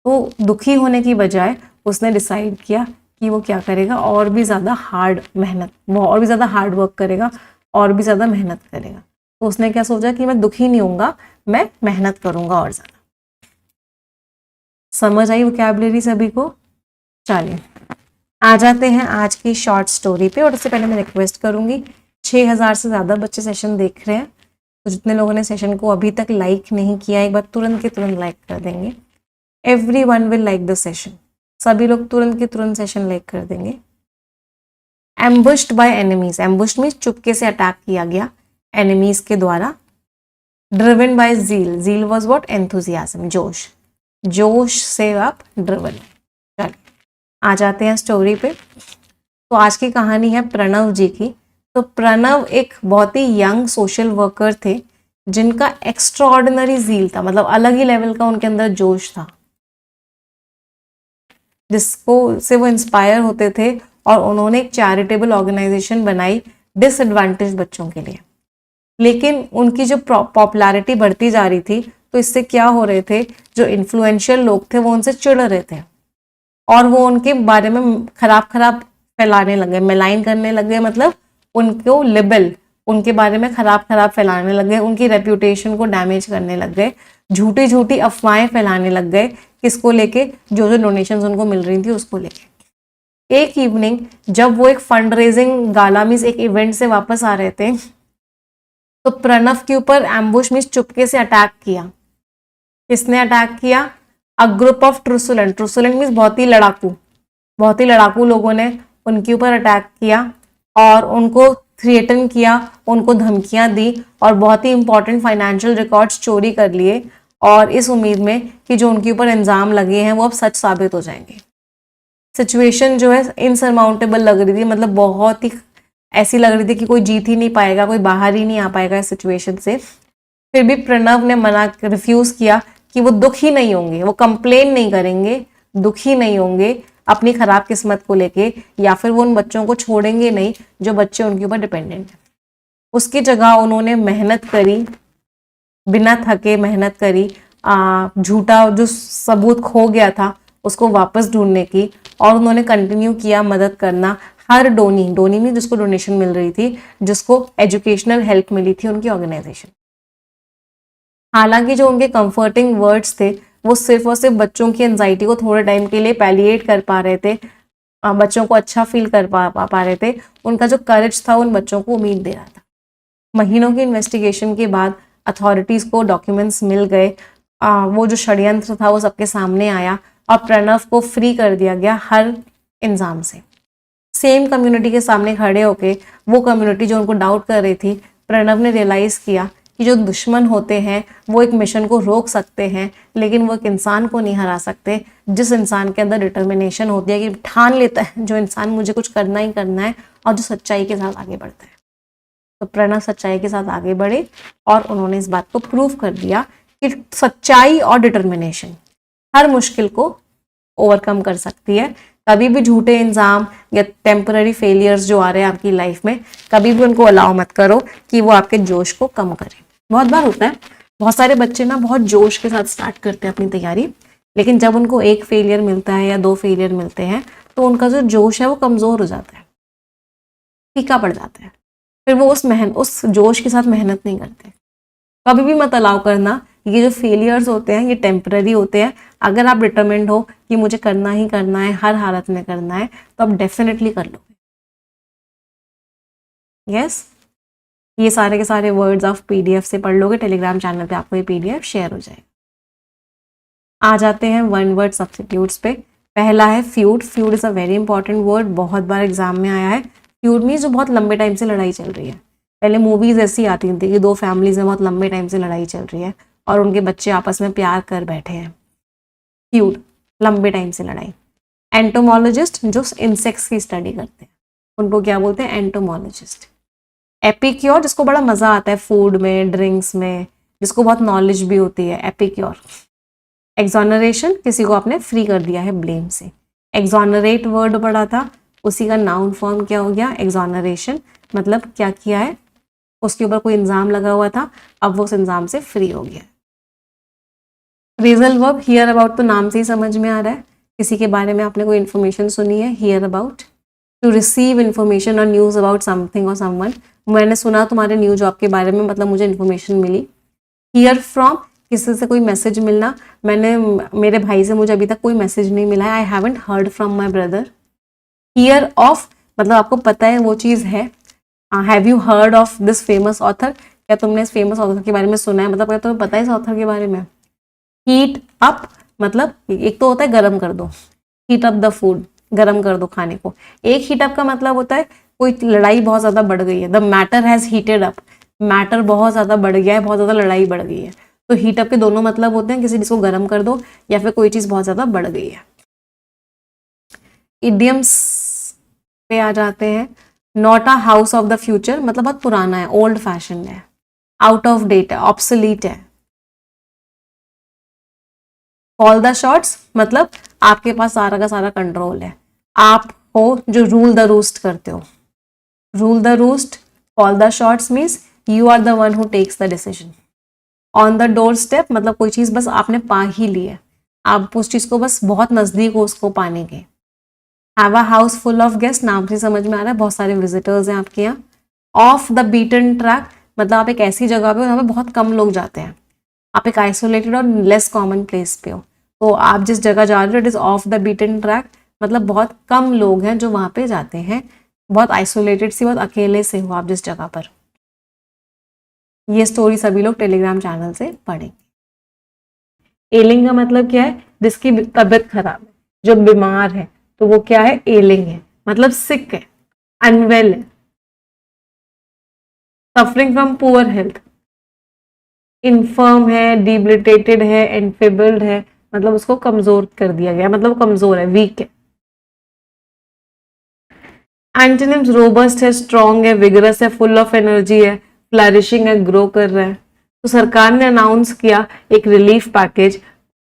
तो दुखी होने की बजाय उसने डिसाइड किया कि वो क्या करेगा, और भी ज़्यादा हार्ड मेहनत, वो और भी ज़्यादा हार्ड वर्क करेगा, और भी ज़्यादा मेहनत करेगा। तो उसने क्या सोचा कि मैं दुखी नहीं होऊंगा, मैं मेहनत करूंगा और ज़्यादा। समझ आई वोकैबुलरी सभी को? चलिए आ जाते हैं आज की शॉर्ट स्टोरी पे। और उससे पहले मैं रिक्वेस्ट करूंगी, 6000 से ज़्यादा बच्चे सेशन देख रहे हैं, तो जितने लोगों ने सेशन को अभी तक लाइक नहीं किया, एक बार तुरंत के तुरंत लाइक कर देंगे। everyone will like the session, सभी लोग तुरंत के तुरंत सेशन लाइक कर देंगे। Ambushed by enemies, ambushed means चुपके से अटैक किया गया एनिमीज के द्वारा। Driven by zeal, zeal was what, enthusiasm, जोश, जोश से आप ड्रिवन। चलिए आ जाते हैं स्टोरी पे। तो आज की कहानी है प्रणव जी की। तो प्रणव एक बहुत ही यंग सोशल वर्कर थे जिनका एक्स्ट्राऑर्डिनरी जील था, मतलब अलग ही लेवल का उनके अंदर जोश था, जिसको से वो इंस्पायर होते थे। और उन्होंने एक चैरिटेबल ऑर्गेनाइजेशन बनाई डिसएडवांटेज बच्चों के लिए। लेकिन उनकी जो पॉपुलैरिटी बढ़ती जा रही थी, तो इससे क्या हो रहे थे, जो इन्फ्लुएंशियल लोग थे वो उनसे चिढ़ रहे थे और वो उनके बारे में खराब खराब फैलाने लगे, मेलाइन करने लगे, मतलब उनको लिबल, उनके बारे में खराब खराब फैलाने लग गए, उनकी रेप्यूटेशन को डैमेज करने लग गए, झूठी झूठी अफवाहें फैलाने लग गए। किसको लेके, जो जो डोनेशंस उनको मिल रही थी उसको लेके। एक इवनिंग जब वो एक फंड रेजिंग गाला मीन्स एक इवेंट से वापस आ रहे थे, तो प्रणव के ऊपर एम्बुश मीन्स चुपके से अटैक किया। किसने अटैक किया? अ ग्रुप ऑफ ट्रुसुलेंट, ट्रुसुलेंट मीन्स बहुत ही लड़ाकू लोगों ने उनके ऊपर अटैक किया और उनको थ्रेटन किया, उनको धमकियां दी और बहुत ही इंपॉर्टेंट फाइनेंशियल रिकॉर्ड्स चोरी कर लिए, और इस उम्मीद में कि जो उनके ऊपर इल्जाम लगे हैं वो अब सच साबित हो जाएंगे। सिचुएशन जो है इनसरमाउंटेबल लग रही थी, मतलब बहुत ही ऐसी लग रही थी कि कोई जीत ही नहीं पाएगा, कोई बाहर ही नहीं आ पाएगा इस सिचुएशन से। फिर भी प्रणव ने रिफ्यूज किया कि वो दुखी नहीं होंगे, वो कंप्लेन नहीं करेंगे, दुखी नहीं होंगे अपनी खराब किस्मत को लेके, या फिर वो उन बच्चों को छोड़ेंगे नहीं जो बच्चे उनके ऊपर डिपेंडेंट हैं। उसकी जगह उन्होंने मेहनत करी, बिना थके मेहनत करी, झूठा जो सबूत खो गया था उसको वापस ढूंढने की, और उन्होंने कंटिन्यू किया मदद करना हर डोनी में जिसको डोनेशन मिल रही थी, जिसको एजुकेशनल हेल्प मिली थी उनकी ऑर्गेनाइजेशन। हालांकि जो उनके कंफर्टिंग वर्ड्स थे वो सिर्फ और सिर्फ बच्चों की एंजाइटी को थोड़े टाइम के लिए पैलिएट कर पा रहे थे, बच्चों को अच्छा फील कर पा रहे थे। उनका जो करेज था उन बच्चों को उम्मीद दे रहा था। महीनों की इन्वेस्टिगेशन के बाद अथॉरिटीज़ को डॉक्यूमेंट्स मिल गए, वो जो षड्यंत्र था वो सबके सामने आया और प्रणव को फ्री कर दिया गया हर इल्ज़ाम से। सेम कम्युनिटी के सामने खड़े होके वो कम्युनिटी जो उनको डाउट कर रही थी, प्रणव ने रियलाइज़ किया कि जो दुश्मन होते हैं वो एक मिशन को रोक सकते हैं, लेकिन वो एक इंसान को नहीं हरा सकते। जिस इंसान के अंदर डिटर्मिनेशन होती है कि ठान लेता है जो इंसान मुझे कुछ करना ही करना है, और जो सच्चाई के साथ आगे बढ़ता है। तो प्रणव सच्चाई के साथ आगे बढ़े और उन्होंने इस बात को प्रूव कर दिया कि सच्चाई और डिटर्मिनेशन हर मुश्किल को ओवरकम कर सकती है। कभी भी झूठे इल्जाम या टेम्पररी फेलियर्स जो आ रहे हैं आपकी लाइफ में, कभी भी उनको अलाउ मत करो कि वो आपके जोश को कम करे। बहुत बार होता है, बहुत सारे बच्चे ना बहुत जोश के साथ स्टार्ट करते हैं अपनी तैयारी, लेकिन जब उनको एक फेलियर मिलता है या 2 फेलियर मिलते हैं तो उनका जो जोश है वो कमज़ोर हो जाता है, फीका पड़ जाता है। फिर वो उस जोश के साथ मेहनत नहीं करते। कभी भी मत अलाउ करना, ये जो फेलियर्स होते हैं ये टेम्पररी होते हैं। अगर आप डिटरमिन्ड हो कि मुझे करना ही करना है, हर हालत में करना है, तो आप डेफिनेटली कर लोगे। यस, ये सारे के सारे वर्ड्स आप PDF से पढ़ लोगे, टेलीग्राम चैनल पे आपको ये PDF शेयर हो जाएगा। आ जाते हैं 1 वर्ड सब्स्टिट्यूट्स पे। पहला है feud. Feud is a very important word, बहुत बार एग्जाम में आया है। फ्यूड मीन्स जो बहुत लंबे टाइम से लड़ाई चल रही है। पहले मूवीज ऐसी आती थी कि 2 फैमिलीज में बहुत लंबे टाइम से लड़ाई चल रही है और उनके बच्चे आपस में प्यार कर बैठे हैं। फ्यूड, लंबे टाइम से लड़ाई। एंटोमोलॉजिस्ट जो इंसेक्ट्स की स्टडी करते हैं उनको क्या बोलते हैं? एंटोमोलॉजिस्ट। एपिक्योर जिसको बड़ा मजा आता है फूड में, ड्रिंक्स में, जिसको बहुत नॉलेज भी होती है, एपिक्योर। एक्सोनरेशन, किसी को आपने फ्री कर दिया है ब्लेम से। एक्सोनरेट वर्ड पढ़ा था, उसी का नाउन फॉर्म क्या हो गया? एक्सोनरेशन। मतलब क्या किया है? उसके ऊपर कोई इल्जाम लगा हुआ था, अब वो उस इल्जाम से फ्री हो गया। फ्रेजल वर्ब, हियर अबाउट तो नाम से ही समझ में आ रहा है, किसी के बारे में आपने कोई इन्फॉर्मेशन सुनी है, hear about. To receive information और न्यूज़ अबाउट समथिंग और समवन, मैंने सुना तुम्हारे न्यूज आपके बारे में, मतलब मुझे इन्फॉर्मेशन मिली। हियर फ्रॉम, किसी से कोई मैसेज मिलना, मेरे भाई से मुझे अभी तक कोई मैसेज नहीं मिला है, I haven't heard from my brother. Here of, मतलब आपको पता है वो चीज़ है। Have you heard of this famous author, क्या तुमने इस फेमस ऑथर के बारे में सुना है, मतलब क्या तुम्हें पता है इस ऑथर के बारे में। हीट अप, मतलब एक तो होता है गर्म कर दो, हीट अप द फूड, गर्म कर दो खाने को। एक हीट अप का मतलब होता है कोई लड़ाई बहुत ज़्यादा बढ़ गई है, the matter has heated up, matter बहुत ज़्यादा बढ़ गया है, बहुत ज़्यादा लड़ाई बढ़ गई है। तो हीट अप के दोनों मतलब होते हैं, किसी चीज़ को गर्म कर दो या फिर कोई चीज़ बहुत ज़्यादा बढ़ गई है। इडियम्स पे आ जाते हैं। Not a house of the future, मतलब बहुत पुराना है, ओल्ड फैशन है, आउट ऑफ डेट है, ऑब्सोलीट है। कॉल द शॉट्स, मतलब आपके पास सारा का सारा कंट्रोल है, आप हो जो रूल द रूस्ट करते हो। Rule the roost, call the shots means you are the one who takes the decision. On the doorstep, मतलब कोई चीज़ बस आपने पा ही ली है, आप उस चीज़ को बस बहुत नज़दीक हो उसको पाने के। Have a house full of guest, नाम से समझ में आ रहा है बहुत सारे विजिटर्स हैं आपके यहाँ। ऑफ द बीटन ट्रैक, मतलब आप एक ऐसी जगह पे हो जहाँ पे बहुत कम लोग जाते हैं, आप एक आइसोलेटेड और लेस कॉमन प्लेस पे हो, तो आप जिस जगह जा रहे हो it is of the beaten track, मतलब बहुत कम लोग हैं जो वहाँ पे जाते हैं, बहुत आइसोलेटेड सी, बहुत अकेले से हो आप जिस जगह पर। ये स्टोरी सभी लोग टेलीग्राम चैनल से पढ़ेंगे। एलिंग का मतलब क्या है? जिसकी तबीयत खराब है, जो बीमार है, तो वो क्या है? एलिंग है, मतलब सिक है, अनवेल है। Suffering from poor health, inform है, डिबिलिटेटेड है, एनफेबल्ड है, मतलब उसको कमजोर कर दिया गया, मतलब कमजोर है, वीक है। एंटोनिम्स रोबस्ट है, स्ट्रॉन्ग है, विगरस है, फुल ऑफ एनर्जी है, फ्लरिशिंग है, ग्रो कर रहा है। तो सरकार ने अनाउंस किया एक रिलीफ पैकेज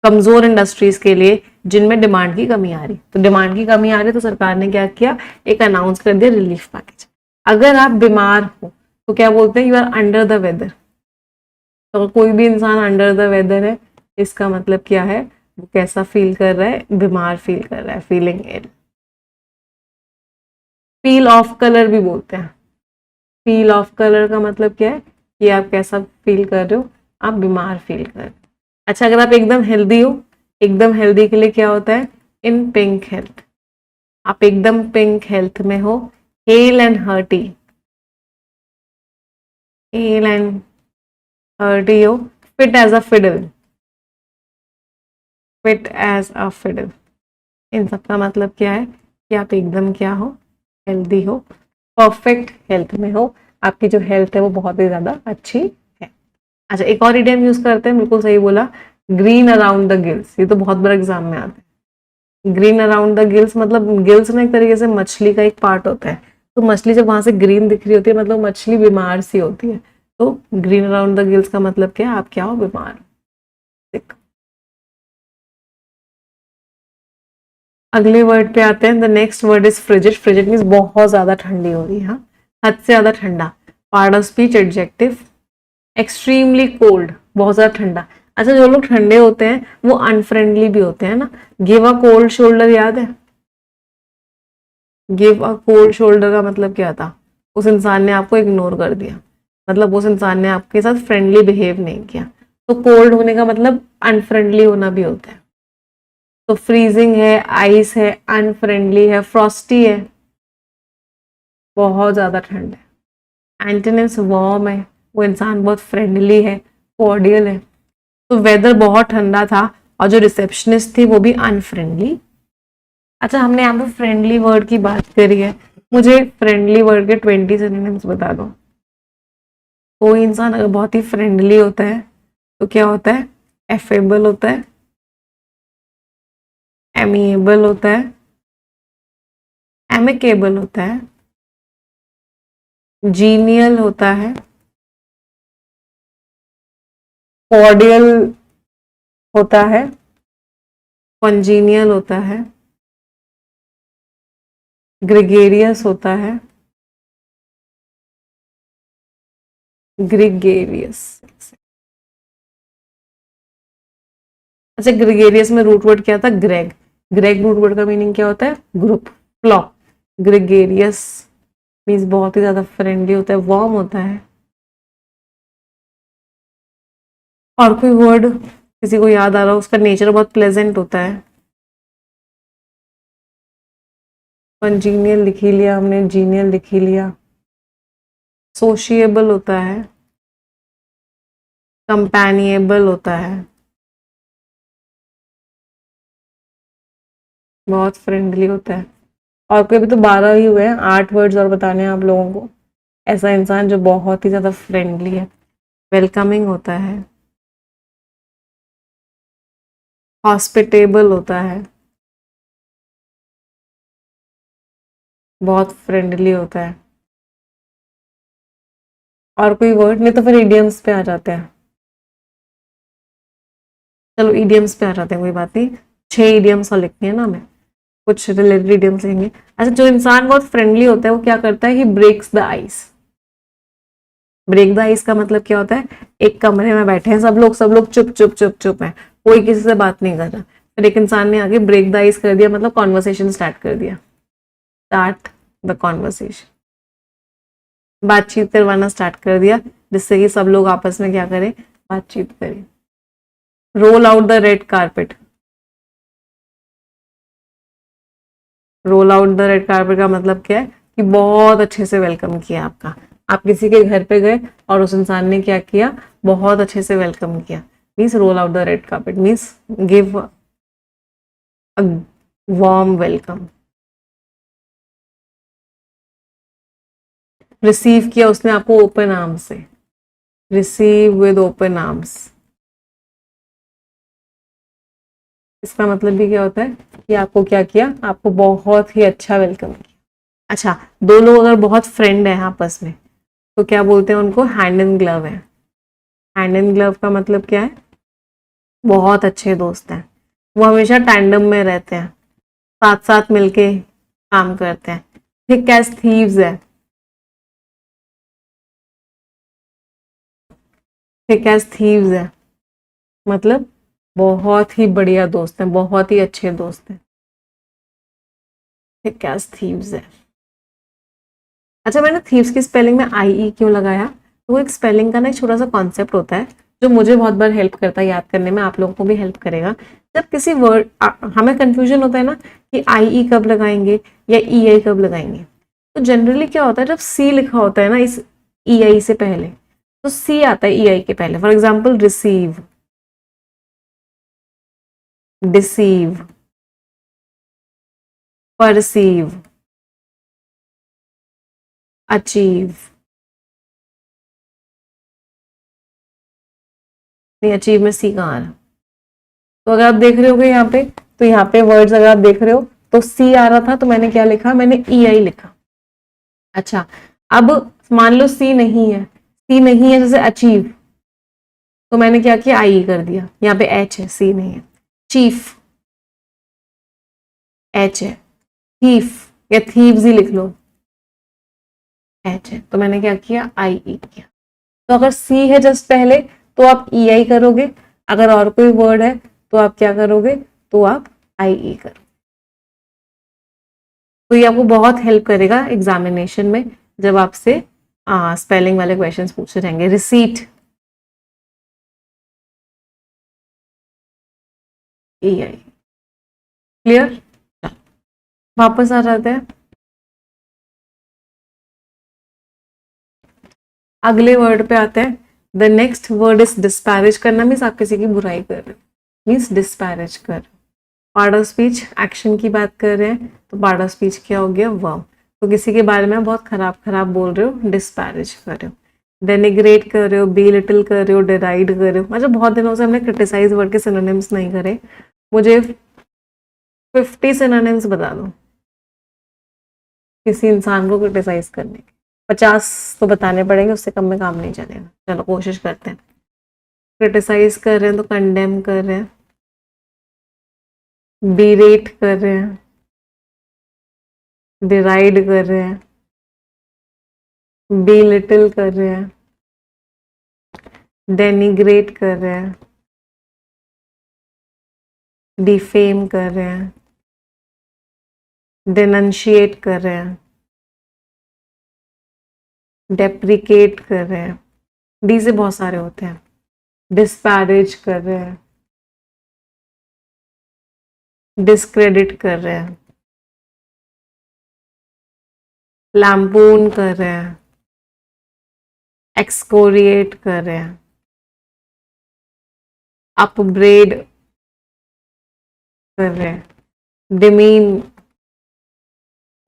कमजोर इंडस्ट्रीज के लिए जिनमें डिमांड की कमी आ रही। तो डिमांड की कमी आ रही तो सरकार ने क्या किया? एक अनाउंस कर दिया रिलीफ पैकेज। अगर आप बीमार हो तो क्या बोलते हैं? You are under the weather. तो कोई भी इंसान अंडर द वेदर है, इसका मतलब क्या है? वो कैसा फील कर रहा है? बीमार फील कर रहा है, feeling ill. Feel off colour भी बोलते हैं। फील ऑफ कलर का मतलब क्या है? कि आप कैसा फील कर रहे हो? आप बीमार फील कर रहे हो। अच्छा, अगर आप एकदम हेल्दी हो, एकदम हेल्दी के लिए क्या होता है? In pink health. आप एकदम पिंक हेल्थ में हो, hale and hearty, hale and hearty हो, fit as a fiddle, fit as a fiddle. इन सब का मतलब क्या है? कि आप एकदम क्या हो? हेल्दी हो, परफेक्ट हेल्थ में हो, आपकी जो हेल्थ है वो बहुत ही ज्यादा अच्छी है। अच्छा, एक और इडियम यूज करते हैं, बिल्कुल सही बोला, ग्रीन अराउंड द गिल्स। ये तो बहुत बार एग्जाम में आता है। ग्रीन अराउंड द गिल्स मतलब गिल्स ना एक तरीके से मछली का एक पार्ट होता है। तो मछली जब वहां से ग्रीन दिख रही होती है मतलब मछली बीमार सी होती है। तो ग्रीन अराउंड द गिल्स का मतलब क्या है? आप क्या हो? बीमार हो। अगले वर्ड पे आते हैं। The next word is frigid. Frigid means बहुत ज्यादा ठंडी हो रही है, हाँ, हद से ज्यादा ठंडा। Part of speech adjective. Extremely cold, बहुत ज्यादा ठंडा। अच्छा, जो लोग ठंडे होते हैं वो अनफ्रेंडली भी होते हैं ना। गिव अ कोल्ड शोल्डर याद है? गिव अ कोल्ड शोल्डर का मतलब क्या था? उस इंसान ने आपको इग्नोर कर दिया, मतलब उस इंसान ने आपके साथ फ्रेंडली बिहेव नहीं किया। तो कोल्ड होने का मतलब अनफ्रेंडली होना भी होता है। तो फ्रीजिंग है, आइस है, अनफ्रेंडली है, फ्रॉस्टी है, बहुत ज्यादा ठंड है। एंटोनिम्स वार्म है, वो इंसान बहुत फ्रेंडली है, कॉर्डियल है। तो वेदर बहुत ठंडा था और जो रिसेप्शनिस्ट थी वो भी अनफ्रेंडली। अच्छा, हमने यहाँ पे फ्रेंडली वर्ड की बात करी है, मुझे फ्रेंडली वर्ड के 20 सिनोनिम्स बता दो। कोई इंसान अगर बहुत ही फ्रेंडली होता है तो क्या होता है? एफेबल होता है, एमिएबल होता है, एमिकेबल होता है, जीनियल होता है, कॉर्डियल होता है, कॉन्जीनियल होता है, ग्रेगेरियस होता है, ग्रेगेरियस। अच्छा, ग्रेगेरियस में रूट वर्ड क्या था? ग्रेग। ग्रेग रूट वर्ड का मीनिंग क्या होता है? Group, flock. ग्रेगेरियस मीन्स बहुत ही ज्यादा फ्रेंडली होता है, वार्म होता है। और कोई वर्ड किसी को याद आ रहा हो? उसका नेचर बहुत प्लेजेंट होता है। कॉन्जीनियल लिख ही लिया हमने, जीनियल लिख ही लिया। सोशिएबल होता है, कंपेनिएबल होता है, बहुत फ्रेंडली होता है। और कोई भी तो 12 ही हुए हैं, 8 वर्ड्स और बताने हैं आप लोगों को। ऐसा इंसान जो बहुत ही ज्यादा फ्रेंडली है, वेलकमिंग होता है, हॉस्पिटेबल होता है, बहुत फ्रेंडली होता है। और कोई वर्ड नहीं तो फिर इडियम्स पे आ जाते हैं। चलो इडियम्स पे आ जाते हैं, कोई बात नहीं। 6 इडियम्स और लिखनी है ना हमें, कुछ रिलेटेड इडियम्स लेंगे। अच्छा, जो इंसान बहुत फ्रेंडली होता है वो क्या करता है? He breaks the ice. Break the ice का मतलब क्या होता है? एक कमरे में बैठे हैं सब लोग चुप चुप चुप चुप है, कोई किसी से बात नहीं कर रहा, फिर एक इंसान ने आगे ब्रेक द आइस कर दिया, मतलब कॉन्वर्सेशन स्टार्ट कर दिया। स्टार्ट द कॉन्वर्सेशन, बातचीत करवाना स्टार्ट कर दिया, जिससे कि सब लोग आपस में क्या करें? बातचीत करें। Roll out the red carpet. Roll out the red carpet का मतलब क्या है? कि बहुत अच्छे से वेलकम किया आपका, आप किसी के घर पे गए और उस इंसान ने क्या किया, बहुत अच्छे से वेलकम किया, means roll out the red carpet, means give a warm welcome. Receive किया उसने आपको ओपन आर्म्स से, रिसीव विद ओपन आर्म्स। इसका मतलब भी क्या होता है कि आपको क्या किया, आपको बहुत ही अच्छा वेलकम किया। अच्छा, दो लोग अगर बहुत फ्रेंड हैं आपस में तो क्या बोलते हैं उनको, हैंड इन ग्लव है। हैंड इन ग्लव का मतलब क्या है, बहुत अच्छे दोस्त हैं, वो हमेशा टैंडम में रहते हैं, साथ साथ मिलके काम करते हैं। थिक एज थीव्स है, थिक एज थीव्स है मतलब बहुत ही बढ़िया दोस्त हैं, बहुत ही अच्छे दोस्त हैं, थिक एज थीव्स है। अच्छा, मैंने थीव्स की स्पेलिंग में आई ई क्यों लगाया, तो वो एक स्पेलिंग का ना एक छोटा सा कॉन्सेप्ट होता है जो मुझे बहुत बार हेल्प करता है याद करने में, आप लोगों को भी हेल्प करेगा। जब किसी वर्ड हमें कंफ्यूजन होता है ना कि आई ई कब लगाएंगे या ई आई कब लगाएंगे, तो जनरली क्या होता है, जब सी लिखा होता है ना इस ई आई से पहले, तो सी आता है ई आई के पहले। For example receive, deceive, perceive, achieve. नहीं, अचीव में सी कहाँ आ रहा, तो अगर आप देख रहे होगे यहाँ पे, तो यहाँ पे वर्ड्स अगर आप देख रहे हो तो सी आ रहा था, तो मैंने क्या लिखा, मैंने ई आई लिखा। अच्छा, अब मान लो सी नहीं है, सी नहीं है जैसे अचीव, तो मैंने क्या किया, आई कर दिया, यहाँ पे एच है, सी नहीं है। चीफ, एच है। थीफ या थीव्स ही लिख लो, एच है, तो मैंने क्या किया, आई ई किया। तो अगर सी है जस्ट पहले तो आप ई आई करोगे, अगर और कोई वर्ड है तो आप क्या करोगे, तो आप आई ई करोगे। तो ये आपको बहुत हेल्प करेगा एग्जामिनेशन में, जब आपसे स्पेलिंग वाले क्वेश्चंस पूछे जाएंगे। रिसीट, ई आई। क्लियर, वापस आ जाते हैं अगले वर्ड पे आते हैं। The next word is disparage करना, मीन्स आप किसी की बुराई कर रहे हो, मीन्स डिस्पैरेज कर। पार्ट ऑफ स्पीच एक्शन की बात कर रहे हैं, तो पार्ट ऑफ स्पीच क्या हो गया, वर्ब। तो किसी के बारे में बहुत खराब खराब बोल रहे हो, डिस्पैरेज कर रहे हो। डेनिग्रेट कर रहे हो, बी लिटिल कर रहे हो, डिराइड कर रहे हो। अच्छा, बहुत दिनों से हमने क्रिटिसाइज वर्ड के सिनोनिम्स नहीं करे, मुझे 50 सिनोनिम्स बता दो किसी इंसान को क्रिटिसाइज करने के। 50 तो बताने पड़ेंगे, उससे कम में काम नहीं चलेगा। चलो कोशिश करते हैं। क्रिटिसाइज कर रहे हैं तो कंडेम कर रहे हैं, बीरेट कर रहे हैं, डिराइड कर रहे हैं, बी लिटिल कर रहे हैं, डेनिग्रेट कर रहे हैं, डिफेम कर रहे हैं, डिनंशिएट कर रहे हैं, डेप्रिकेट कर रहे हैं, डी से बहुत सारे होते हैं, डिस्पैरेज कर रहे हैं, डिस्क्रेडिट कर रहे हैं, लैम्पून कर रहे हैं, एक्सकोरिएट कर रहे हैं, अपब्रेड कर रहे हैं, डिमीन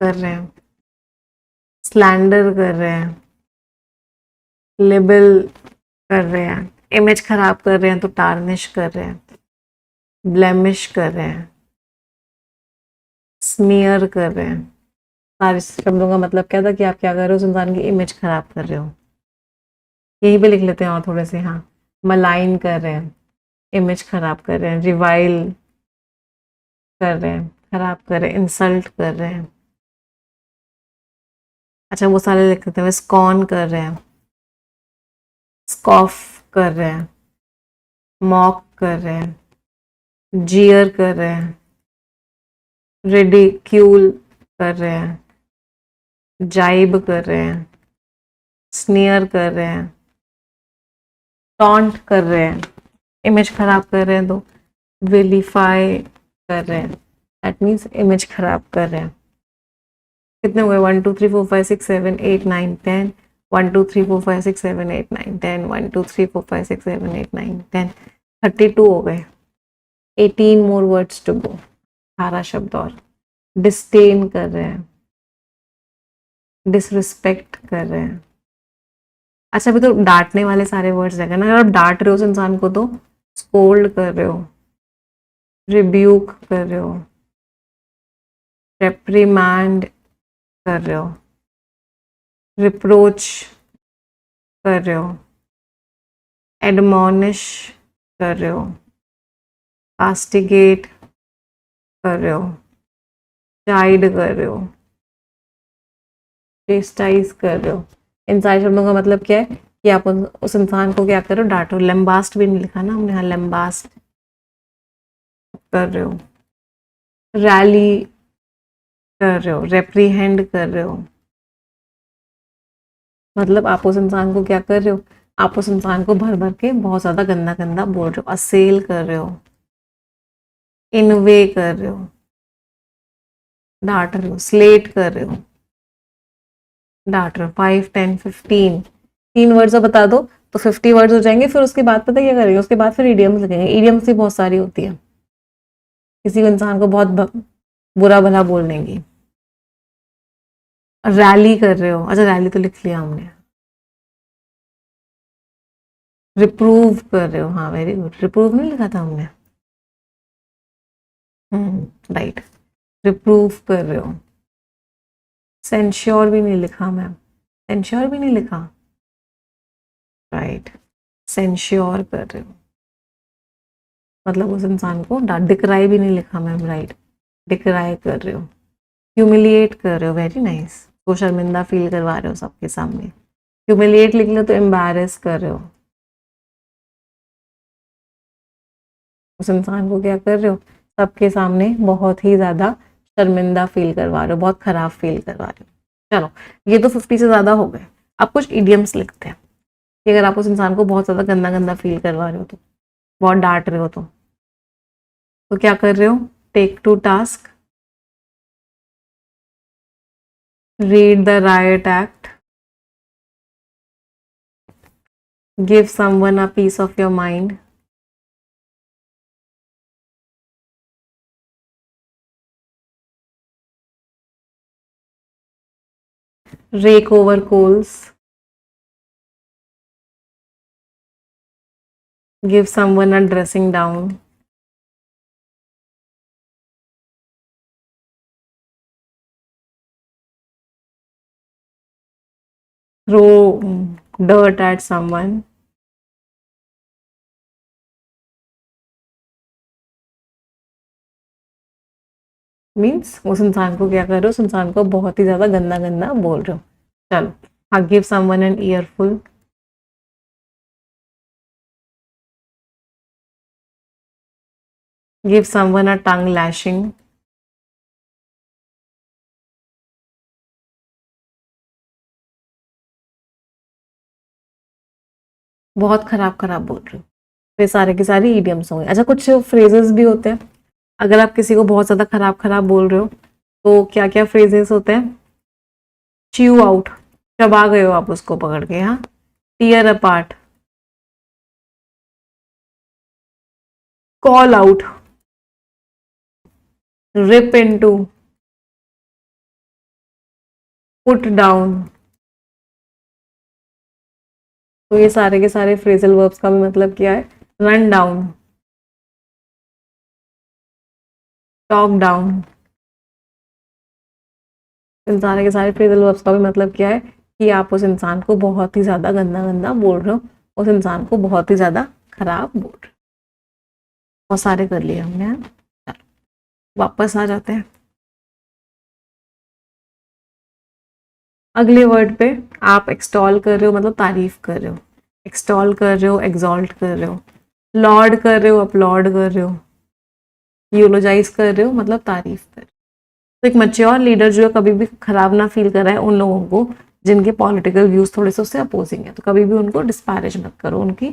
कर रहे हैं, स्लैंडर कर रहे हैं, लेबल कर रहे हैं, इमेज खराब कर रहे हैं तो टार्निश कर रहे हैं, ब्लेमिश कर रहे हैं, स्मीयर कर रहे हैं। सारे शब्दों का मतलब क्या था कि आप क्या कर रहे हो, उस इंसान की इमेज खराब कर रहे हो। यहीं पे लिख लेते हैं और थोड़े से, हाँ, मलाइन कर रहे हैं, इमेज खराब कर रहे हैं, रिवाइल कर रहे हैं, खराब कर रहे हैं, इंसल्ट कर रहे हैं। अच्छा, वो सारे लिख लेते हैं। स्कॉन कर रहे हैं, स्कॉफ कर रहे हैं, मॉक कर रहे हैं, जीयर कर रहे हैं, रिडिक्यूल कर रहे हैं, जाइब कर रहे हैं, स्नियर कर रहे हैं, टॉन्ट कर रहे हैं, इमेज खराब कर रहे हैं तो विलीफाई कर रहे हैं, दैट मीन्स इमेज खराब कर रहे हैं। कितने हुए, 1 2 3 4 5 6 7 8 9 10 1 2 3 4 5 6 7 8 9 10 1 2 3 4 5 6 7 8 9 10 32 हो गए. 18 more words to go. 18 शब्द और. डिस्डेन कर रहे हैं, डिसरिस्पेक्ट कर रहे हैं. अच्छा अभी तो डांटने वाले सारे वर्ड्स रहेंगे ना. अगर आप डांट रहे हो उस इंसान को तो स्कोल्ड कर रहे हो, रिब्यूक कर रहे हो, रेप्रीमैंड कर रहे हो, रिप्रोच कर रहे हो, एडमोनिश कर रहे हो, कास्टिगेट कर रहे हो, चाइड कर रहे हो, चेस्टाइज कर रहे हो. इन सारे शब्दों का मतलब क्या है कि आप उस इंसान को क्या करो, डांटो. लैम्बास्ट भी नहीं लिखा ना हमने, हाँ लैम्बास्ट कर रहे हो, रैली कर रहे हो, रेप्रीहेंड कर रहे हो. मतलब आप उस इंसान को क्या कर रहे हो, आप उस इंसान को भर भर के बहुत ज़्यादा गंदा गंदा बोल रहे हो. असेल कर रहे हो, इनवे कर रहे हो, डांट रहे हो, स्लेट कर रहे हो, डांट रहे हो. 5 10 15 3 वर्ड्स बता दो तो 50 वर्ड्स हो जाएंगे. फिर उसके बाद पता क्या करेंगे, उसके बाद फिर इडियम्स लिखेंगे. इडियम्स भी बहुत सारी होती है, किसी इंसान को बहुत बुरा भला बोलने की. रैली कर रहे हो, अच्छा रैली तो लिख लिया हमने. रिप्रूव कर रहे हो, हाँ वेरी गुड. रिप्रूव नहीं लिखा था हमने, राइट. रिप्रूव कर रहे हो. सेंश्योर भी नहीं लिखा मैम, सेंश्योर भी नहीं लिखा, राइट. सेंश्योर कर रहे हो मतलब उस इंसान को डिक्राई भी नहीं लिखा मैम, राइट. डिक्राई कर रहे हो. ह्यूमिलिएट कर रहे हो, वेरी नाइस. वो शर्मिंदा फील करवा रहे हो सबके सामने. ह्यूमिलिएट लिख लो तो एम्बैरेस कर रहे हो. उस इंसान को क्या कर रहे हो, सबके सामने बहुत ही ज़्यादा शर्मिंदा फील करवा रहे हो, बहुत ख़राब फील करवा रहे हो. चलो ये तो 50 से ज़्यादा हो गए. अब कुछ इडियम्स लिखते हैं कि अगर आप उस इंसान को बहुत ज़्यादा गंदा गंदा फील करवा रहे हो, तो बहुत डांट रहे हो, तो क्या कर रहे हो. Take to task, read the riot act, give someone a piece of your mind, rake over coals, give someone a dressing down, throw dirt at someone, means उस इंसान को क्या कर रहे हो, उस इंसान को बहुत ही ज़्यादा गंदा गंदा बोल रहे हो. चलो हाँ, give someone an earful, give someone a tongue lashing, बहुत खराब खराब बोल रहे हो. ये सारे के सारे ईडियम्स होंगे. अच्छा कुछ फ्रेजेस भी होते हैं. अगर आप किसी को बहुत ज़्यादा खराब खराब बोल रहे हो तो क्या क्या फ्रेजेस होते हैं. च्यू आउट, चबा गए हो आप उसको पकड़ के. हाँ. Tear apart, call out, rip into, put down. तो ये सारे के सारे फ्रेजल वर्ब्स का भी मतलब क्या है. Run down, talk down. इन सारे के सारे फ्रेजल वर्ब्स का भी मतलब क्या है कि आप उस इंसान को बहुत ही ज़्यादा गंदा गंदा बोल रहे हो, उस इंसान को बहुत ही ज़्यादा खराब बोल रहे हो. बहुत सारे कर लिए हमने. चलो वापस आ जाते हैं अगले वर्ड पे. आप एक्सटॉल कर रहे हो मतलब तारीफ कर रहे हो. एक्सटॉल कर रहे हो, एग्जॉल्ट कर रहे हो, लॉर्ड कर रहे हो, अपलॉड कर रहे हो, यूलोजाइज कर रहे हो मतलब तारीफ कर रहे हो. तो एक मैच्योर लीडर जो है कभी भी खराब ना फील कर रहा है उन लोगों को जिनके पॉलिटिकल व्यूज थोड़े से उससे अपोजिंग है. तो कभी भी उनको डिस्पैरेज मत करो, उनकी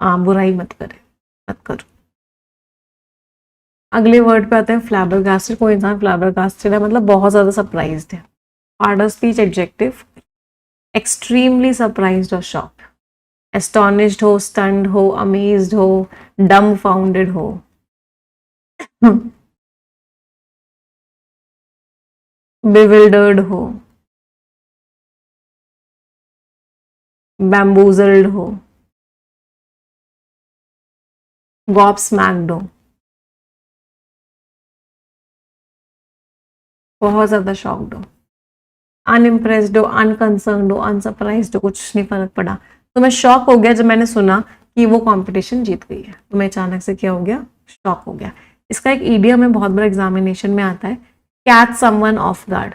बुराई मत करो. अगले वर्ड पे आते हैं फ्लैबरगास्टेड. कोई इंसान फ्लैबरगास्टेड है मतलब बहुत ज़्यादा सरप्राइज्ड है. Part of speech adjective, extremely surprised और शॉक्ड, एस्टोनिश्ड हो, स्टन्ड हो, अमेज्ड हो, डम्बफाउंडेड हो, bewildered हो, bamboozled हो, gobsmacked हो, बहुत ज्यादा शॉक्ड हो, अनइम्प्रेस्ड हो, अनकंसर्न्ड हो, अनसरप्राइज्ड हो, कुछ नहीं फर्क पड़ा। तो मैं शॉक हो गया जब मैंने सुना कि वो कंपटीशन जीत गई है, तो मैं अचानक से क्या हो गया, शॉक हो गया। इसका एक ईडियम में बहुत बड़ा एग्जामिनेशन में आता है, catch someone of guard.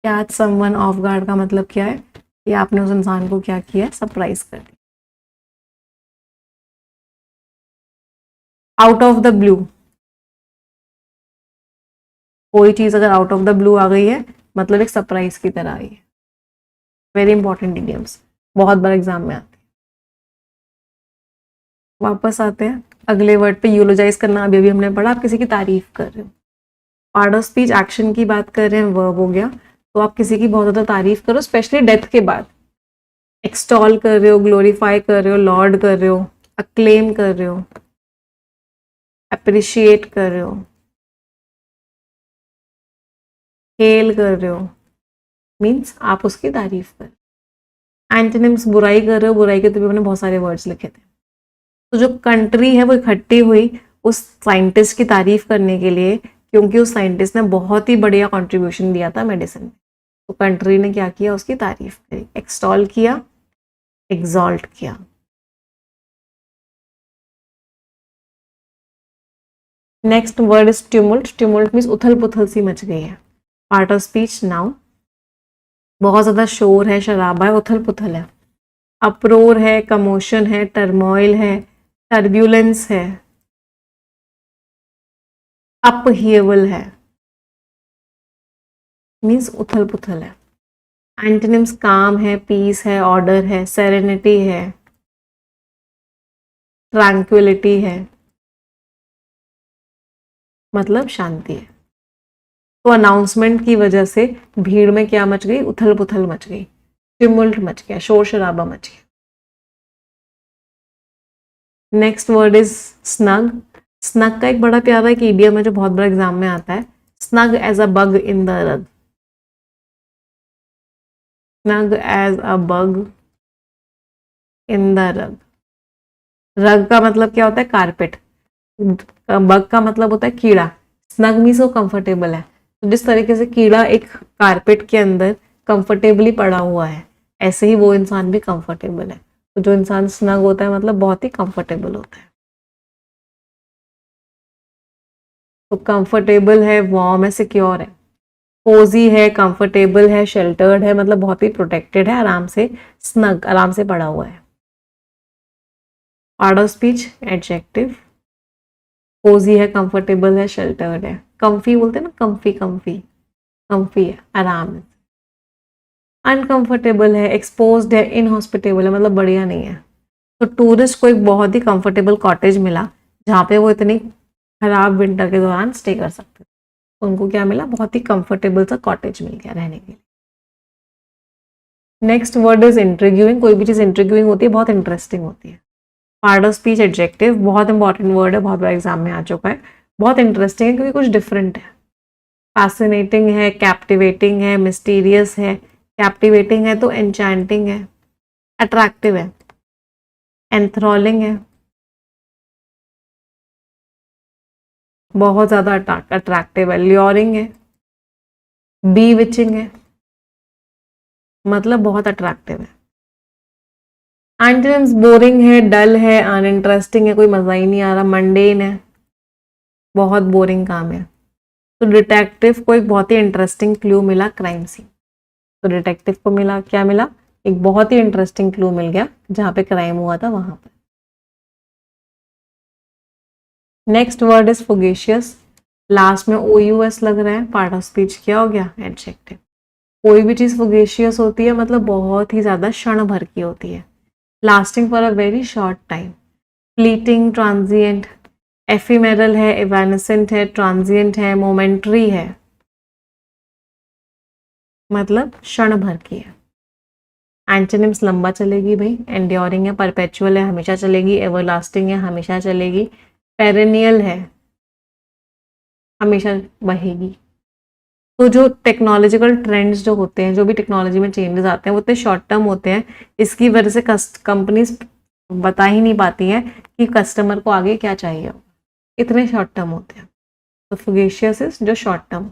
Catch someone of guard का मतलब क्या है कि आपने उस इंसान को क्या किया, सरप्राइज कर दिया। आउट ऑफ द ब्लू, कोई चीज अगर आउट ऑफ द ब्लू आ गई है मतलब एक सरप्राइज की तरह आई है। वेरी इंपॉर्टेंट इडियम्स, बहुत बार एग्जाम में आते हैं। वापस आते हैं अगले वर्ड पे, यूलोजाइज करना अभी अभी हमने पढ़ा, आप किसी की तारीफ कर रहे हो। पार्ट ऑफ स्पीच एक्शन की बात कर रहे हैं, वर्ब हो गया, तो आप किसी की बहुत ज़्यादा तारीफ करो, स्पेशली डेथ के बाद। एक्सटॉल कर रहे हो, ग्लोरीफाई कर रहे हो, लॉर्ड कर रहे हो, अक्लेम कर रहे हो, अप्रिशिएट कर रहे हो, हेल कर रहे हो, मीन्स आप उसकी तारीफ कर। एंटोनिम्स, बुराई कर रहे हो, बुराई के तो भी मैंने बहुत सारे वर्ड्स लिखे थे। तो जो कंट्री है वो इकट्ठी हुई उस साइंटिस्ट की तारीफ करने के लिए, क्योंकि उस साइंटिस्ट ने बहुत ही बढ़िया कंट्रीब्यूशन दिया था मेडिसिन में। तो कंट्री ने क्या किया, उसकी तारीफ करी, एक्सटॉल किया, एग्जॉल्ट किया। Next word is tumult. Tumult means उथल पुथल सी मच गई है। पार्ट ऑफ स्पीच नाउ, बहुत ज्यादा शोर है, शराबा है, उथल पुथल है, अप्रोर है, कमोशन है, टर्मोइल है, टर्ब्यूलेंस है, अपहीवल है, मीन्स उथल पुथल है। एंटोनिम्स काम है, पीस है, ऑर्डर है, सेरेनिटी है, ट्रैंक्विलिटी है, मतलब शांति है। तो अनाउंसमेंट की वजह से भीड़ में क्या मच गई, उथल पुथल मच गई, ट्यूमुल्ट मच गया, शोर शराबा मच गया। Next word is snug. Snug का एक बड़ा प्यारा एक इडियम है जो बहुत बड़ा एग्जाम में आता है, snug as a bug in the rug. Snug as a bug in the rug. Rug का मतलब क्या होता है, कारपेट। बग का मतलब होता है कीड़ा। स्नग मीन्स वो कंफर्टेबल है। तो जिस तरीके से कीड़ा एक कारपेट के अंदर कंफर्टेबली पड़ा हुआ है, ऐसे ही वो इंसान भी कंफर्टेबल है। तो जो इंसान स्नग होता है मतलब बहुत ही कंफर्टेबल होता है। तो कंफर्टेबल है, वार्म है, सिक्योर है। कोजी है, कंफर्टेबल है, शेल्टर्ड है, मतलब बहुत ही प्रोटेक्टेड है, आराम से, स्नग आराम से पड़ा हुआ है। Part of speech adjective, cosy है, कंफर्टेबल है, शेल्टर्ड है, कंफी बोलते हैं ना, कंफी कंफी, कंफी है, आराम है। अनकंफर्टेबल है, एक्सपोज्ड है, इनहॉस्पिटेबल है, मतलब बढ़िया नहीं है। तो टूरिस्ट को एक बहुत ही कंफर्टेबल कॉटेज मिला जहाँ पे वो इतनी खराब विंटर के दौरान स्टे कर सकते थे। उनको क्या मिला, बहुत ही कंफर्टेबल सा कॉटेज मिल गया रहने के लिए। Next word is intriguing. कोई भी चीज़ इंट्रिग्यूइंग होती है, बहुत इंटरेस्टिंग होती है। पार्ट ऑफ स्पीच एडजेक्टिव, बहुत इंपॉर्टेंट वर्ड है, बहुत बड़ा एग्जाम में आ चुका है। बहुत इंटरेस्टिंग है क्योंकि कुछ डिफरेंट है। फैसिनेटिंग है, कैप्टिवेटिंग है, मिस्टीरियस है। कैप्टिवेटिंग है तो एन्चैंटिंग है, अट्रैक्टिव है, एंथ्रॉलिंग है, बहुत ज्यादा अट्रैक्टिव है, ल्योरिंग है, बी विचिंग है, मतलब बहुत अट्रैक्टिव है। एंटोनिम्स, बोरिंग है, डल है, अनइंटरेस्टिंग है, कोई मजा ही नहीं आ रहा, मंडेन है, बहुत बोरिंग काम है। तो डिटेक्टिव को एक बहुत ही इंटरेस्टिंग क्लू मिला, क्राइम सीन। तो डिटेक्टिव को मिला, क्या मिला, एक बहुत ही इंटरेस्टिंग क्लू मिल गया जहां पे क्राइम हुआ था वहां पर। Next word is fugacious. Last में OUS लग रहा है, पार्ट ऑफ स्पीच क्या हो गया, एडजेक्टिव। कोई भी चीज फुगेशियस होती है मतलब बहुत ही ज्यादा क्षण भर की होती है, lasting for a very short time. Fleeting, transient, ephemeral है, इवेनेसेंट है, ट्रांजिएंट है, मोमेंट्री है, मतलब क्षण भर की है। एंटोनिम्स लंबा चलेगी भाई, एंड्योरिंग है, परपेचुअल है, हमेशा चलेगी, एवरलास्टिंग है, हमेशा चलेगी, पेरेनियल है, हमेशा बहेगी। तो जो टेक्नोलॉजिकल ट्रेंड्स जो होते हैं, जो भी टेक्नोलॉजी में चेंजेस आते हैं, वो इतने शॉर्ट टर्म होते हैं, इसकी वजह से कंपनीज बता ही नहीं पाती हैं कि कस्टमर को आगे क्या चाहिए, इतने शॉर्ट टर्म होते हैं। तो फुगेशियस इज जो short term.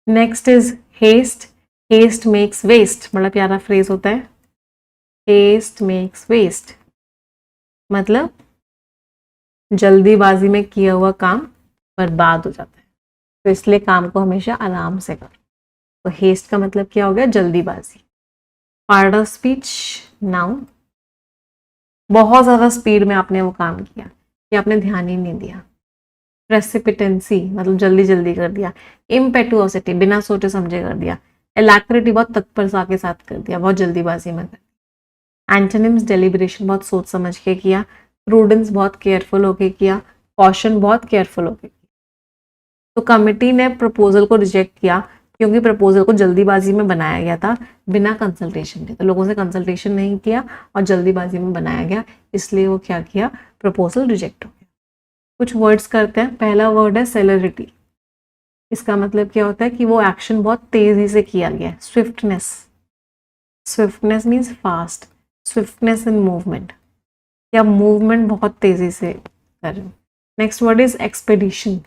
Next is haste. Haste makes waste, बड़ा प्यारा फ्रेज होता है, हेस्ट मेक्स वेस्ट, मतलब जल्दीबाजी में किया हुआ काम बर्बाद हो जाता है, तो इसलिए काम को हमेशा आराम से करो। तो हेस्ट का मतलब क्या हो गया, जल्दीबाजी। पार्ट ऑफ स्पीच, नाउन, बहुत ज़्यादा स्पीड में आपने वो काम किया कि आपने ध्यान ही नहीं दिया। प्रेसिपिटेंसी मतलब जल्दी जल्दी कर दिया। इम्पेटुओसिटी बिना सोचे समझे कर दिया। एलैक्रिटी बहुत तत्परता के साथ कर दिया, बहुत जल्दीबाजी में कर दिया। एंटोनिम्स डेलिब्रेशन बहुत सोच समझ के किया, प्रूडेंस बहुत केयरफुल होके किया, कॉशन बहुत केयरफुल होके किया। तो कमिटी ने प्रपोजल को रिजेक्ट किया क्योंकि प्रपोजल को जल्दीबाजी में बनाया गया था बिना कंसल्टेशन के, तो लोगों से कंसल्टेशन नहीं किया और जल्दीबाजी में बनाया गया, इसलिए वो क्या किया, प्रपोजल रिजेक्ट हो गया। कुछ वर्ड्स करते हैं, पहला वर्ड है सेलरिटी। इसका मतलब क्या होता है कि वो एक्शन बहुत तेजी से किया गया है। Swiftness, swiftness means fast, swiftness in movement, या मूवमेंट बहुत तेजी से कर रहे हो। Next word is expedition.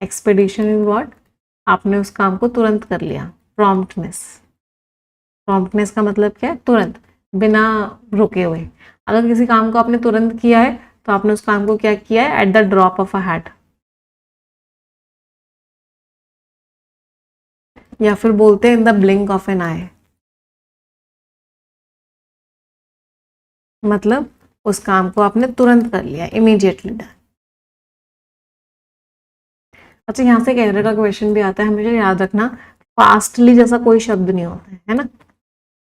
Expedition is what, आपने उस काम को तुरंत कर लिया। प्रॉम्प्टनेस, प्रॉम्प्टनेस का मतलब क्या है, तुरंत, बिना रुके हुए। अगर किसी काम को आपने तुरंत किया है तो आपने उस काम को क्या किया है, at the drop of a hat. या फिर बोलते हैं in the blink of an eye, मतलब उस काम को आपने तुरंत कर लिया, इमीडिएटली डन। अच्छा, यहाँ से एक एरर का क्वेश्चन भी आता है, हमेशा याद रखना, फास्टली जैसा कोई शब्द नहीं होता है ना,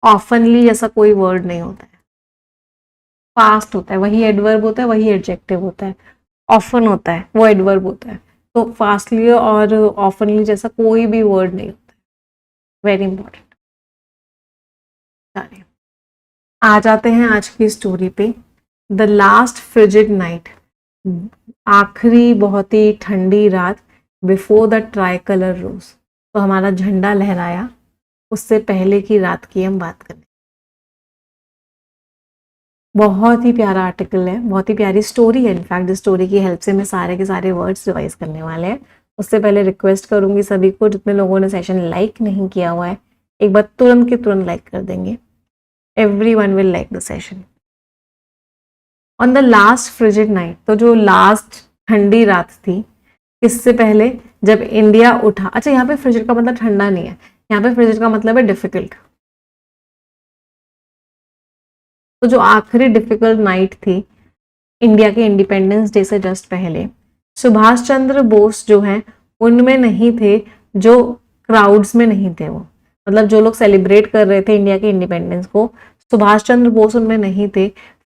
ऑफनली जैसा कोई वर्ड नहीं होता है। फास्ट होता है वही एडवर्ब होता है, वही एडजेक्टिव होता है। ऑफन होता है वो एडवर्ब होता है। तो फास्टली और ऑफनली जैसा कोई भी वर्ड नहीं होता है, वेरी इंपॉर्टेंट। चलिए आ जाते हैं आज की स्टोरी पे। द लास्ट फ्रिजिड नाइट, आखिरी बहुत ही ठंडी रात, before the tricolour rose, तो हमारा झंडा लहराया, उससे पहले की रात की हम बात करें। बहुत ही प्यारा आर्टिकल है, बहुत ही प्यारी स्टोरी है। इनफैक्ट इस स्टोरी की हेल्प से मैं सारे के सारे वर्ड्स रिवाइज करने वाले हैं। उससे पहले रिक्वेस्ट करूंगी सभी को, जितने लोगों ने सेशन लाइक नहीं किया हुआ है, एक बार तुरंत के तुरंत लाइक कर देंगे। Everyone will like the session. On the last frigid night, तो जो लास्ट ठंडी रात थी, इससे पहले जब इंडिया उठा। अच्छा, यहाँ पे फ्रिजिड का मतलब ठंडा नहीं है, यहाँ पे फ्रिजिड का मतलब है डिफिकल्ट। तो जो आखिरी डिफिकल्ट नाइट थी इंडिया के इंडिपेंडेंस डे से जस्ट पहले, सुभाष चंद्र बोस जो हैं उनमें नहीं थे, जो क्राउड्स में नहीं थे, वो मतलब जो लोग सेलिब्रेट कर रहे थे इंडिया के इंडिपेंडेंस को, सुभाष चंद्र बोस उनमें नहीं थे।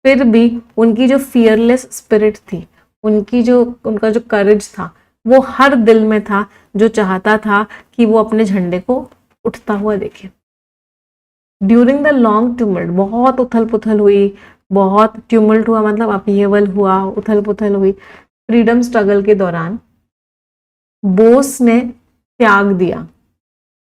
फिर भी उनकी जो फियरलेस स्पिरिट थी, उनका जो करेज था, वो हर दिल में था, जो चाहता था कि वो अपने झंडे को उठता हुआ देखे। ड्यूरिंग द लॉन्ग ट्यूमल्ट, बहुत उथल पुथल हुई, बहुत ट्यूमल्ट हुआ, मतलब अपहेवल हुआ, उथल पुथल हुई फ्रीडम स्ट्रगल के दौरान, बोस ने त्याग दिया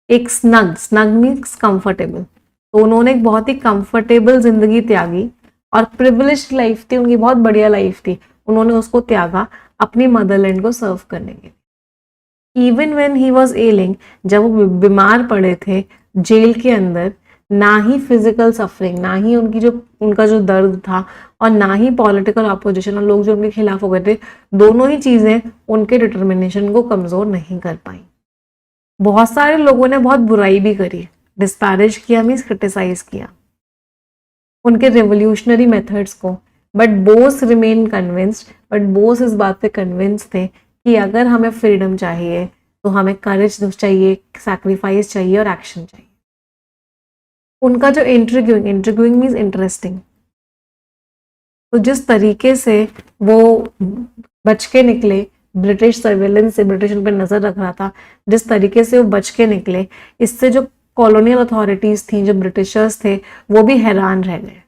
एक स्नग मीन्स कंफर्टेबल, तो उन्होंने एक बहुत ही कंफर्टेबल जिंदगी त्यागी, और प्रिविलेज्ड लाइफ थी उनकी, बहुत बढ़िया लाइफ थी, उन्होंने उसको त्यागा अपनी मदरलैंड को सर्व करने के लिए। इवन व्हेन ही वाज एलिंग, जब वो बीमार पड़े थे जेल के अंदर, ना ही फिजिकल सफरिंग, ना ही उनका जो दर्द था, और ना ही पॉलिटिकल अपोजिशन और लोग जो उनके खिलाफ हो गए थे, दोनों ही चीजें उनके डिटर्मिनेशन को कमजोर नहीं कर पाई। बहुत सारे लोगों ने बहुत बुराई भी करी, डिस्पैरेज किया मीन्स क्रिटिसाइज किया उनके रेवोल्यूशनरी मेथड्स को, but Bose remain convinced, but Bose इस बात पे कन्विंस थे कि अगर हमें फ्रीडम चाहिए तो हमें करेज चाहिए, सैक्रिफाइस चाहिए और एक्शन चाहिए। उनका जो इंट्रीग्यूइंग मीन्स इंटरेस्टिंग, तो जिस तरीके से वो बच के निकले, ब्रिटिश सर्वेलेंस से, ब्रिटिश उन पर नजर रख रहा था, जिस तरीके से वो बच के निकले, इससे जो कॉलोनियल अथॉरिटीज थी, जो ब्रिटिशर्स थे, वो भी हैरान रह गए।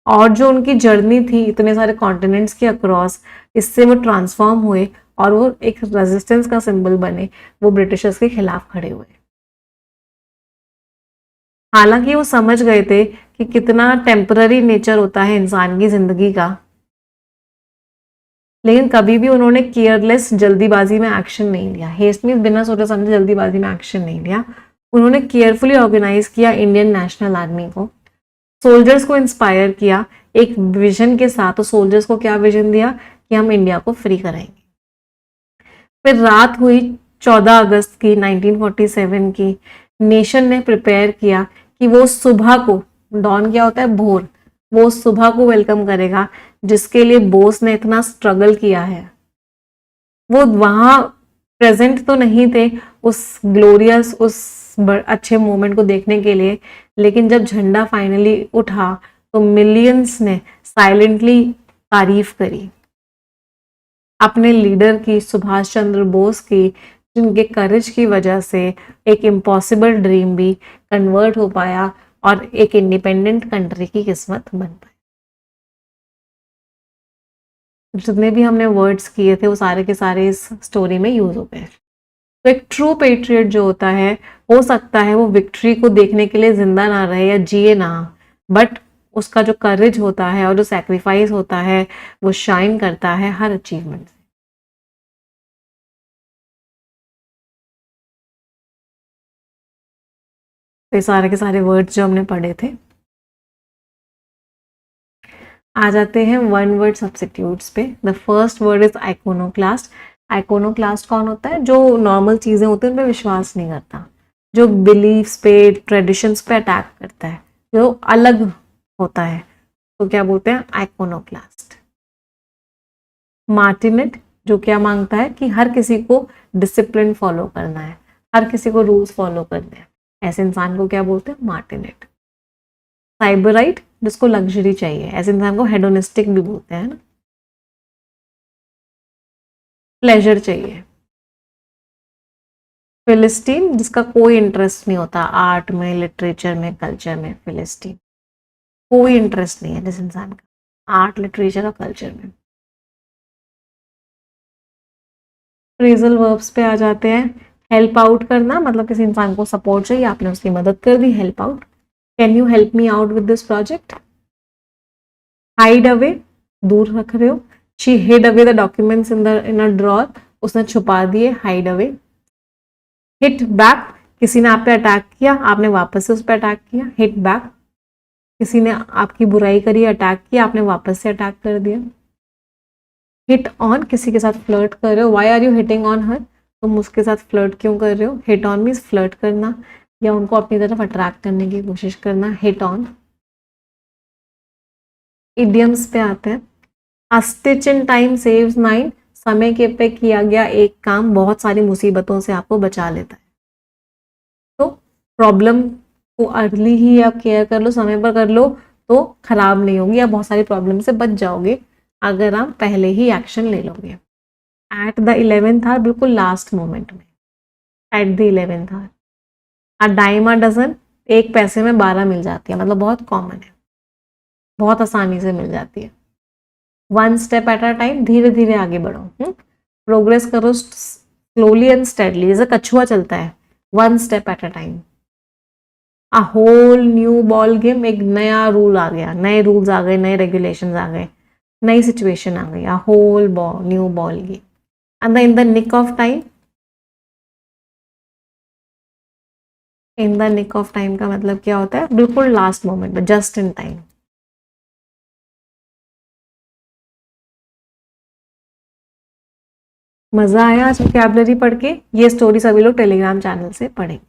और जो उनकी जर्नी थी इतने सारे कॉन्टिनेंट्स के अक्रॉस, इससे वो ट्रांसफॉर्म हुए और वो एक रेजिस्टेंस का सिंबल बने, वो ब्रिटिशर्स के खिलाफ खड़े हुए। हालांकि वो समझ गए थे कि कितना टेम्पररी नेचर होता है इंसान की जिंदगी का, लेकिन कभी भी उन्होंने केयरलेस जल्दीबाजी में एक्शन नहीं लिया। हेस्ट मीन्स बिना सोचे समझे जल्दीबाजी में एक्शन नहीं लिया। उन्होंने केयरफुली ऑर्गेनाइज किया इंडियन नेशनल आर्मी को, सोल्जर्स को इंस्पायर किया एक विजन के साथ। तो सोल्जर्स को क्या विजन दिया कि हम इंडिया को फ्री कराएंगे। फिर रात हुई 14 अगस्त की 1947 की, नेशन ने प्रिपेयर किया कि वो सुबह को, डॉन क्या होता है, भोर, वो सुबह को वेलकम करेगा जिसके लिए बोस ने इतना स्ट्रगल किया है। वो वहां प्रेजेंट तो नहीं थे उस ग्लोरियस, उस अच्छे मोमेंट को देखने के लिए, लेकिन जब झंडा फाइनली उठा तो मिलियंस ने साइलेंटली तारीफ करी अपने लीडर की, सुभाष चंद्र बोस की, जिनके करेज की वजह से एक इम्पॉसिबल ड्रीम भी कन्वर्ट हो पाया और एक इंडिपेंडेंट कंट्री की किस्मत बन पाई। जितने भी हमने वर्ड्स किए थे वो सारे के सारे इस स्टोरी में यूज हो गए। तो एक ट्रू पेट्रियट जो होता है, हो सकता है वो विक्ट्री को देखने के लिए जिंदा ना रहे या जिए ना, बट उसका जो करेज होता है और जो सैक्रिफाइस होता है वो शाइन करता है हर अचीवमेंट से। तो ये सारे के सारे वर्ड्स जो हमने पढ़े थे। आ जाते हैं वन वर्ड सब्स्टिट्यूट्स पे। The first word is iconoclast. Iconoclast कौन होता है? जो नॉर्मल चीजें होती हैं उन पर विश्वास नहीं करता, जो बिलीफ्स पे, ट्रेडिशंस पे अटैक करता है, जो अलग होता है, तो क्या बोलते हैं? आइकोनोक्लास्ट। मार्टिनेट, जो क्या मांगता है कि हर किसी को डिसिप्लिन फॉलो करना है, हर किसी को रूल्स फॉलो करने हैं, ऐसे इंसान को क्या बोलते हैं? मार्टिनेट। साइबराइट, जिसको लग्जरी चाहिए, ऐसे इंसान को हेडोनिस्टिक भी बोलते हैं ना, प्लेजर चाहिए। फिलिस्टीन, जिसका कोई इंटरेस्ट नहीं होता आर्ट में, लिटरेचर में, कल्चर में। फिलिस्टीन, कोई इंटरेस्ट नहीं है जिस इंसान का आर्ट, लिटरेचर और कल्चर में। फ्रेजल वर्ब्स पे आ जाते हैं। हेल्प आउट करना, मतलब किसी इंसान को सपोर्ट चाहिए, आपने उसकी मदद कर दी, help out. Can you help me out with this project? Hide away, दूर रख रहे हो। She hid away the documents in a drawer, उसने छुपा दिए, हाइड अवे। हिट बैक, किसी ने आप पे अटैक किया, आपने वापस से उस पर अटैक किया, हिट बैक। किसी ने आपकी बुराई करी, अटैक किया, आपने वापस से अटैक कर दिया। हिट ऑन, किसी के साथ फ्लर्ट कर रहे हो, why are you hitting on her, तुम उसके साथ फ्लर्ट क्यों कर रहे हो? हिट ऑन मीन्स फ्लर्ट करना या उनको अपनी तरफ अट्रैक्ट करने की कोशिश करना, हिट ऑन। इडियम्स पे आते हैं। अ stitch in time saves nine, समय के पे किया गया एक काम बहुत सारी मुसीबतों से आपको बचा लेता है। तो प्रॉब्लम को अर्ली ही आप केयर कर लो, समय पर कर लो, तो खराब नहीं होगी, आप बहुत सारी प्रॉब्लम से बच जाओगे अगर आप पहले ही एक्शन ले लोगे। एट द 11th आवर, बिल्कुल लास्ट मोमेंट में, at the 11th hour. A dime a dozen, एक पैसे में 12 मिल जाती है, मतलब बहुत कॉमन है, बहुत आसानी से मिल जाती है। One step at a time, धीरे धीरे आगे बढ़ो, प्रोग्रेस करो स्लोली एंड स्टेडली, जैसे कछुआ चलता है, one step at a time. A whole new ball game, एक नया रूल आ गया, नए रूल्स आ गए, नए रेगुलेशंस आ गए, नई सिचुएशन आ गई, a whole new ball game. And in the nick of time, in the nick of time का मतलब क्या होता है? बिल्कुल लास्ट मोमेंट में, जस्ट इन टाइम। मजा आया आज वोकैबुलरी पढ़ के? ये स्टोरी सभी लोग टेलीग्राम चैनल से पढ़ेंगे।